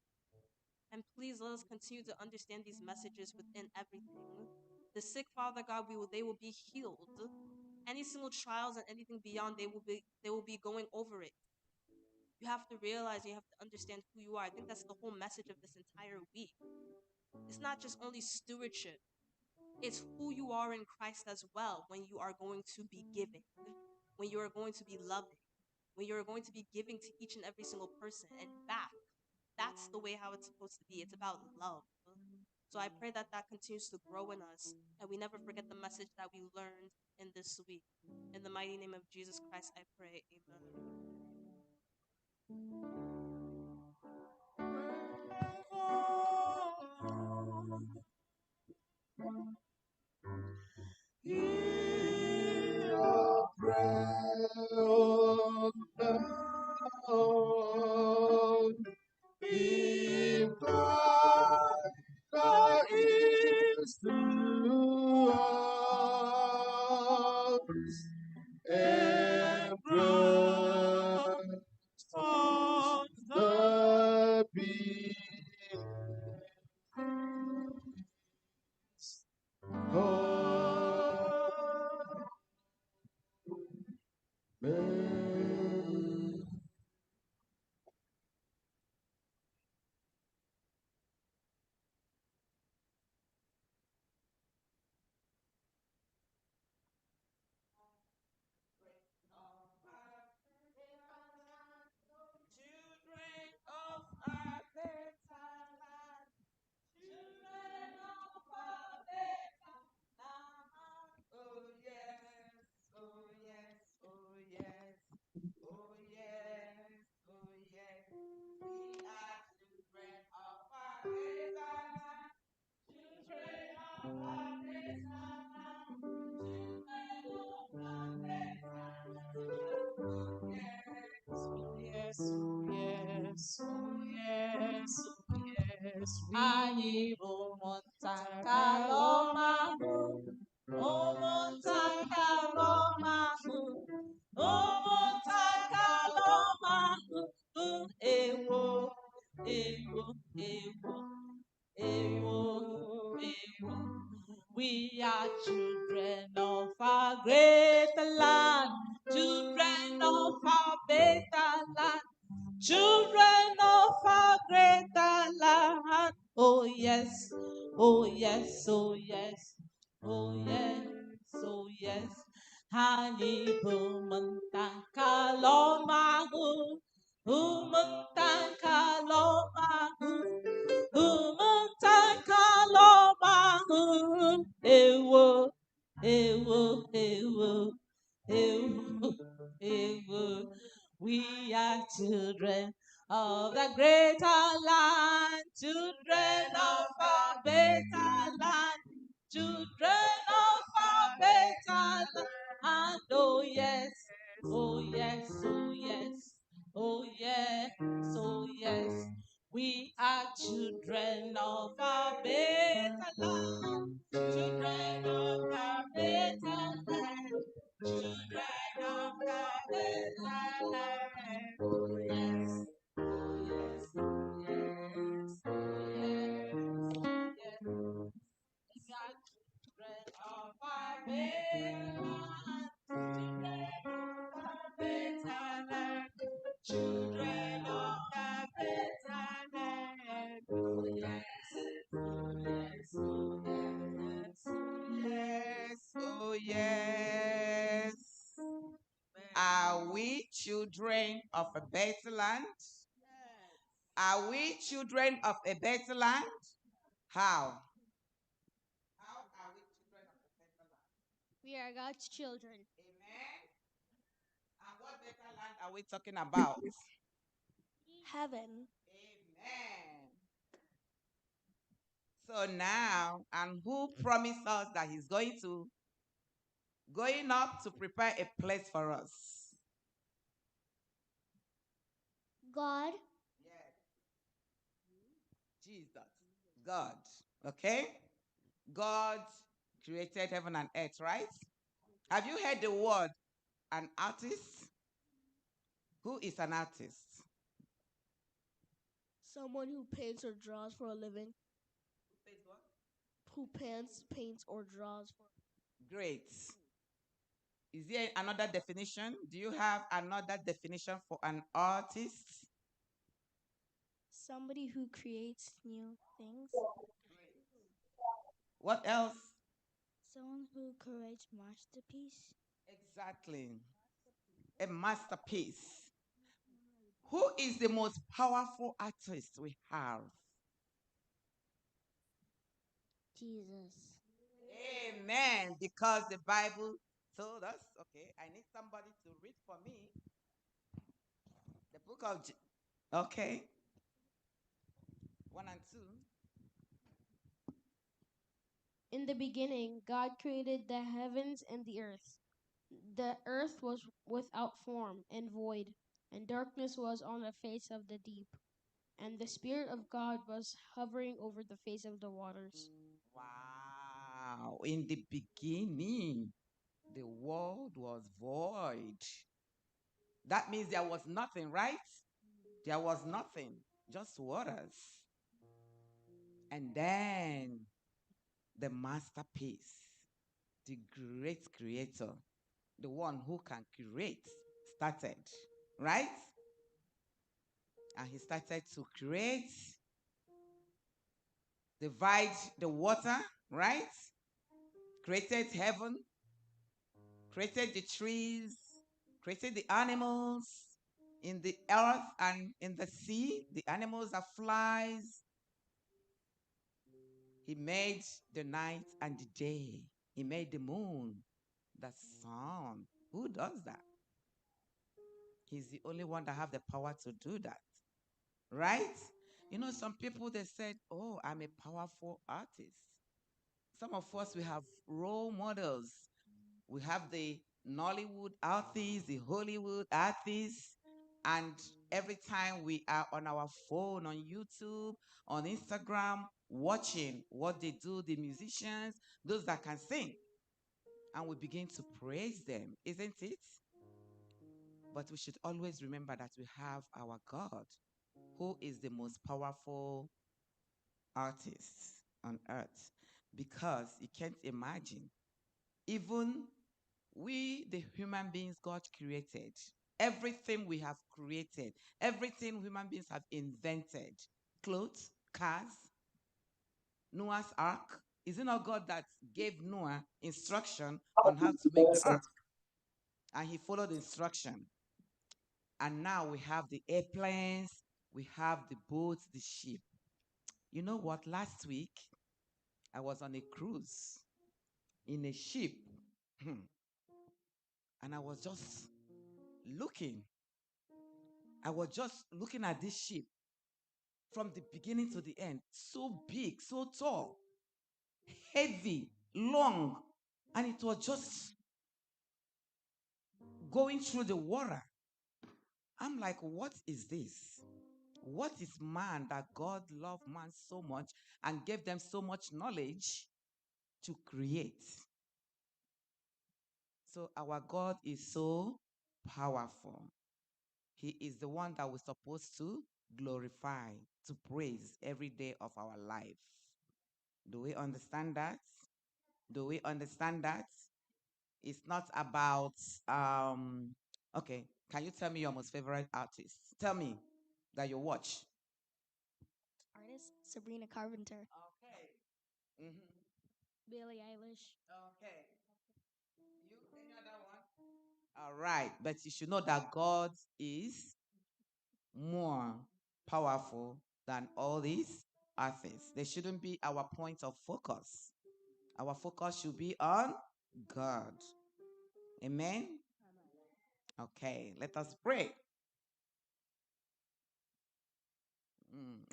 S15: And please let us continue to understand these messages within everything. The sick, Father God, they will be healed. Any single trials and anything beyond, they will be going over it. You have to realize, you have to understand who you are. I think that's the whole message of this entire week. It's not just only stewardship, it's who you are in Christ as well when you are going to be giving, when you are going to be loving, when you're going to be giving to each and every single person and back. That's the way how it's supposed to be. It's about love. So I pray that that continues to grow in us and we never forget the message that we learned in this week. In the mighty name of Jesus Christ, I pray.
S1: Hear our prayer, O Lord.
S8: yes, oh yes, oh yes. Anyị bụ ụmụnta nke ala ọma ahụ, ụmụnta nke ala ọma ahụ, ụmụnta nke ala ọma ahụ. Ewo, ewo, ewo, ewo, ewo. We are children of our great land, children of our better land, children of our greater land. Oh yes, oh yes, oh yes, oh yes, oh yes. Anyị bụ ụmụnta nke ala ọma ahụ, ụmụnta nke ala ọma ahụ, ụmụnta nke ala ọma ahụ. Ewo, ewo, ewo, ewo, ewo. We are children of the greater land, children of our better land, children of our better land. And oh yes, oh yes, oh yes, oh yes, oh yes. We are children of our better land, children of our better land, children of our better land. Oh yes, oh yes, oh yes, oh yes, oh yes. We are children of our better land, children of our better land, children of our better land. Oh yes, oh yes, oh yes, oh yes,
S4: Oh, yes. Are we children of a better land? Are we children of a better land? How? How are we children of a better land?
S16: We are God's children.
S4: Amen. And what better land are we talking about?
S16: Heaven.
S4: Amen. So now, and who promised us that he's going up to prepare a place for us?
S16: God.
S4: Yes. Jesus. God. Okay? God created heaven and earth, right? Have you heard the word an artist? Who is an artist?
S16: Someone who paints or draws for a living.
S4: Who paints what?
S16: Who paints or draws for.
S4: Great. Is there another definition? Do you have another definition for an artist?
S16: Somebody who creates new things.
S4: Great. What else?
S16: Someone who creates masterpiece.
S4: Exactly. A masterpiece. Who is the most powerful artist we have?
S16: Jesus.
S4: Amen. Because the Bible told us, okay, I need somebody to read for me the book of, okay, 1 and 2.
S16: In the beginning, God created the heavens and the earth. The earth was without form and void, and darkness was on the face of the deep. And the Spirit of God was hovering over the face of the waters.
S4: Wow. In the beginning, the world was void. That means there was nothing, right? There was nothing, just waters. And then the masterpiece, the great creator, the one who can create, started, right? And he started to create, divide the water, right? Created heaven, created the trees, created the animals in the earth and in the sea. The animals are flies. He made the night and the day. He made the moon, the sun. Who does that? He's the only one that have the power to do that. Right? You know, some people, they said, oh, I'm a powerful artist. Some of us, we have role models. We have the Nollywood artists, the Hollywood artists, and
S6: Every time we are on our phone, on YouTube, on Instagram, watching what they do, the musicians, those that can sing, and we begin to praise them, isn't it? But we should always remember that we have our God, who is the most powerful artist on earth, because you can't imagine, even we, the human beings God created, everything we have created, everything human beings have invented, clothes, cars, Noah's ark. Is it not God that gave Noah instruction on how to make the ark? And he followed the instruction. And now we have the airplanes, we have the boats, the ship. You know what? Last week, I was on a cruise in a ship. And I was just looking. I was just looking at this ship from the beginning to the end. So big, so tall, heavy, long. And it was just going through the water. I'm like, what is this? What is man that God loved man so much and gave them so much knowledge to create? So our God is so powerful. He is the one that we're supposed to glorify, to praise every day of our life. Do we understand that? Do we understand that? It's not about okay, can you tell me your most favorite artist? Tell me that you watch.
S16: Artist Sabrina Carpenter.
S6: Okay. Mm-hmm.
S16: Billie Eilish.
S6: Okay. You any other one? All right, but you should know that God is more powerful than all these artists. They shouldn't be our point of focus. Our focus should be on God. Amen. Okay, let us pray.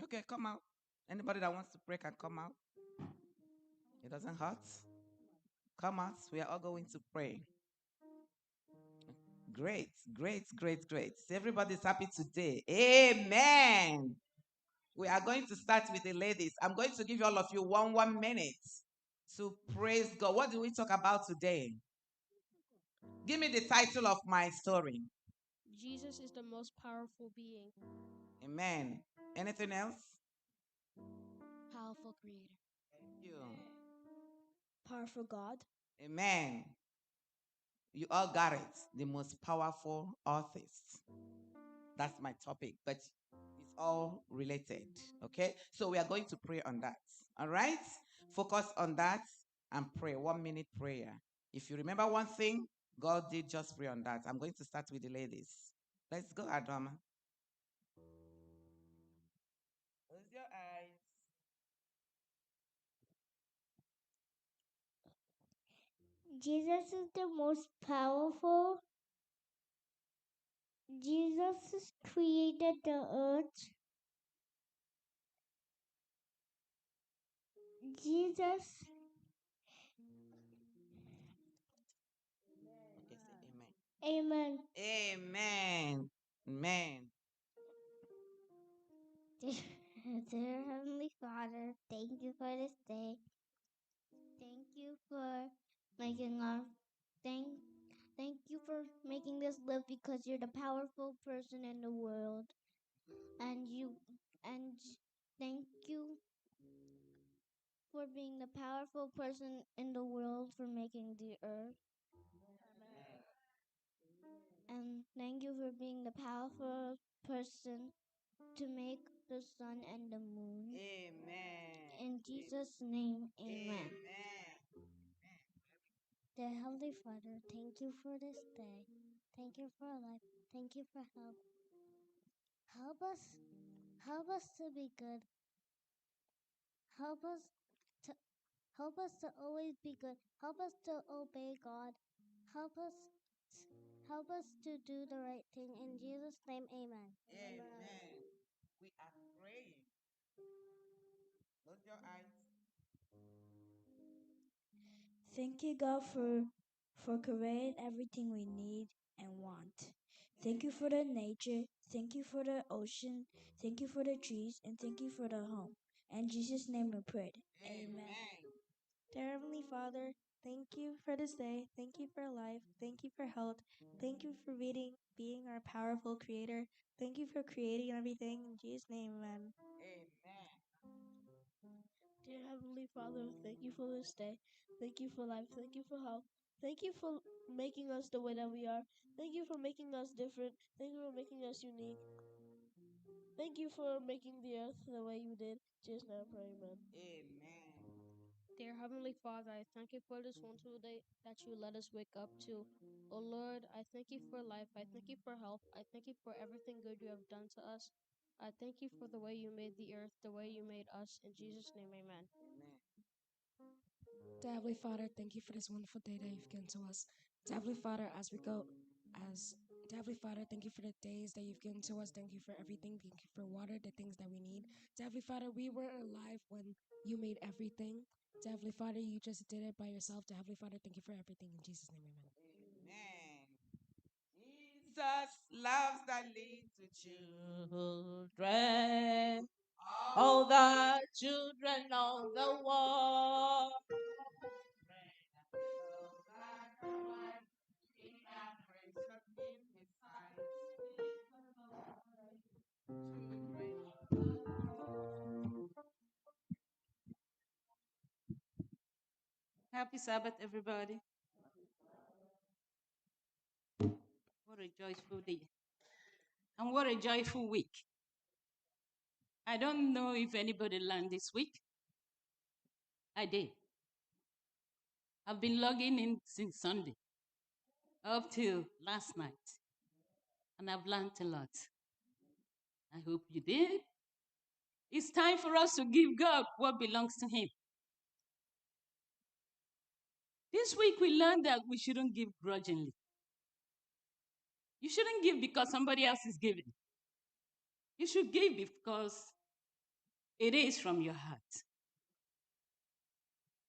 S6: Okay, come out. Anybody that wants to pray can come out. It doesn't hurt. Come out. We are all going to pray. Great, great, great, great. So everybody's happy today. Amen. We are going to start with the ladies. I'm going to give all of you one minute to praise God. What do we talk about today? Give me the title of my story.
S16: Jesus is the most powerful being.
S6: Amen. Anything else?
S16: Powerful creator.
S6: Thank you.
S16: Powerful God.
S6: Amen. You all got it. The most powerful artist. That's my topic, but it's all related. Okay? So we are going to pray on that. All right? Focus on that and pray. 1 minute prayer. If you remember one thing, God did just pray on that. I'm going to start with the ladies. Let's go, Adama. Close your eyes.
S16: Jesus is the most powerful. Jesus created the earth. Jesus.
S6: Okay, say amen.
S16: Amen.
S6: Amen. Amen.
S16: Dear Heavenly Father, thank you for this day. Thank you for making our thank thank you for making this live because you're the powerful person in the world. And thank you for being the powerful person in the world for making the earth. And thank you for being the powerful person to make the sun and the moon.
S6: Amen.
S16: In Jesus' name, amen.
S6: Amen.
S16: Dear Heavenly Father, thank you for this day. Thank you for life. Thank you for help. Help us to be good. Help us to help us to always be good. Help us to obey God. Help us help us to do the right thing. In Jesus' name, amen.
S6: Amen. We are praying. Close your eyes.
S16: Thank you, God, for creating everything we need and want.
S17: Thank you for the nature. Thank you for the ocean. Thank you for the trees. And thank you for the home. In Jesus' name we pray. Amen.
S18: Dear Heavenly Father, thank you for this day. Thank you for life. Thank you for health. Thank you for being our powerful creator. Thank you for creating everything. In Jesus' name, amen.
S19: Dear Heavenly Father, thank you for this day. Thank you for life. Thank you for health. Thank you for making us the way that we are. Thank you for making us different. Thank you for making us unique. Thank you for making the earth the way you did. Just now, pray, amen.
S16: Dear Heavenly Father, I thank you for this wonderful day that you let us wake up to. Oh Lord, I thank you for life. I thank you for health. I thank you for everything good you have done to us. I thank you for the way you made the earth, the way you made us. In Jesus' name, amen.
S20: Dear Heavenly Father, thank you for this wonderful day that you've given to us. Dear Heavenly Father, Dear Heavenly Father, thank you for the days that you've given to us. Thank you for everything. Thank you for water, the things that we need. Dear Heavenly Father, we weren't alive when you made everything. Dear Heavenly Father, you just did it by yourself. Dear Heavenly Father, thank you for everything. In Jesus' name, amen.
S10: Jesus loves the little
S8: Children, all the children on the wall. Happy Sabbath, everybody. What a joyful day. And what a joyful week. I don't know if anybody learned this week. I did. I've been logging in since Sunday up till last night. And I've learned a lot. I hope you did. It's time for us to give God what belongs to Him. This week we learned that we shouldn't give grudgingly. You shouldn't give because somebody else is giving. You should give because it is from your heart.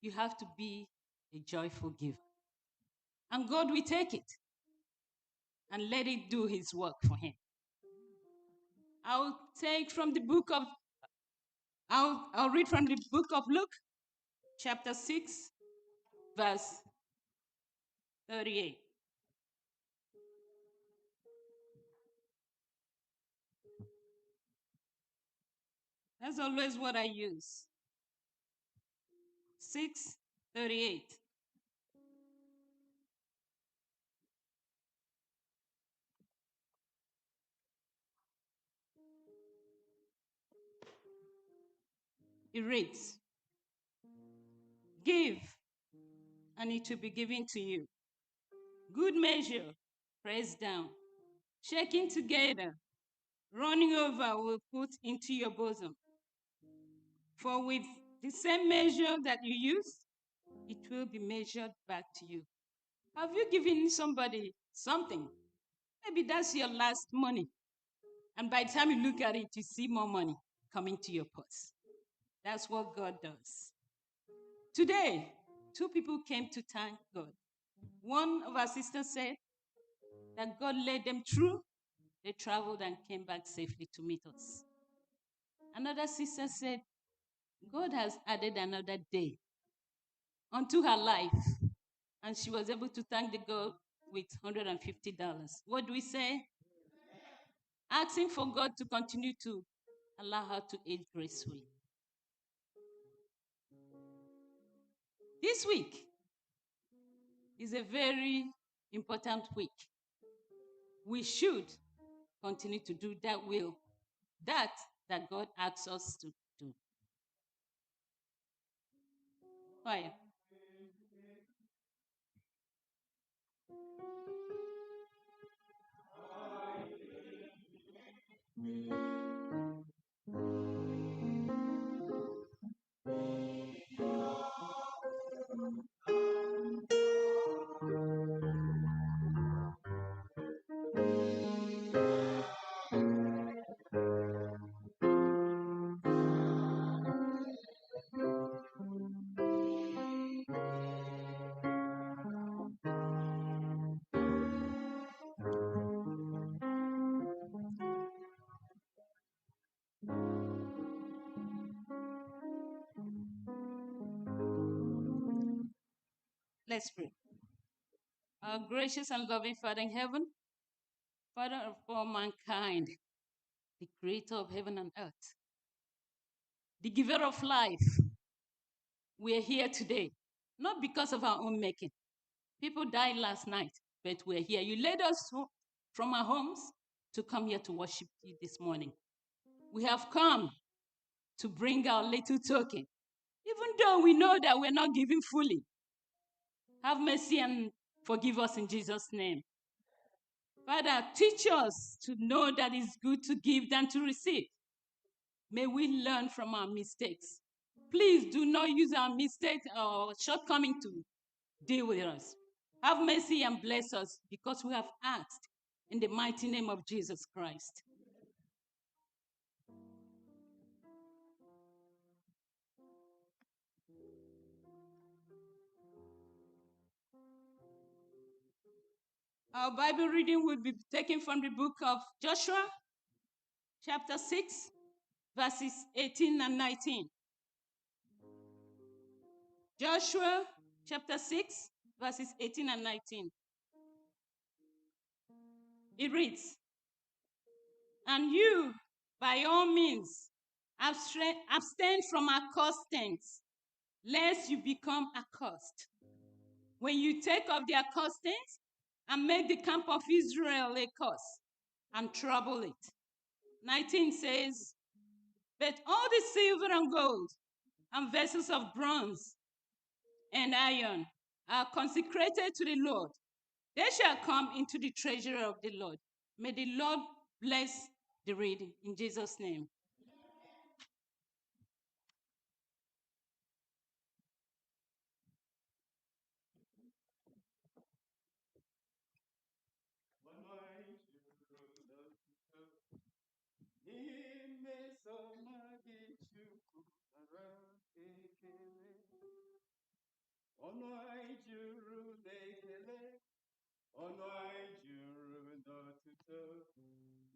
S8: You have to be a joyful giver. And God will take it and let it do His work for Him. I'll read from the book of Luke, chapter 6, verse 38. That's always what I use. 6:38. It reads, "Give, and it will be given to you. Good measure, pressed down, shaking together, running over will put into your bosom. For with the same measure that you use, it will be measured back to you." Have you given somebody something? Maybe that's your last money. And by the time you look at it, you see more money coming to your purse. That's what God does. Today, two people came to thank God. One of our sisters said that God led them through. They traveled and came back safely to meet us. Another sister said God has added another day onto her life, and she was able to thank the God with $150. What do we say? Asking for God to continue to allow her to age gracefully. This week is a very important week. We should continue to do that God asks us to do. Why?
S13: Let's pray. Our gracious and loving Father in heaven, Father of all mankind, the creator of heaven and earth, the giver of life, we are here today, not because of our own making. People died last night, but we're here. You led us from our homes to come here to worship you this morning. We have come to bring our little token, even though we know that we're not giving fully. Have mercy and forgive us in Jesus' name. Father, teach us to know that it's good to give than to receive. May we learn from our mistakes. Please do not use our mistakes or shortcoming to deal with us. Have mercy and bless us because we have asked in the mighty name of Jesus Christ. Our Bible reading will be taken from the book of Joshua, chapter 6, verses 18 and 19. Joshua, chapter 6, verses 18 and 19. It reads, "And you, by all means, abstain from accursed things, lest you become accursed. When you take off the accursed things and make the camp of Israel a curse and trouble it." 19 says, "But all the silver and gold and vessels of bronze and iron are consecrated to the Lord. They shall come into the treasury of the Lord." May the Lord bless the reading in Jesus' name.
S2: Ọnụ anyị juru n'ekele, ọnụ anyị juru n'otuto,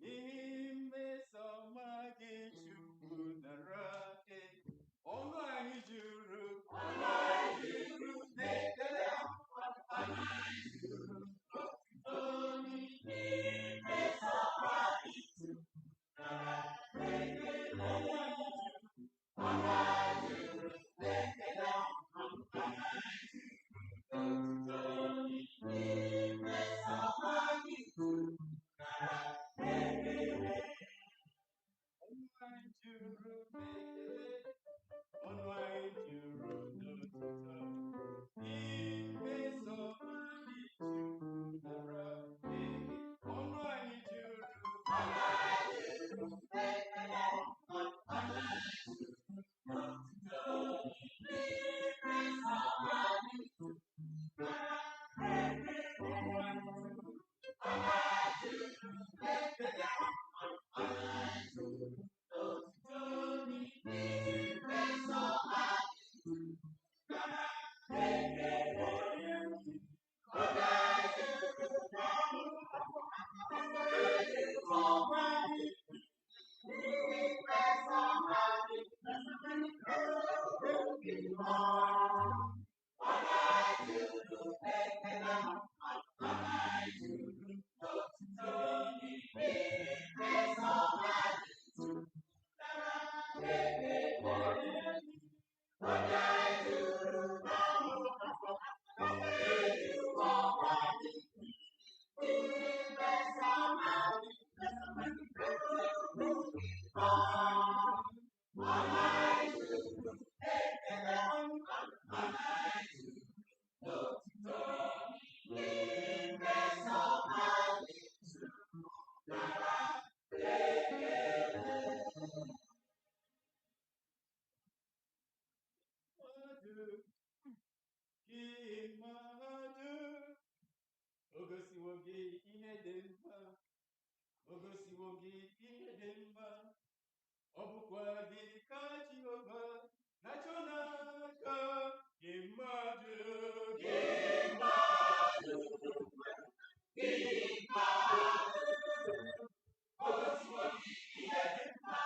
S2: n'ihi mmeso ọma gị Chukwu nara ekele. Ọnụ anyị juru n'ekele, ọnụ anyị juru n'otuto, n'ihi mmeso ọma gị Chukwu nara ekele. Ọnụ anyị juru n'ekele, ọnụ anyị ogosiwo gị ihe dị mma, ogosiwo gị ihe dị mma, ọ bụkwa gị ka Jehova na-achọ n'aka gị mmadụ, gị mmadụ, gị mmadụ, ogosiwo gị ihe dị mma,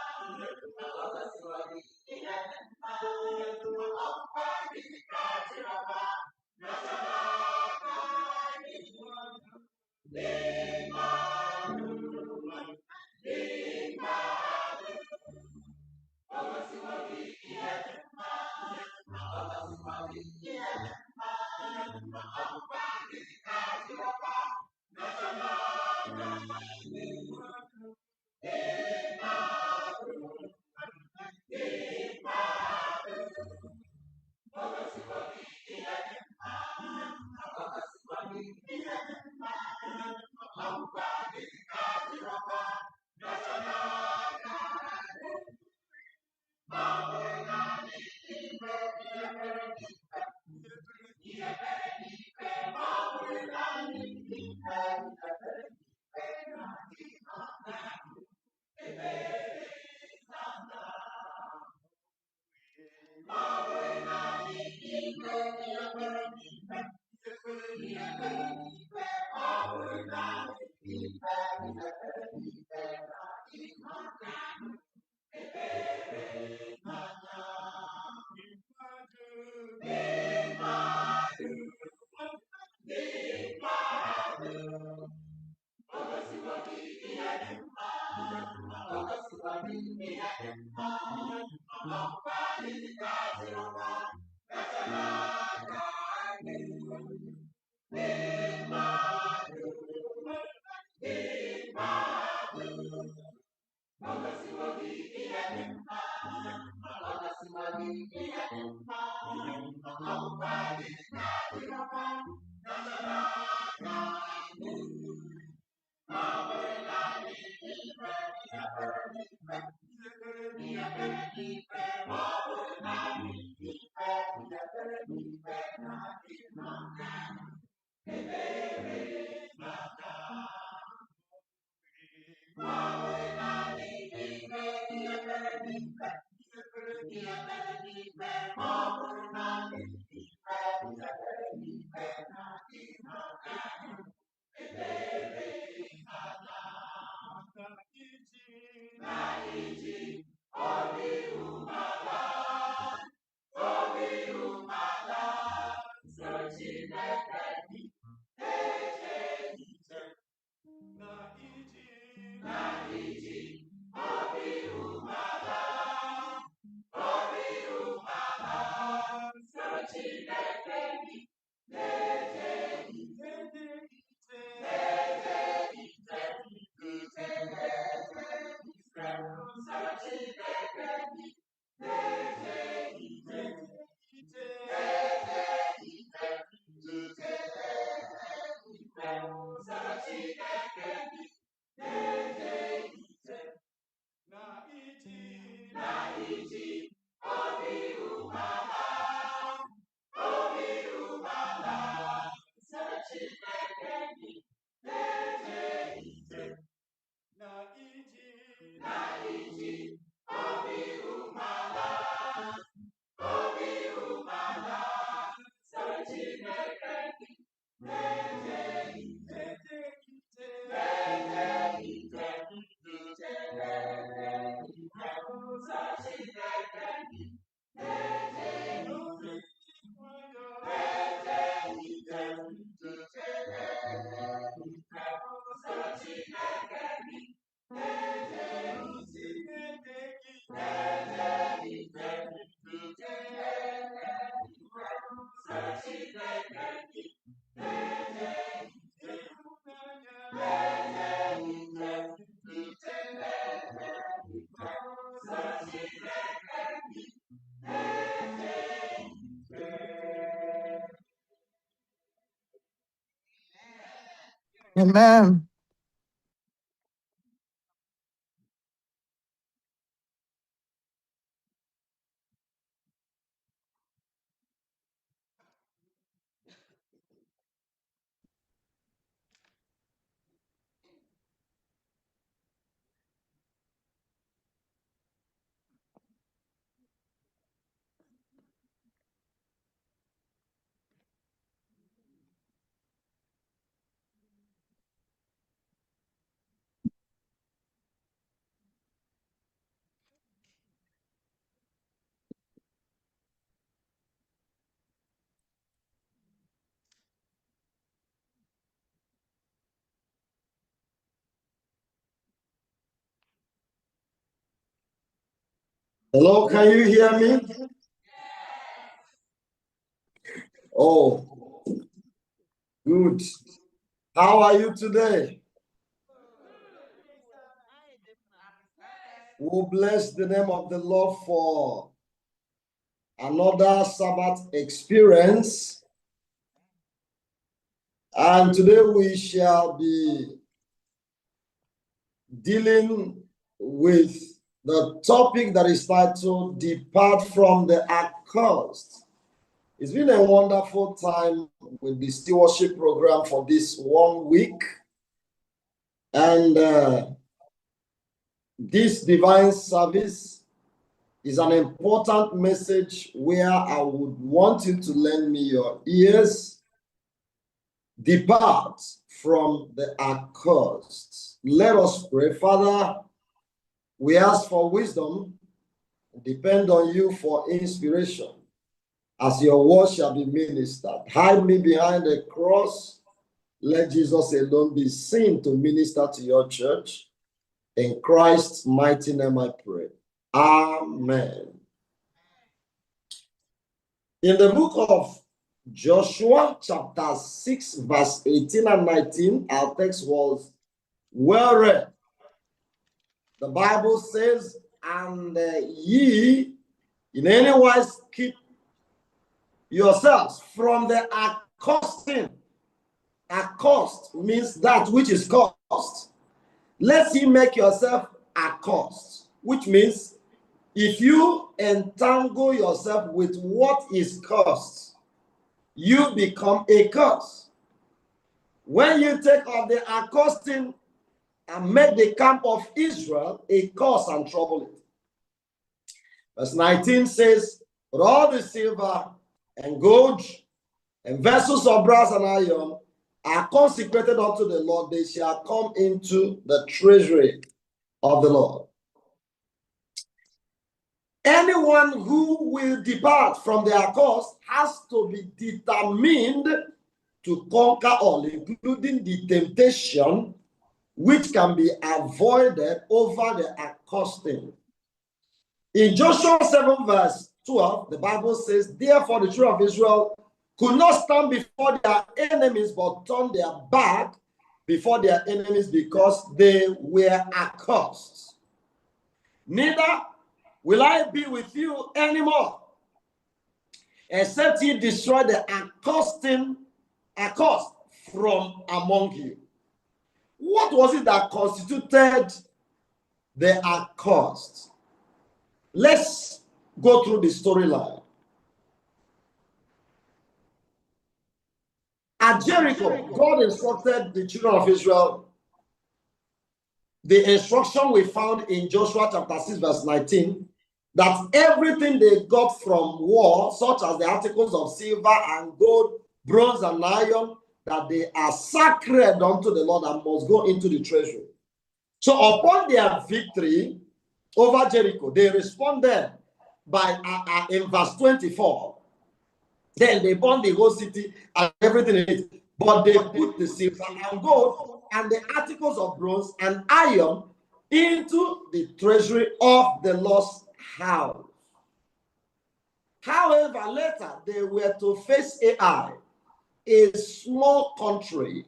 S21: Amen.
S22: Hello, can you hear me? Oh, good. How are you today? We'll bless the name of the Lord for another Sabbath experience. And today we shall be dealing with the topic that is titled Depart from the Accursed. It's been a wonderful time with the stewardship program for this 1 week. And this divine service is an important message where I would want you to lend me your ears. Depart from the accursed. Let us pray. Father, we ask for wisdom, depend on you for inspiration, as your word shall be ministered. Hide me behind the cross. Let Jesus alone be seen to minister to your church. In Christ's mighty name I pray. Amen. In the book of Joshua, chapter 6, verse 18 and 19, our text was well read. The Bible says, and ye in any wise keep yourselves from the accosting. Accost means that which is caused. Let ye make yourself accost, which means if you entangle yourself with what is caused, you become a curse. When you take off the accosting and make the camp of Israel a curse and trouble it. Verse 19 says, but all the silver and gold and vessels of brass and iron are consecrated unto the Lord. They shall come into the treasury of the Lord. Anyone who will depart from their course has to be determined to conquer all, including the temptation which can be avoided over the accosting. In Joshua 7 verse 12, the Bible says, therefore the children of Israel could not stand before their enemies, but turned their back before their enemies because they were accursed. Neither will I be with you anymore, except ye destroy the accursed from among you. What was it that constituted the accursed? Let's go through the storyline. At Jericho, God instructed the children of Israel. The instruction we found in Joshua chapter 6 verse 19, that everything they got from war, such as the articles of silver and gold, bronze and iron, that they are sacred unto the Lord and must go into the treasury. So upon their victory over Jericho, they responded by in verse 24. Then they burned the whole city and everything in it. But they put the silver and gold and the articles of bronze and iron into the treasury of the Lord's house. However, later they were to face Ai, a small country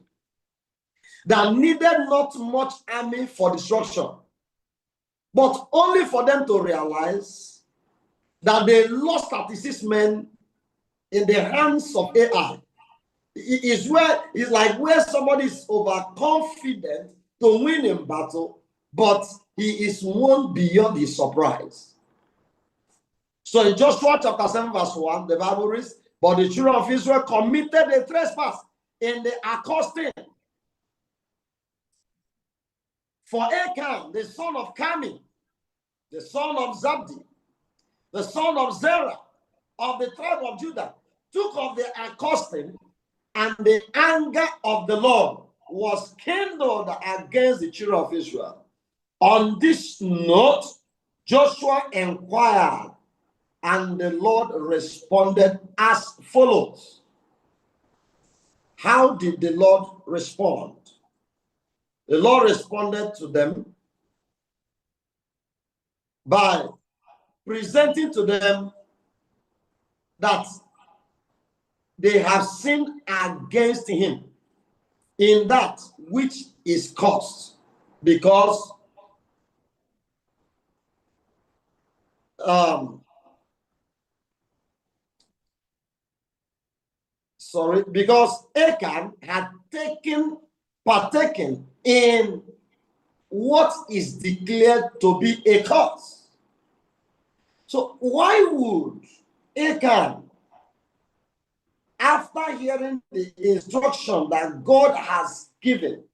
S22: that needed not much army for destruction, but only for them to realize that they lost 36 men in the hands of Ai. It's like where somebody is overconfident to win in battle, but he is won beyond his surprise. So in Joshua chapter 7 verse 1, the Bible reads, but the children of Israel committed a trespass in the accosting. For Achan, the son of Carmi, the son of Zabdi, the son of Zerah, of the tribe of Judah, took of the accosting, and the anger of the Lord was kindled against the children of Israel. On this note, Joshua inquired, and the Lord responded as follows. How did the Lord respond? The Lord responded to them by presenting to them that they have sinned against him in that which is caused, because because Achan had partaken in what is declared to be a curse. So why would Achan, after hearing the instruction that God has given,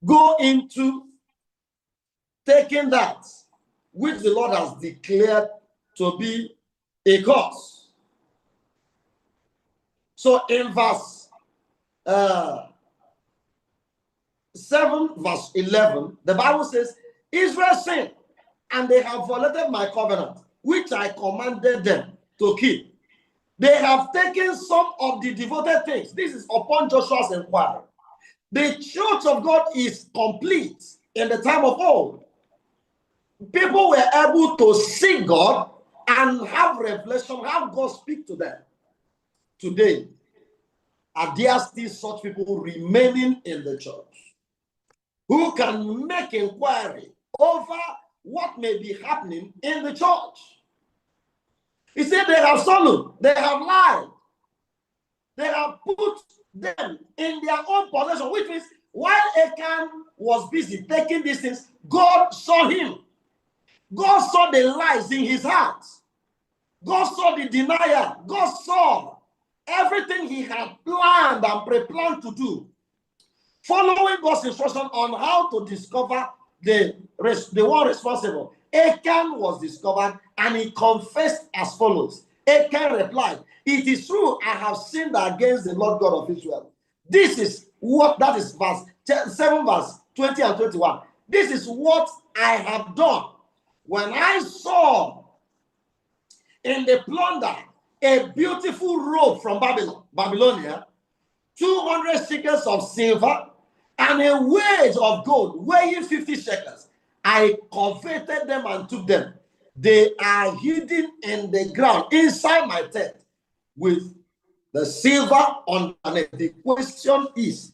S22: go into taking that which the Lord has declared to be a curse? So in verse 7 verse 11, the Bible says, Israel sinned, and they have violated my covenant, which I commanded them to keep. They have taken some of the devoted things. This is upon Joshua's inquiry. The church of God is complete in the time of old. People were able to see God and have revelation, have God speak to them. Today, are there still such people remaining in the church who can make inquiry over what may be happening in the church? He said they have stolen, they have lied, they have put them in their own possession, which means while Achan was busy taking these things, God saw him. God saw the lies in his heart. God saw the denial. God saw everything he had planned and pre-planned to do. Following God's instruction on how to discover the one responsible, Achan was discovered and he confessed as follows. Achan replied, "It is true, I have sinned against the Lord God of Israel." This is what, that is verse 7, verse 20 and 21. This is what I have done. When I saw in the plunder a beautiful robe from Babylonia, 200 shekels of silver, and a wedge of gold weighing 50 shekels. I coveted them and took them. They are hidden in the ground inside my tent with the silver underneath. The question is,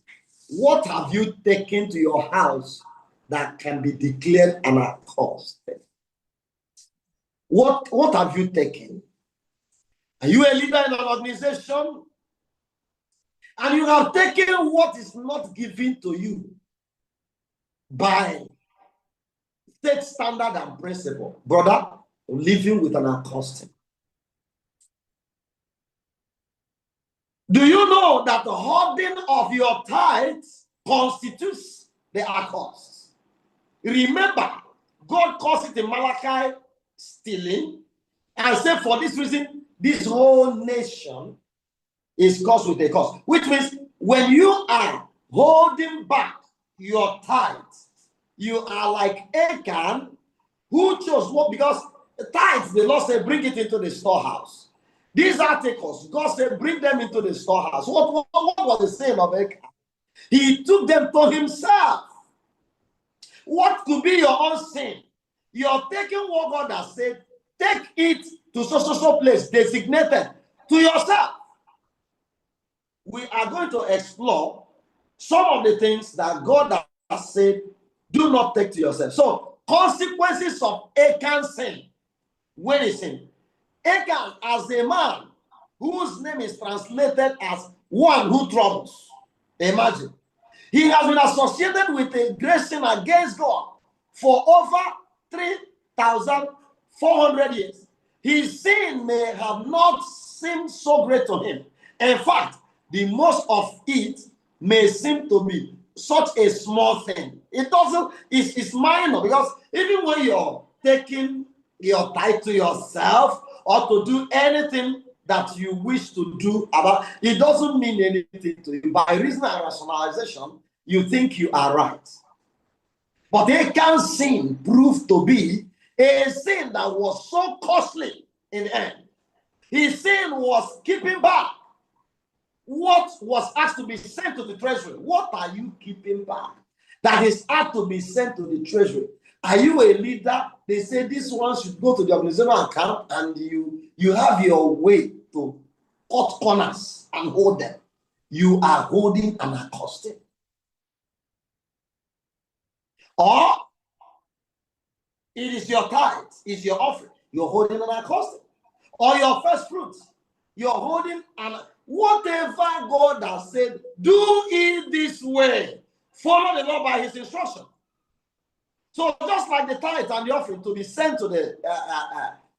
S22: what have you taken to your house that can be declared an accursed? What have you taken? Are you a leader in an organization? And you have taken what is not given to you by state standard and principle. Brother, living with an accursed. Do you know that the hoarding of your tithes constitutes the accursed? Remember, God calls it in Malachi stealing, and said for this reason, this whole nation is cursed with a curse. Which means when you are holding back your tithes, you are like Achan, who chose what? Because the tithes, the Lord said, bring it into the storehouse. These articles, God said, bring them into the storehouse. What was the sin of Achan? He took them to himself. What could be your own sin? You're taking what God has said, take it to so place designated to yourself. We are going to explore some of the things that God has said, do not take to yourself. So, consequences of Achan's sin. When he sinned, Achan, as a man whose name is translated as one who troubles. Imagine. He has been associated with a great sin against God for over 3,400 years. His sin may have not seemed so great to him. In fact, the most of it may seem to be such a small thing. It doesn't, it's minor, because even when you're taking your tithe to yourself or to do anything that you wish to do about, it doesn't mean anything to you. By reason and rationalization, you think you are right. But Achan's sin proved to be a sin that was so costly in the end. His sin was keeping back what was asked to be sent to the treasury. What are you keeping back that is asked to be sent to the treasury? Are you a leader? They say this one should go to the organizational account, and you have your way to cut corners and hold them. You are holding an accursed. Or it is your tithe, it's your offering. You're holding an accursed. Or your first fruits. You're holding an, whatever God has said, do it this way. Follow the Lord by his instruction. So just like the tithe and the offering to be sent to the,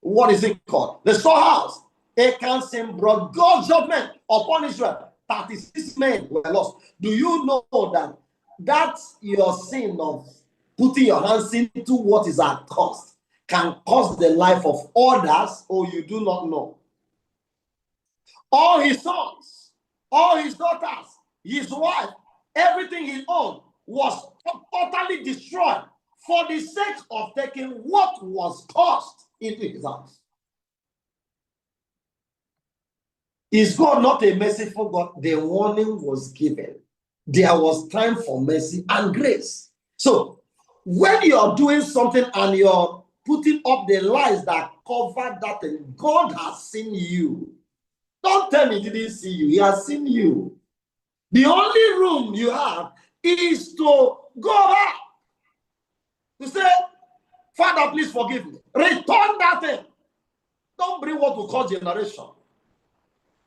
S22: what is it called? The storehouse. Achan's sin brought God's judgment upon Israel. 36 men were lost. Do you know that that's your sin of putting your hands into what is at cost can cost the life of others, or you do not know? All his sons, all his daughters, his wife, everything he owned was totally destroyed for the sake of taking what was cost into his house. Is God not a merciful God? The warning was given. There was time for mercy and grace. So, when you're doing something and you're putting up the lies that covered that thing. God has seen you. Don't tell me he didn't see you. He has seen you. The only room you have is to go back. To say, Father, please forgive me. Return that thing. Don't bring what we call generation.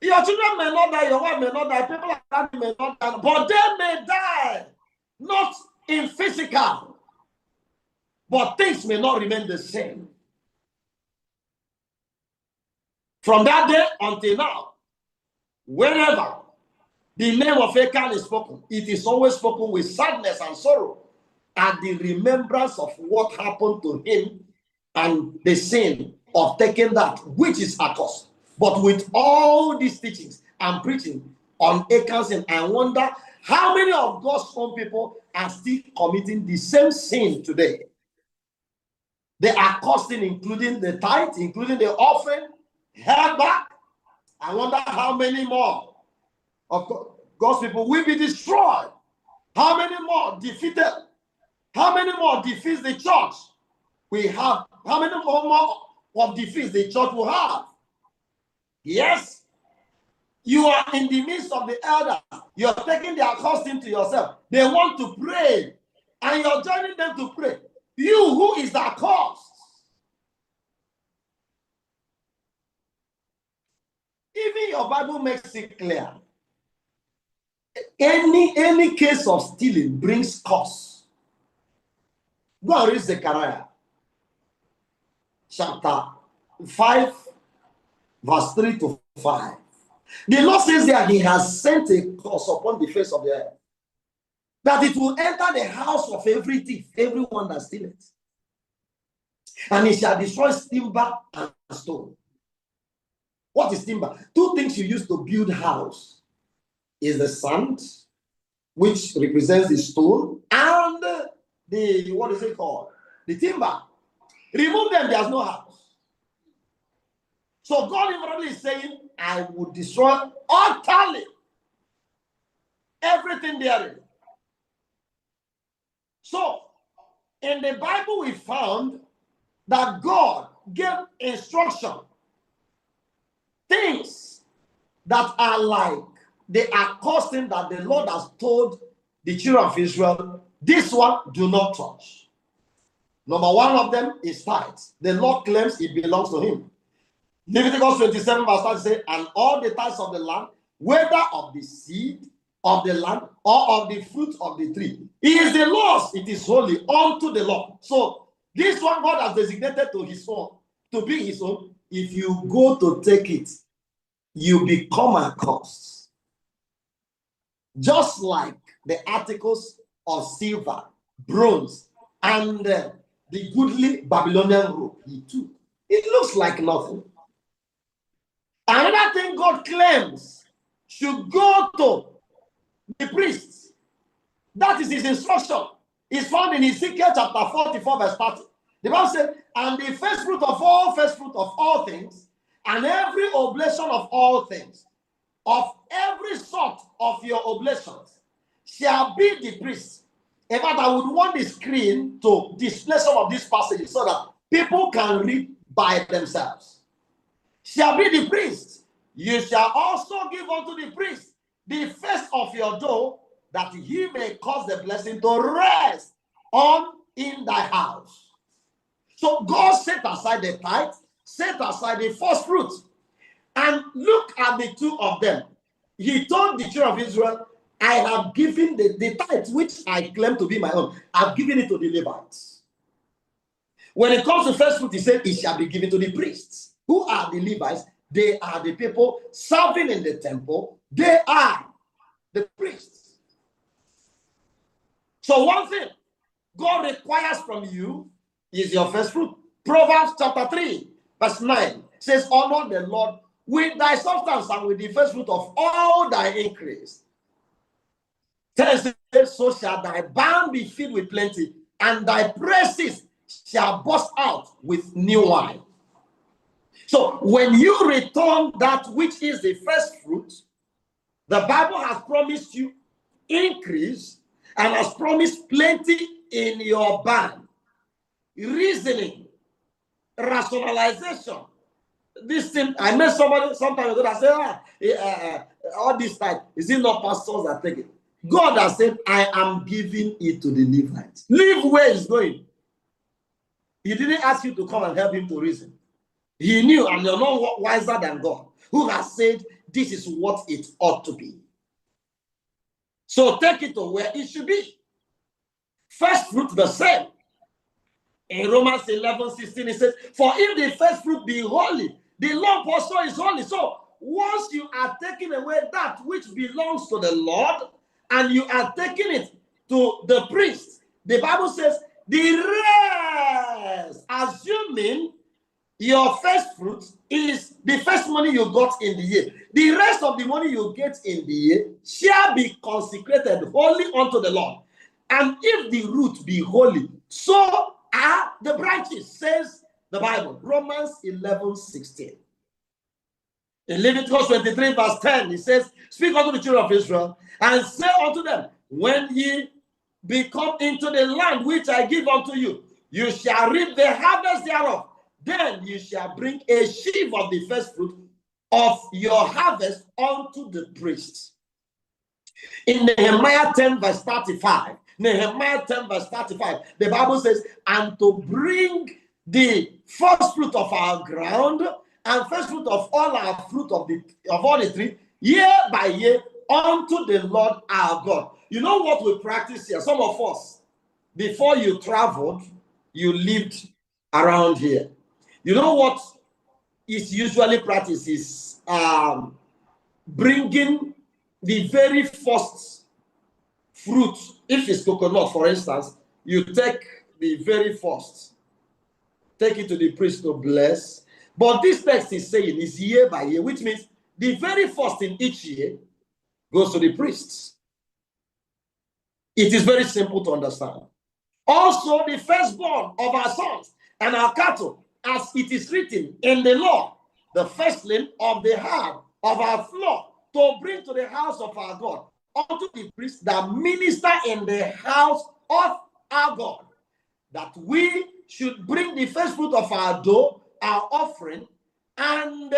S22: Your children may not die, your wife may not die, people around you may not die, but they may die. Not in physical, but things may not remain the same. From that day until now, whenever the name of Achan is spoken, it is always spoken with sadness and sorrow at the remembrance of what happened to him and the sin of taking that which is accursed. But with all these teachings and preaching on Achan's sin, I wonder how many of God's own people are still committing the same sin today. They are costing, including the tithe, including the offering, held back. I wonder how many more of God's people will be destroyed. How many more defeated? How many more defeats the church we have? How many more of defeats the church will have? Yes, you are in the midst of the elders. You're taking their custom to yourself. They want to pray, and you're joining them to pray. You, who is the cause? Even your Bible makes it clear. Any case of stealing brings curse. Go and read Zechariah chapter 5, verse 3 to 5. The Lord says that he has sent a curse upon the face of the earth, that it will enter the house of every thief, everyone that stealeth, and it shall destroy timber and stone. What is timber? Two things you use to build house is the sand, which represents the stone, and the, what is it called? The timber. Remove them, there's no house. So God literally is saying, I will destroy utterly everything therein. So, in the Bible we found that God gave instruction, things that are like the accosting that the Lord has told the children of Israel, this one do not touch. Number one of them is tithes. The Lord claims it belongs to him. Leviticus 27 verse 5 says, and all the tithes of the land, whether of the seed of the land or of the fruit of the tree, it is the Lord's, it is holy unto the Lord. So this one God has designated to his own, to be his own. If you go to take it, you become accursed. Just like the articles of silver, bronze, and the goodly Babylonian robe he took. It looks like nothing. Another thing God claims should go to the priests. That is his instruction. It's found in Ezekiel chapter 44 verse 30. The Bible said, and the first fruit of all things, and every oblation of all things, of every sort of your oblations, shall be the priest. In fact, I would want the screen to display some of these passages so that people can read by themselves. Shall be the priest. You shall also give unto the priest the first of your dough, that he may cause the blessing to rest on in thy house. So God set aside the tithe, set aside the first fruit, and look at the two of them. He told the children of Israel, I have given the tithe, which I claim to be my own, I've given it to the Levites. When it comes to first fruit, he said, it shall be given to the priests. Who are the Levites? They are the people serving in the temple. They are the priests. So one thing God requires from you is your first fruit. Proverbs chapter 3, verse 9 says, honor the Lord with thy substance and with the first fruit of all thy increase. So shall thy barn be filled with plenty, and thy presses shall burst out with new wine. So when you return that which is the first fruit, the Bible has promised you increase and has promised plenty in your barn. Reasoning rationalization. This thing, I met somebody sometime ago that said, all this time, is it not pastors that take it? God has said, I am giving it to the Levites. Leave where he's going. He didn't ask you to come and help him to reason. He knew, and you're not wiser than God, who has said, this is what it ought to be. So take it to where it should be. First fruit, the same. In Romans 11:16, it says, for if the first fruit be holy, the lump also is holy. So once you are taking away that which belongs to the Lord, and you are taking it to the priest, the Bible says, the rest, assuming your first fruit is the first money you got in the year, the rest of the money you get in the year shall be consecrated wholly unto the Lord. And if the root be holy, so are the branches, says the Bible. Romans 11:16. In Leviticus 23, verse 10, it says, speak unto the children of Israel, and say unto them, when ye be come into the land which I give unto you, you shall reap the harvest thereof. Then you shall bring a sheaf of the first fruit of your harvest unto the priest. In Nehemiah 10, verse 35, Nehemiah 10, verse 35, the Bible says, and to bring the first fruit of our ground and first fruit of all our fruit of all the tree, year by year, unto the Lord our God. You know what we practice here? Some of us, before you traveled, you lived around here. You know what is usually practiced is bringing the very first fruit. If it's coconut, for instance, you take the very first, take it to the priest to bless. But this text is saying is year by year, which means the very first in each year goes to the priests. It is very simple to understand. Also, the firstborn of our sons and our cattle, as it is written in the law, the firstling of the herd of our flock, to bring to the house of our God, unto the priests that minister in the house of our God, that we should bring the first fruit of our dough, our offering, and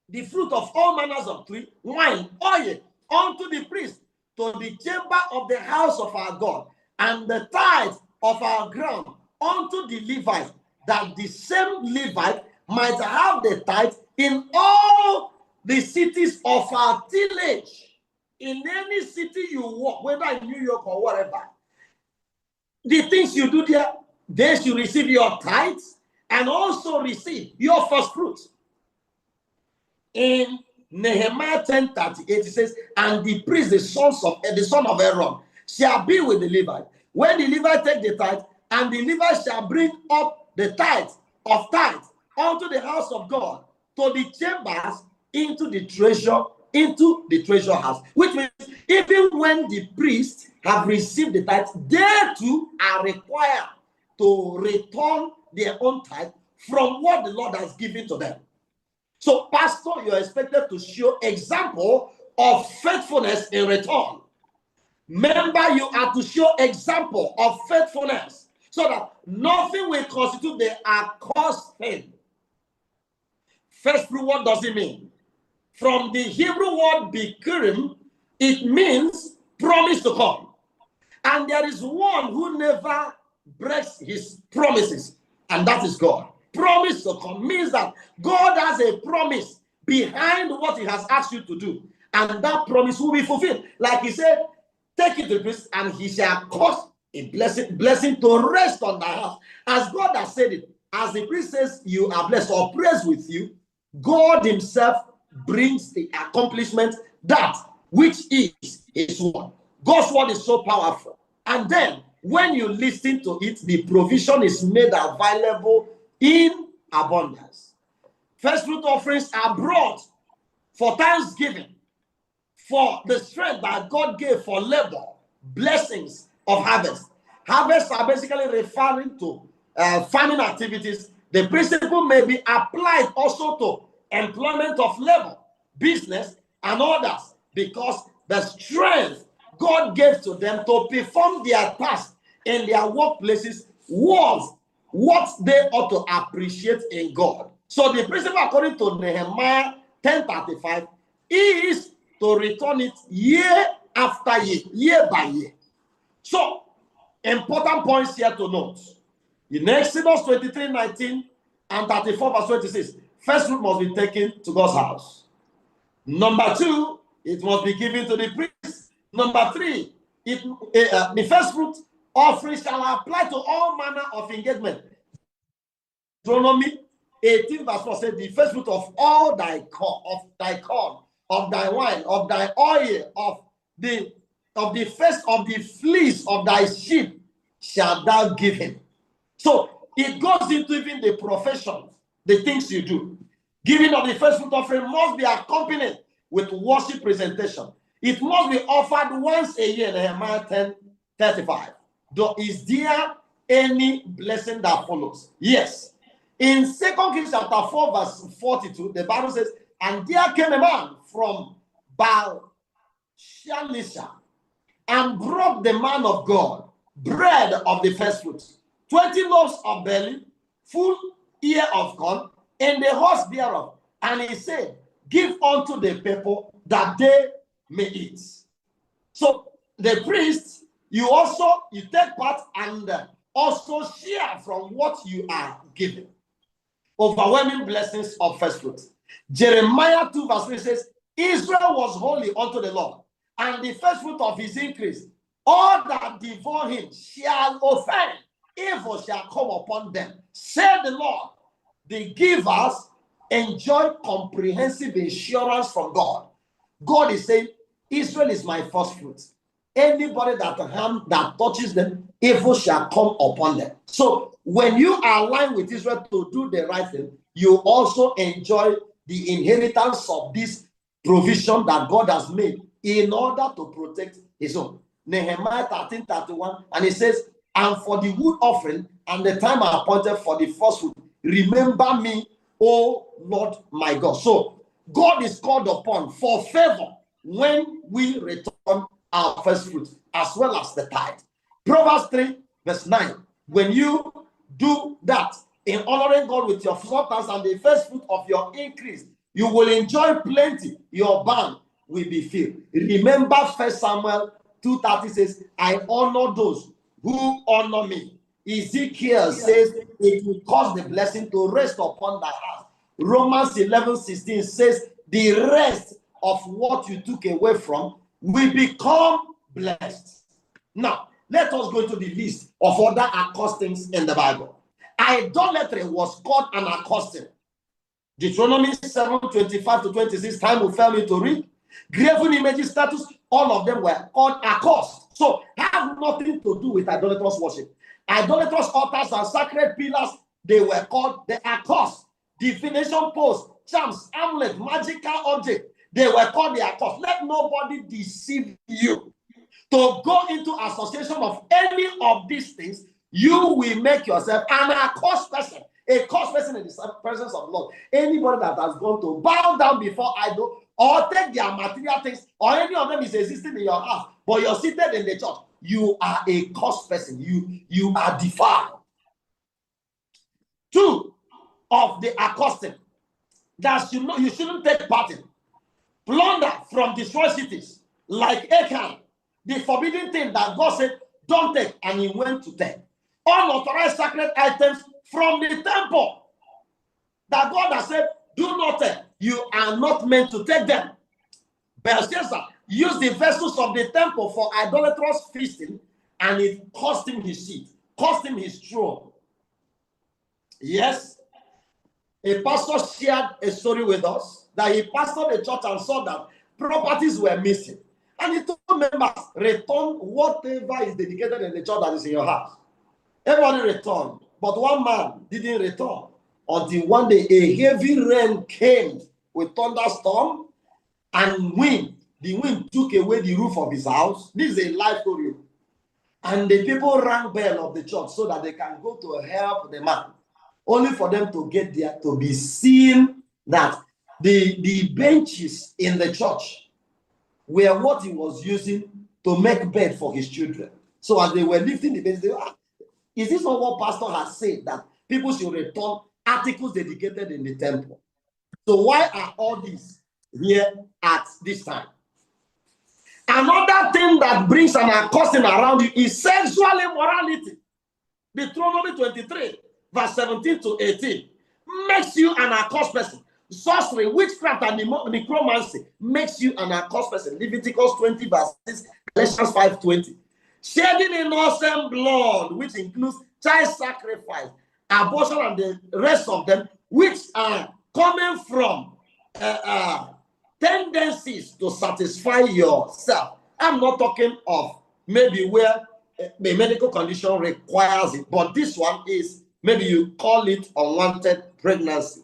S22: the fruit of all manners of tree, wine, oil, unto the priest, to the chamber of the house of our God, and the tithe of our ground unto the Levites, that the same Levite might have the tithe in all the cities of our tillage. In any city you walk, whether in New York or whatever, the things you do there, they should receive your tithes and also receive your first fruits. In Nehemiah 10:38, it says, and the priest, the son of Aaron, shall be with the Levite. When the Levite take the tithe, and the Levite shall bring up the tithe of tithes unto the house of God, to the chambers, into the treasure house. Which means, even when the priests have received the tithe, they too are required to return their own tithe from what the Lord has given to them. So, pastor, you're expected to show example of faithfulness in return. Member, you are to show example of faithfulness, so that nothing will constitute the accursed thing. First fruit, what does it mean? From the Hebrew word bikurim, it means promise to come. And there is one who never breaks his promises, and that is God. Promise to come means that God has a promise behind what he has asked you to do, and that promise will be fulfilled. Like he said, take it to the priest, and he shall cause a blessing to rest on thy house. As God has said it, as the priest says you are blessed or prays with you, God himself brings the accomplishment that which is his word. God's word is so powerful. And then when you listen to it, the provision is made available in abundance. First fruit offerings are brought for thanksgiving, for the strength that God gave for labor, blessings of harvest. Harvests are basically referring to farming activities. The principle may be applied also to employment of labor, business, and others, because the strength God gave to them to perform their tasks in their workplaces was what they ought to appreciate in God. So the principle according to Nehemiah 10:35 is to return it year after year, year by year. So, important points here to note. In Exodus 23:19 and 34 verse 26, first fruit must be taken to God's house. Number 2, it must be given to the priest. Number 3, the first fruit offering shall apply to all manner of engagement. Deuteronomy 18 verse 4 says, the first fruit of all thy corn, of thy wine, of thy oil, of the first of the fleece of thy sheep shall thou give him. So it goes into even the profession, the things you do. Giving of the first fruit offering must be accompanied with worship presentation. It must be offered once a year, Nehemiah 10:35. Is there any blessing that follows? Yes. In 2 Kings chapter 4 verse 42, the Bible says, and there came a man from Baal-Shalisha and brought the man of God bread of the first fruits, 20 loaves of barley, full ear of corn, and the horse thereof. And he said, give unto the people that they may eat. So the priest, you take part and also share from what you are given. Overwhelming blessings of first fruits. Jeremiah 2 verse 3 says, Israel was holy unto the Lord, and the first fruit of his increase, all that devour him shall offend, evil shall come upon them. Said the Lord. The givers enjoy comprehensive insurance from God. God is saying, Israel is my first fruit. Anybody that touches them, evil shall come upon them. So when you are aligned with Israel to do the right thing, you also enjoy the inheritance of this provision that God has made in order to protect his own. Nehemiah 13:31, and it says, and for the wood offering and the time I appointed for the first fruit, remember me, O Lord my God. So God is called upon for favor when we return our first fruit as well as the tithe. Proverbs 3 verse 9. When you do that in honoring God with your substance and the first fruit of your increase, you will enjoy plenty. Your barn will be filled. Remember 1 Samuel 2:30 says, I honor those who honor me. Ezekiel says it will cause the blessing to rest upon thy house. Romans 11:16 says the rest of what you took away from will become blessed. Now, let us go to the list of other accostings in the Bible. Idolatry was called an accosting. Deuteronomy 7:25-26, time will fail me to read. Graven images, statues, all of them were called accost. So, have nothing to do with idolatrous worship. Idolatrous altars and sacred pillars, they were called the accost. Divination posts, charms, amulet, magical objects, they were called the accost. Let nobody deceive you. To go into association of any of these things, you will make yourself an accursed person. A cursed person in the presence of the Lord. Anybody that has gone to bow down before idol or take their material things, or any of them is existing in your house, but you're seated in the church, you are a cursed person. You are defiled. 2 of the accosting that you shouldn't take part in. Plunder from destroyed cities, like Achan, the forbidden thing that God said, don't take, and he went to take. Unauthorized sacred items from the temple that God has said, do not take. You are not meant to take them. Belshazzar used the vessels of the temple for idolatrous feasting, and it cost him his seat, cost him his throne. Yes, a pastor shared a story with us that he pastored a church and saw that properties were missing. And he told members, return whatever is dedicated in the church that is in your house. Everybody returned, but one man didn't return until one day a heavy rain came with thunderstorm and wind. The wind took away the roof of his house. This is a life story. And the people rang bell of the church so that they can go to help the man. Only for them to get there to be seen that the benches in the church were what he was using to make bed for his children. So as they were lifting the benches, Is this not what pastor has said, that people should return articles dedicated in the temple? So why are all these here at this time? Another thing that brings an accursing around you is sexual immorality. Deuteronomy 23, verse 17 to 18, makes you an accursed person. Sorcery, witchcraft, and necromancy makes you an accursed person. Leviticus 20, verse 6, Galatians 5:20. Shedding innocent blood, which includes child sacrifice, abortion, and the rest of them, which are coming from tendencies to satisfy yourself. I'm not talking of maybe where a medical condition requires it, but this one is, maybe you call it unwanted pregnancy.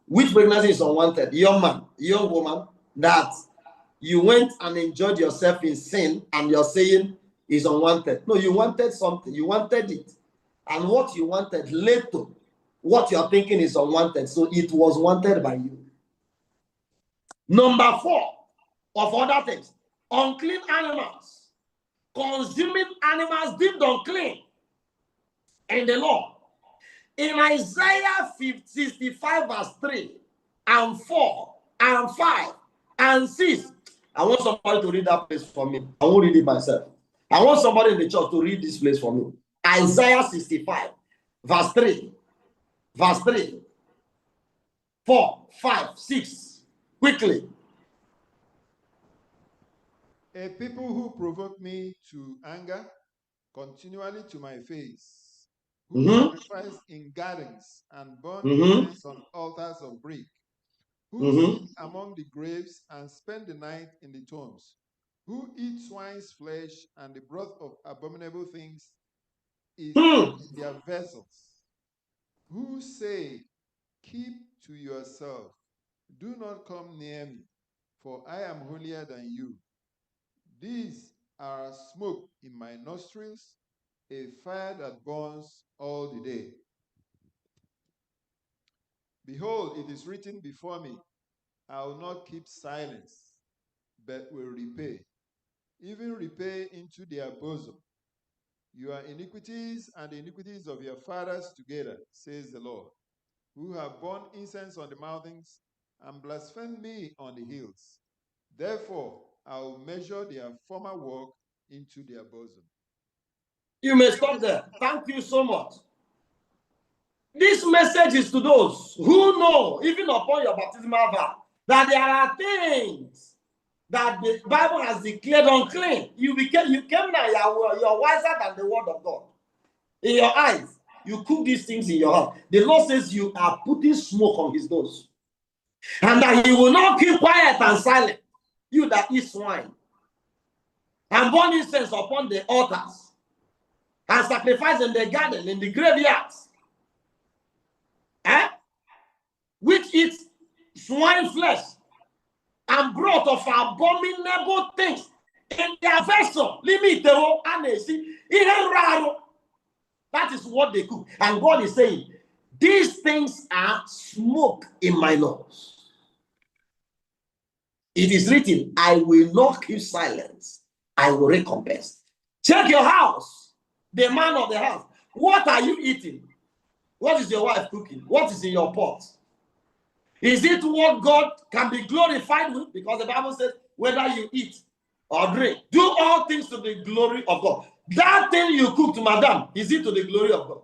S22: Which pregnancy is unwanted? Young man, young woman, that you went and enjoyed yourself in sin, and you're saying is unwanted. No, you wanted something, you wanted it, and what you wanted led to what you're thinking is unwanted, so it was wanted by you. Number 4 of other things, unclean animals. Consuming animals deemed unclean in the law. In Isaiah 65, verse 3 and 4 and 5 and 6, I want somebody to read that place for me. I won't read it myself. I want somebody in the church to read this place for me. Isaiah 65, verse 3, 4, 5, 6. Quickly.
S1: A people who provoke me to anger continually to my face, who sacrifice in gardens and burn incense on altars of brick, who sleep among the graves and spend the night in the tombs, who eat swine's flesh, and the broth of abominable things is in their vessels, who say, keep to yourself, do not come near me, for I am holier than you. These are smoke in my nostrils, a fire that burns all the day. Behold, it is written before me, I will not keep silence, but will repay, even repay into their bosom your iniquities and the iniquities of your fathers together, says the Lord, who have burned incense on the mountains and blasphemed me on the hills. Therefore, I will measure their former work into their bosom.
S22: You may stop there. Thank you so much. This message is to those who know, even upon your baptismal vow, that there are things that the Bible has declared unclean. You came now, you're wiser than the word of God. In your eyes, you cook these things in your heart. The Lord says you are putting smoke on his nose, and that he will not keep quiet and silent. You that eat swine and burn incense upon the altars and sacrifice in the garden, in the graveyards, which eats swine flesh and broth of abominable things in their vessel. That is what they cook. And God is saying, these things are smoke in my nose. It is written, I will not keep silence. I will recompense. Check your house. The man of the house. What are you eating? What is your wife cooking? What is in your pot? Is it what God can be glorified with? Because the Bible says, whether you eat or drink, do all things to the glory of God. That thing you cooked, madam, is it to the glory of God?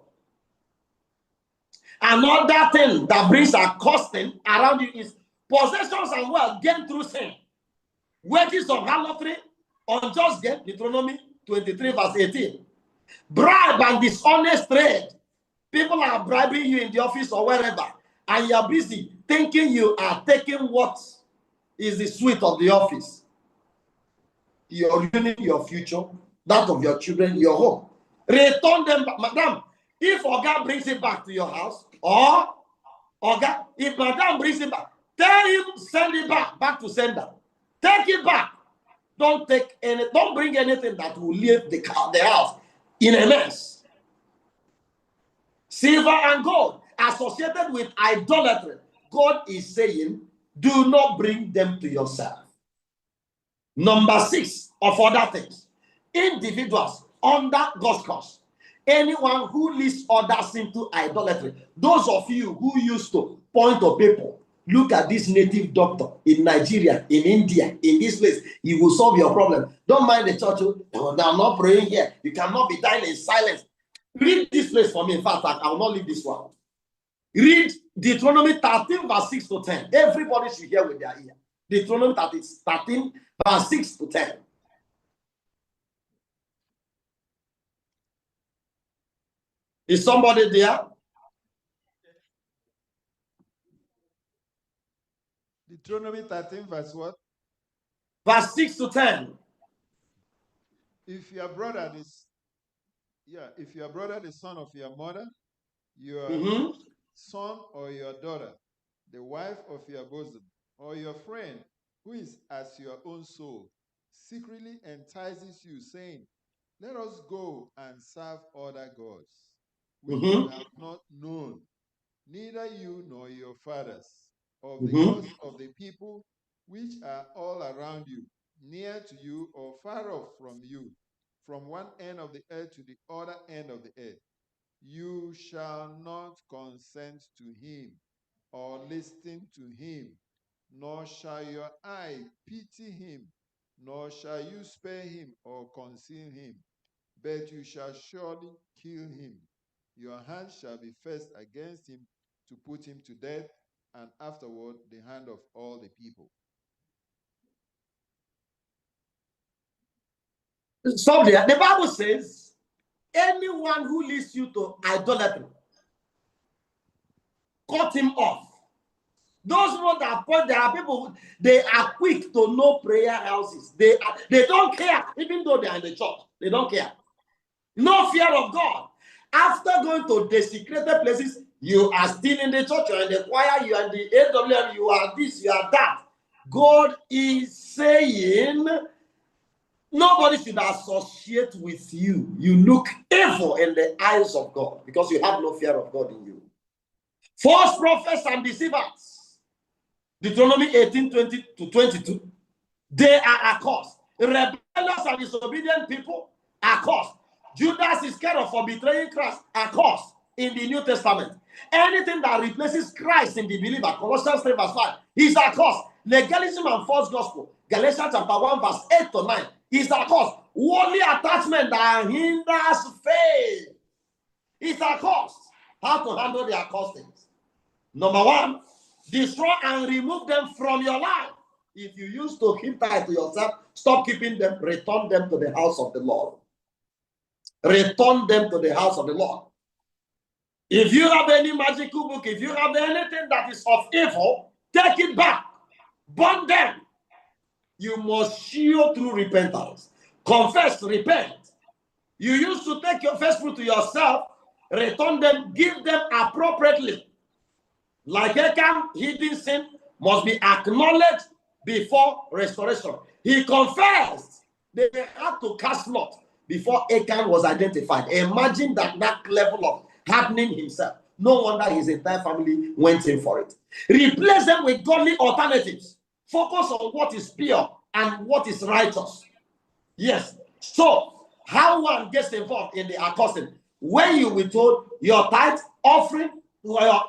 S22: Another thing that brings a costing around you is possessions and wealth gained through sin. Wages of harlotry, unjust gain, Deuteronomy 23, verse 18. Bribe and dishonest trade. People are bribing you in the office or wherever, and you are busy thinking you are taking what is the sweet of the office. You're ruining your future, that of your children, your home. Return them back. Madam, if Oga brings it back to your house, or Oga, if Madam brings it back, tell him, send it back to sender. Take it back. Don't bring anything that will leave the house in a mess. Silver and gold associated with idolatry, God is saying, do not bring them to yourself. Number 6 of other things, individuals under God's curse. anyone who leads others into idolatry. Those of you who used to point to people, look at this native doctor in Nigeria, in India, in this place, he will solve your problem. Don't mind the church. Oh, they are not praying here. You cannot be dying in silence. Read this place for me. In fact, I will not leave this one. Read Deuteronomy 13, verse 6 to 10. Everybody should hear with their ear. Deuteronomy 13, verse 6 to 10. Is somebody there?
S1: Deuteronomy 13, verse what?
S22: Verse 6 to 10.
S1: If your brother is, if your brother the son of your mother, your son or your daughter, the wife of your bosom, or your friend who is as your own soul, secretly entices you, saying, let us go and serve other gods, which you have not known, neither you nor your fathers, of the gods of the people which are all around you, near to you or far off from you, from one end of the earth to the other end of the earth. You shall not consent to him or listen to him, nor shall your eye pity him, nor shall you spare him or conceal him, but you shall surely kill him. Your hand shall be first against him to put him to death, and afterward the hand of all the people.
S22: So there, the Bible says, anyone who leads you to idolatry, cut him off. Those ones that point, there are people, they are quick to know prayer houses. They don't care, even though they are in the church. They don't care. No fear of God. After going to desecrated places, you are still in the church, you are in the choir, you are in the AWM, you are this, you are that. God is saying, nobody should associate with you. You look evil in the eyes of God because you have no fear of God in you. False prophets and deceivers. Deuteronomy 18, 20 to 22. They are accursed. Rebellious and disobedient people are cursed. Judas Iscariot for betraying Christ are cursed in the New Testament. Anything that replaces Christ in the believer, Colossians 3 verse 5, is accursed. Legalism and false gospel, Galatians chapter 1 verse 8 to 9, is accursed. Worldly attachment that hinders faith is accursed. How to handle the accursed things? Number one, destroy and remove them from your life. If you used to keep tight to yourself, stop keeping them, return them to the house of the Lord. Return them to the house of the Lord. If you have any magical book, if you have anything that is of evil, take it back. Burn them. You must show through repentance. Confess, repent. You used to take your first fruit to yourself, return them, give them appropriately. Like Achan, hidden sin must be acknowledged before restoration. He confessed. They had to cast lot before Achan was identified. Imagine that level of hardening himself. No wonder his entire family went in for it. Replace them with godly alternatives. Focus on what is pure and what is righteous. Yes. So, how one gets involved in the accosting? When you withhold your tithe, offering,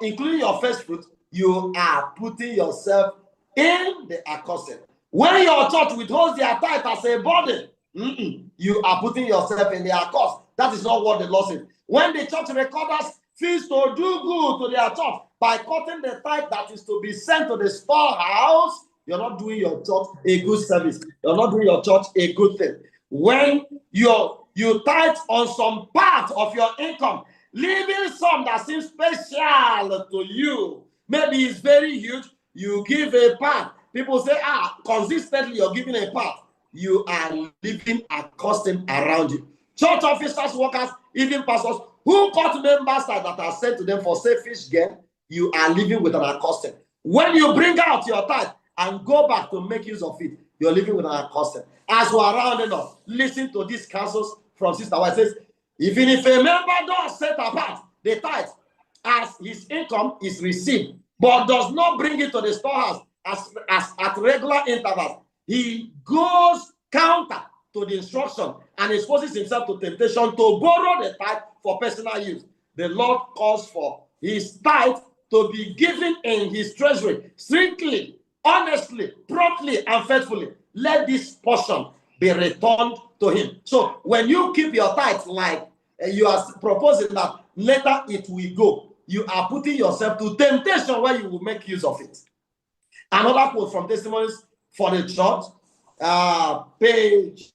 S22: including your first fruit, you are putting yourself in the accosting. When your church withholds their tithe as a burden, you are putting yourself in the accost. That is not what the law says. When the church recorders feels to do good to their church by cutting the tithe that is to be sent to the storehouse, you're not doing your church a good service. You're not doing your church a good thing. When you tithe on some part of your income, leaving some that seems special to you, maybe it's very huge, you give a part. People say, consistently you're giving a part. You are living a custom around you. Church officers, workers, even pastors who cut members that are sent to them for selfish gain, you are living with an accosting. When you bring out your tithe and go back to make use of it, you're living with an accosting. As we're rounding up, listen to these counsels from Sister White. Says, even if a member does set apart the tithe as his income is received, but does not bring it to the storehouse as at regular intervals, he goes counter to the instruction and exposes himself to temptation to borrow the tithe for personal use, the Lord calls for his tithe to be given in his treasury strictly, honestly, promptly, and faithfully. Let this portion be returned to him. So when you keep your tithe like you are proposing that later it will go, you are putting yourself to temptation where you will make use of it. Another quote from Testimonies for the Church, page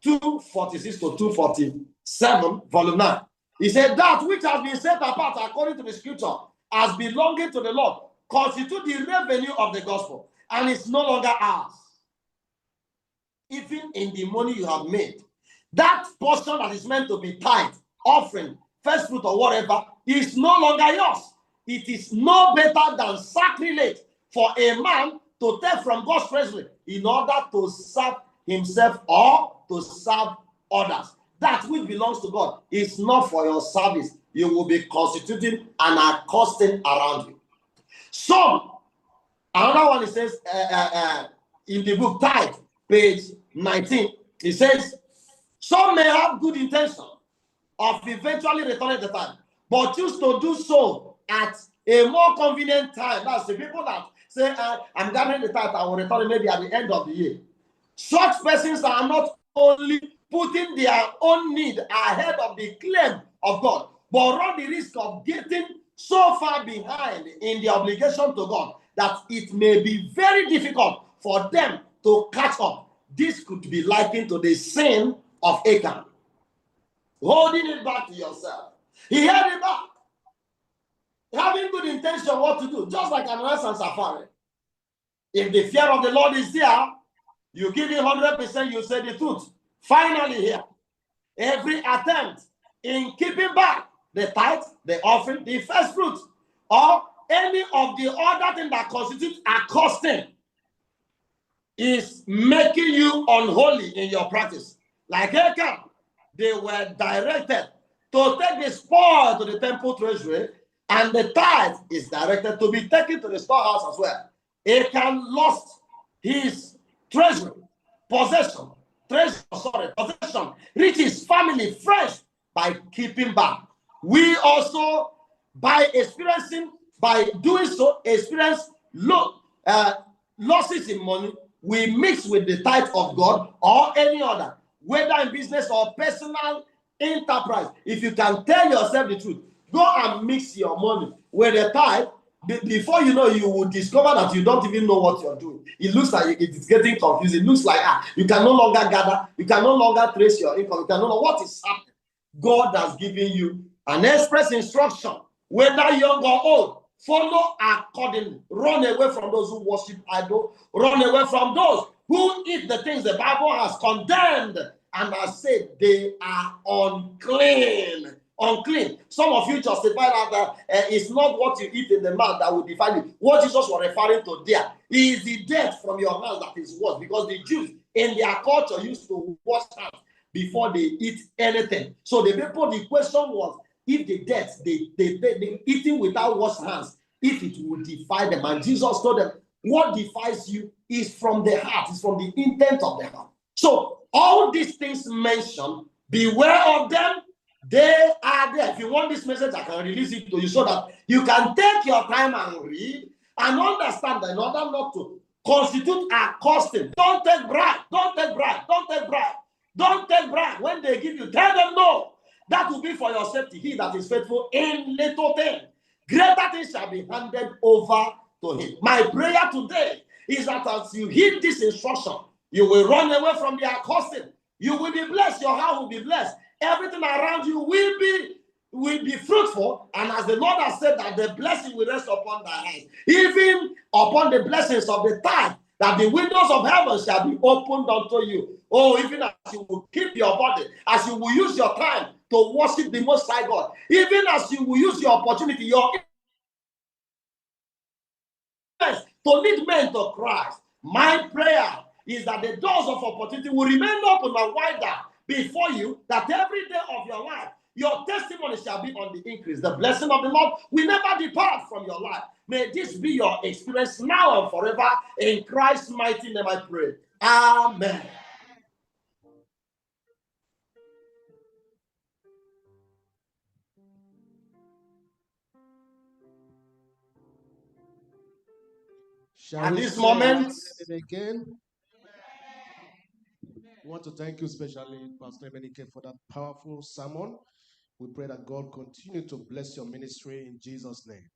S22: 246 to 247, volume 9. He said, that which has been set apart according to the scripture as belonging to the Lord constitute the revenue of the gospel and is no longer ours. Even in the money you have made, that portion that is meant to be tithe, offering, first fruit, or whatever is no longer yours. It is no better than sacrilege for a man to take from God's treasury in order to serve himself or to serve others. That which belongs to God is not for your service. You will be constituting an accosting around you. Some, another one, it says in the book Tithe, page 19, it says, some may have good intention of eventually returning the tithe, but choose to do so at a more convenient time. That's the people that say, I'm gathering the tithe, I will return it maybe at the end of the year. Such persons are not only putting their own need ahead of the claim of God, but run the risk of getting so far behind in the obligation to God that it may be very difficult for them to catch up. This could be likened to the sin of Achan. Holding it back to yourself. He held it back. Having good intention what to do, just like Ananias and Sapphira. If the fear of the Lord is there, you give it 100%, you say the truth. Finally here, every attempt in keeping back the tithe, the offering, the first fruit, or any of the other things that constitute accosting is making you unholy in your practice. Like Achan, they were directed to take the spoil to the temple treasury, and the tithe is directed to be taken to the storehouse as well. Achan lost his treasury, possession, riches, family, friends by keeping back. We also, by doing so, experience losses in money. We mix with the tithe of God or any other, whether in business or personal enterprise. If you can tell yourself the truth, go and mix your money with the tithe. Before you know, you will discover that you don't even know what you're doing. It looks like it is getting confused. It looks like you can no longer gather, you can no longer trace your income, you can no longer know what is happening. God has given you an express instruction, whether young or old. Follow accordingly. Run away from those who worship idols. Run away from those who eat the things the Bible has condemned and has said they are unclean. Unclean. Some of you justify that it's not what you eat in the mouth that will define you. What Jesus was referring to there is the death from your hands that is worse, because the Jews in their culture used to wash hands before they eat anything. So the question was, if the death, they eating without washed hands, if it will defy them. And Jesus told them, what defies you is from the heart, is from the intent of the heart. So all these things mentioned, beware of them. They are there. If you want this message, I can release it to you so that you can take your time and read and understand that in order not to constitute accosting. Don't take bribe. Don't take bribe. Don't take bribe. Don't take bribe. When they give you, tell them no. That will be for your safety. He that is faithful in little things, greater things shall be handed over to him. My prayer today is that as you heed this instruction, you will run away from the accosting. You will be blessed. Your house will be blessed. Everything around you will be fruitful. And as the Lord has said, that the blessing will rest upon thy hands, even upon the blessings of the tithe, that the windows of heaven shall be opened unto you. Oh, even as you will keep your body, as you will use your time to worship the Most High God, even as you will use your opportunity, your to lead men to Christ. My prayer is that the doors of opportunity will remain open and wider before you, that every day of your life, your testimony shall be on the increase. The blessing of the Lord will never depart from your life. May this be your experience now and forever. In Christ's mighty name I pray. Amen.
S5: Shall
S22: At
S5: we
S22: this
S5: say
S22: moment,
S5: him again? We want to thank you especially, Pastor Emenike, for that powerful sermon. We pray that God continue to bless your ministry in Jesus' name.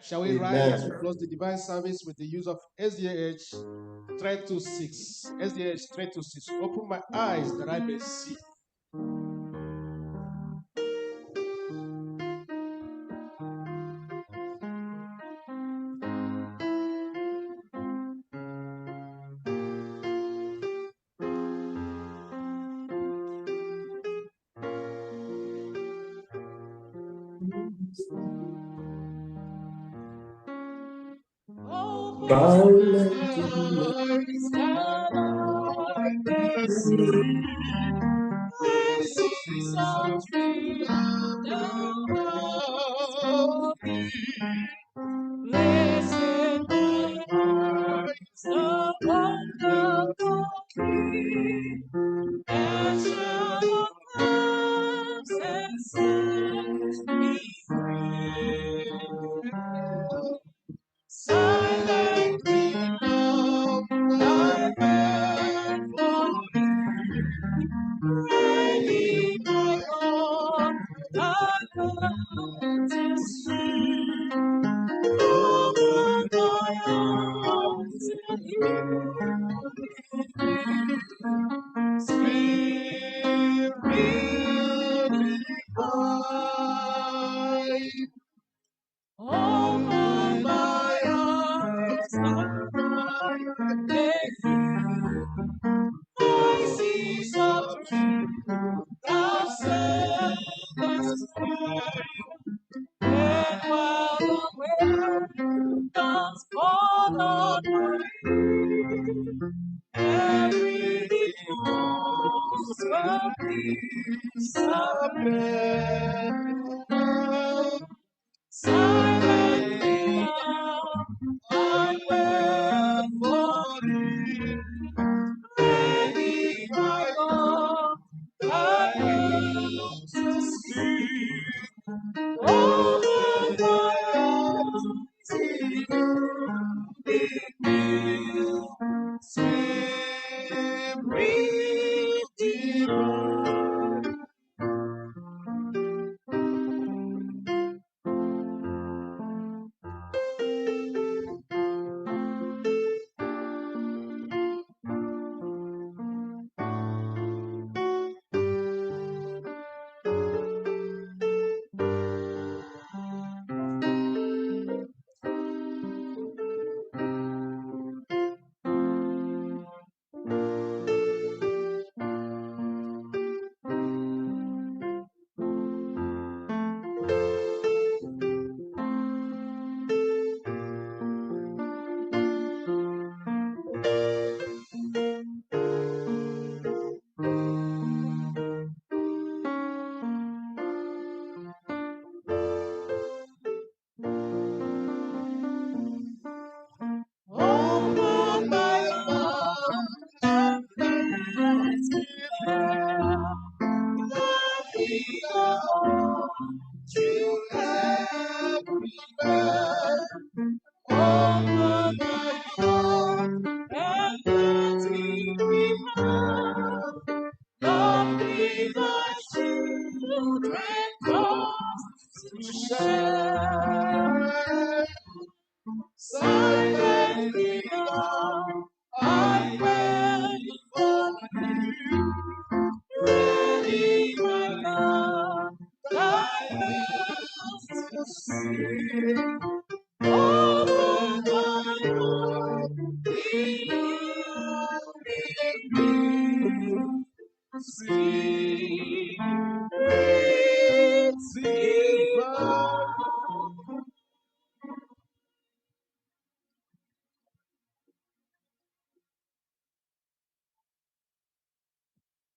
S5: Shall we rise as we close the divine service with the use of SDH 326? SDH 326. Open my eyes that I may see.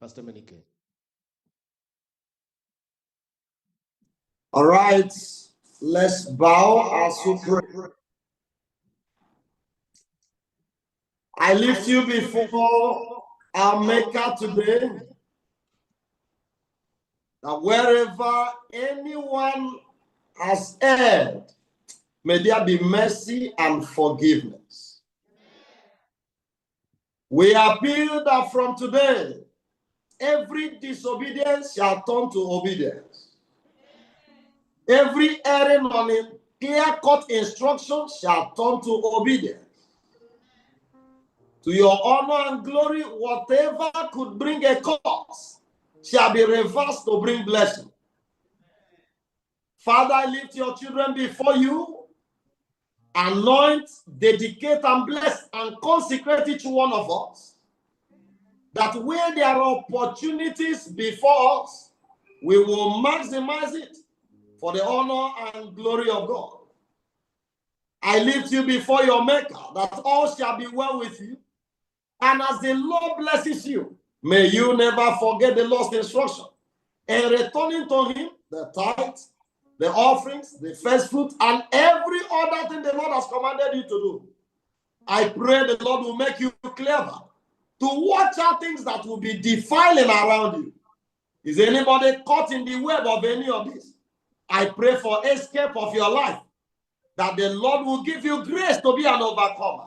S5: Pastor Emenike.
S22: all right, let's bow as we pray. I lift you before our Maker today, that wherever anyone has erred, may there be mercy and forgiveness. We appeal that from today, every disobedience shall turn to obedience. Every erring on a clear-cut instruction shall turn to obedience. To your honor and glory, whatever could bring a curse shall be reversed to bring blessing. Father, I lift your children before you. Anoint, dedicate, and bless and consecrate each one of us. That where there are opportunities before us, we will maximize it for the honor and glory of God. I lift you before your Maker, that all shall be well with you. And as the Lord blesses you, may you never forget the Lord's instruction. And returning to him, the tithes, the offerings, the first fruit, and every other thing the Lord has commanded you to do. I pray the Lord will make you clever to watch out things that will be defiling around you. Is anybody caught in the web of any of this? I pray for escape of your life, that the Lord will give you grace to be an overcomer.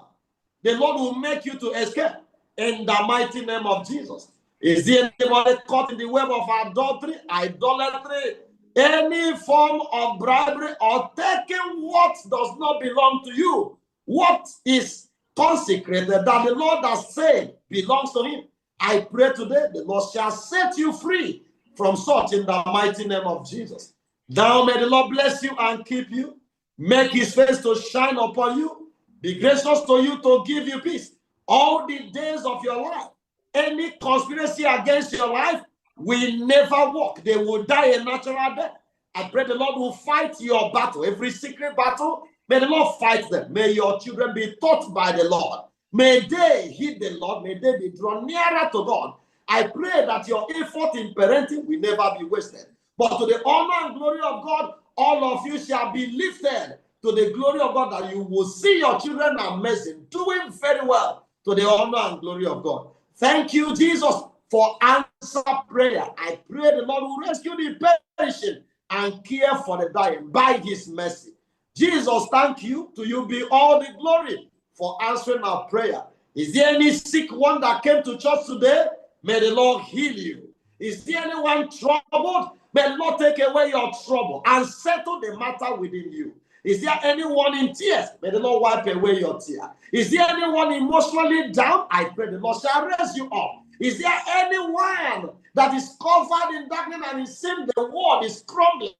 S22: The Lord will make you to escape in the mighty name of Jesus. Is there anybody caught in the web of adultery, idolatry, any form of bribery, or taking what does not belong to you? What is consecrated that the Lord has said belongs to him? I pray today the Lord shall set you free from such in the mighty name of Jesus. Now may the Lord bless you and keep you. Make his face to shine upon you. Be gracious to you to give you peace all the days of your life. Any conspiracy against your life will never work. They will die a natural death. I pray the Lord will fight your battle, every secret battle. May the Lord fight them. May your children be taught by the Lord. May they heed the Lord. May they be drawn nearer to God. I pray that your effort in parenting will never be wasted. But to the honor and glory of God, all of you shall be lifted to the glory of God, that you will see your children amazing, doing very well to the honor and glory of God. Thank you, Jesus, for answer prayer. I pray the Lord will rescue the perishing and care for the dying by his mercy. Jesus, thank you. To you be all the glory for answering our prayer. Is there any sick one that came to church today? May the Lord heal you. Is there anyone troubled? May the Lord take away your trouble and settle the matter within you. Is there anyone in tears? May the Lord wipe away your tear. Is there anyone emotionally down? I pray the Lord shall raise you up. Is there anyone that is covered in darkness and it seems the world is crumbling?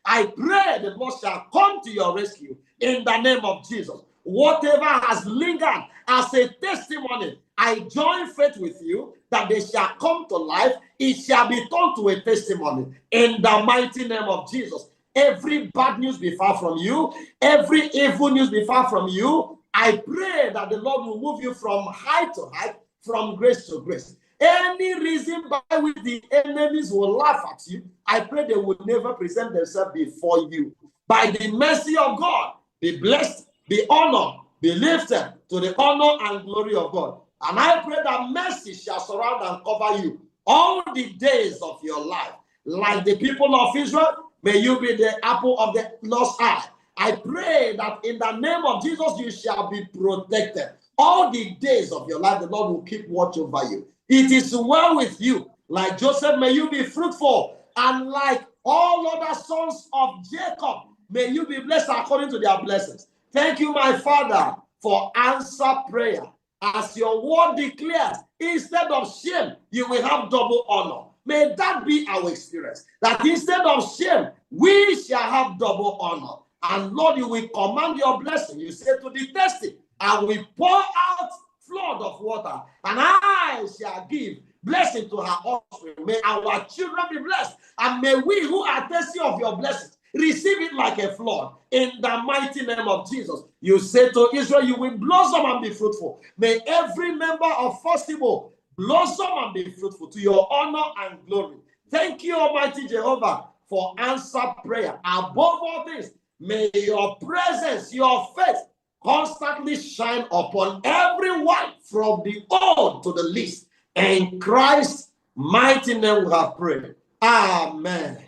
S22: I pray the Lord shall come to your rescue in the name of Jesus. Whatever has lingered as a testimony, I join faith with you that they shall come to life. It shall be turned to a testimony in the mighty name of Jesus. Every bad news be far from you. Every evil news be far from you. I pray that the Lord will move you from height to height, from grace to grace. Any reason by which the enemies will laugh at you, I pray they will never present themselves before you. By the mercy of God, be blessed, be honored, be lifted to the honor and glory of God. And I pray that mercy shall surround and cover you all the days of your life. Like the people of Israel, may you be the apple of the Lord's eye. I pray that in the name of Jesus, you shall be protected. All the days of your life, the Lord will keep watch over you. It is well with you. Like Joseph, may you be fruitful. And like all other sons of Jacob, may you be blessed according to their blessings. Thank you, my Father, for answer prayer. As your word declares, instead of shame, you will have double honor. May that be our experience. That instead of shame, we shall have double honor. And Lord, you will command your blessing. You say to the thirsty, I will pour out flood of water, and I shall give blessing to her offspring. May our children be blessed, and may we who are thirsty of your blessings receive it like a flood in the mighty name of Jesus. You say to Israel, you will blossom and be fruitful. May every member of Festival blossom and be fruitful to your honor and glory. Thank you, Almighty Jehovah, for answered prayer. Above all things, may your presence, your face, constantly shine upon everyone from the old to the least. In Christ's mighty name we have prayed. Amen.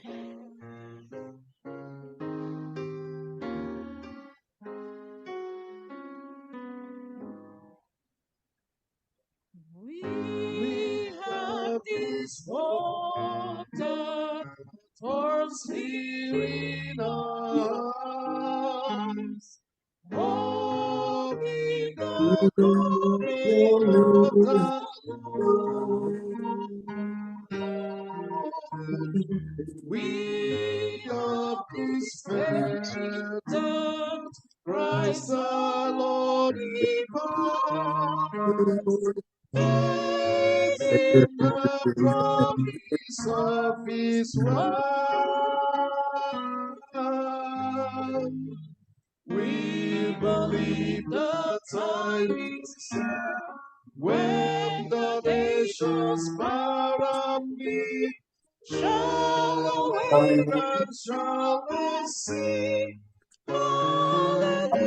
S1: in arms, mocking the coming of the Lord. We are expectant, Christ our Lord returns. Faith in the promise of His word. We believe the time is here when the nations proudly shall awake and shall sing. Hallelujah,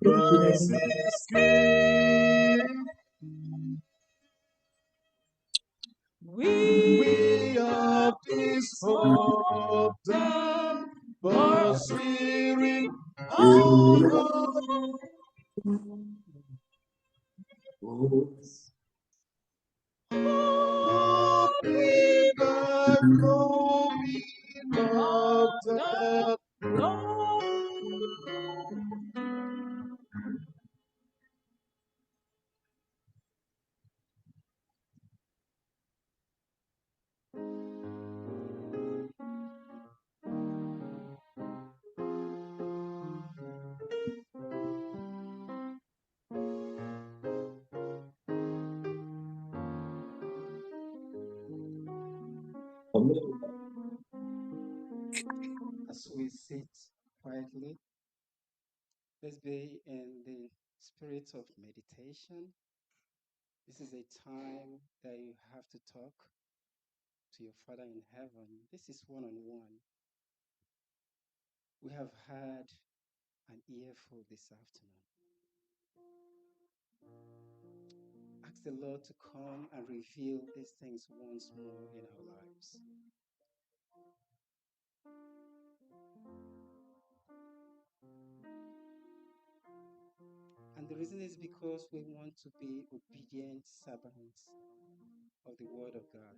S1: Christ is King. We are this hope that but spirit of holy the glory of the Lord.
S2: As we sit quietly, let's be in the spirit of meditation. This is a time that you have to talk to your Father in heaven. This is one-on-one. We have had an earful this afternoon. Ask the Lord to come and reveal these things once more in our lives. And the reason is because we want to be obedient servants of the Word of God.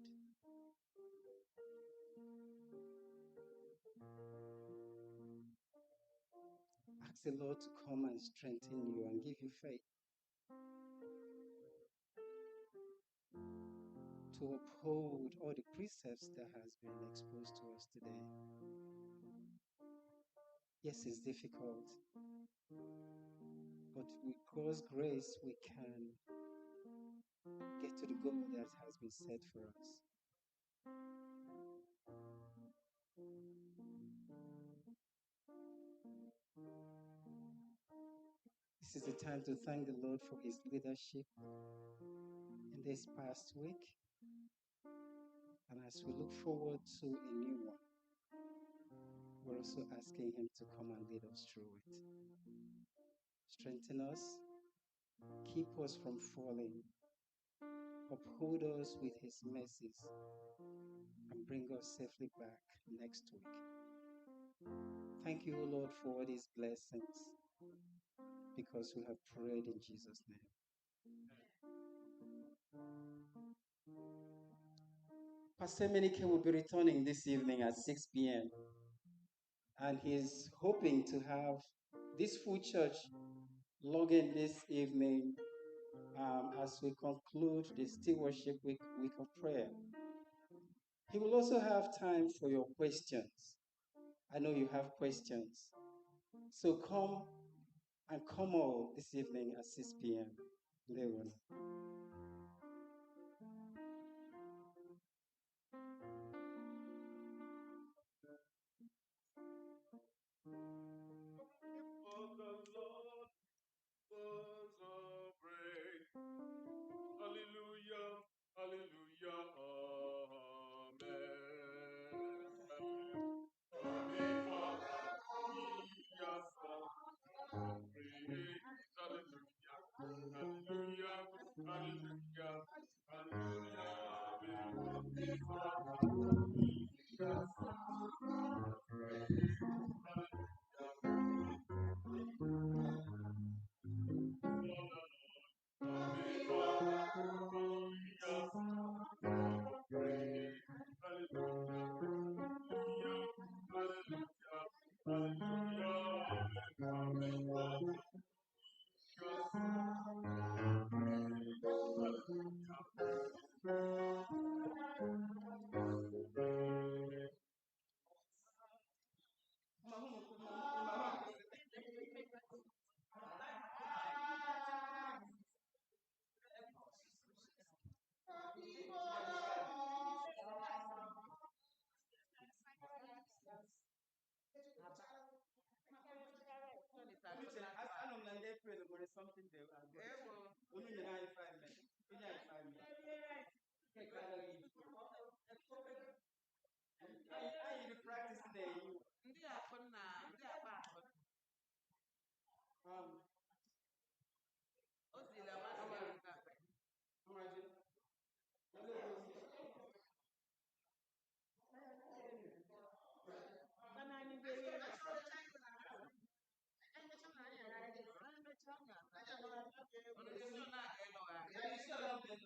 S2: Ask the Lord to come and strengthen you and give you faith to uphold all the precepts that has been exposed to us today. Yes, it's difficult, but with God's grace, we can get to the goal that has been set for us. This is the time to thank the Lord for His leadership in this past week. And as we look forward to a new one, we're also asking Him to come and lead us through it. Strengthen us, keep us from falling, uphold us with His mercies, and bring us safely back next week. Thank you, O Lord, for all these blessings, because we have prayed in Jesus' name. Pastor Menike will be returning this evening at 6 p.m. And he's hoping to have this full church log in this evening as we conclude the Still Worship week of prayer. He will also have time for your questions. I know you have questions. So come all this evening at 6 p.m. Leon.
S1: Hallelujah, hallelujah, amen. Hallelujah, hallelujah, hallelujah.
S2: there's something there. Only in 5 minutes. In 5 minutes. Okay, I need to practice today.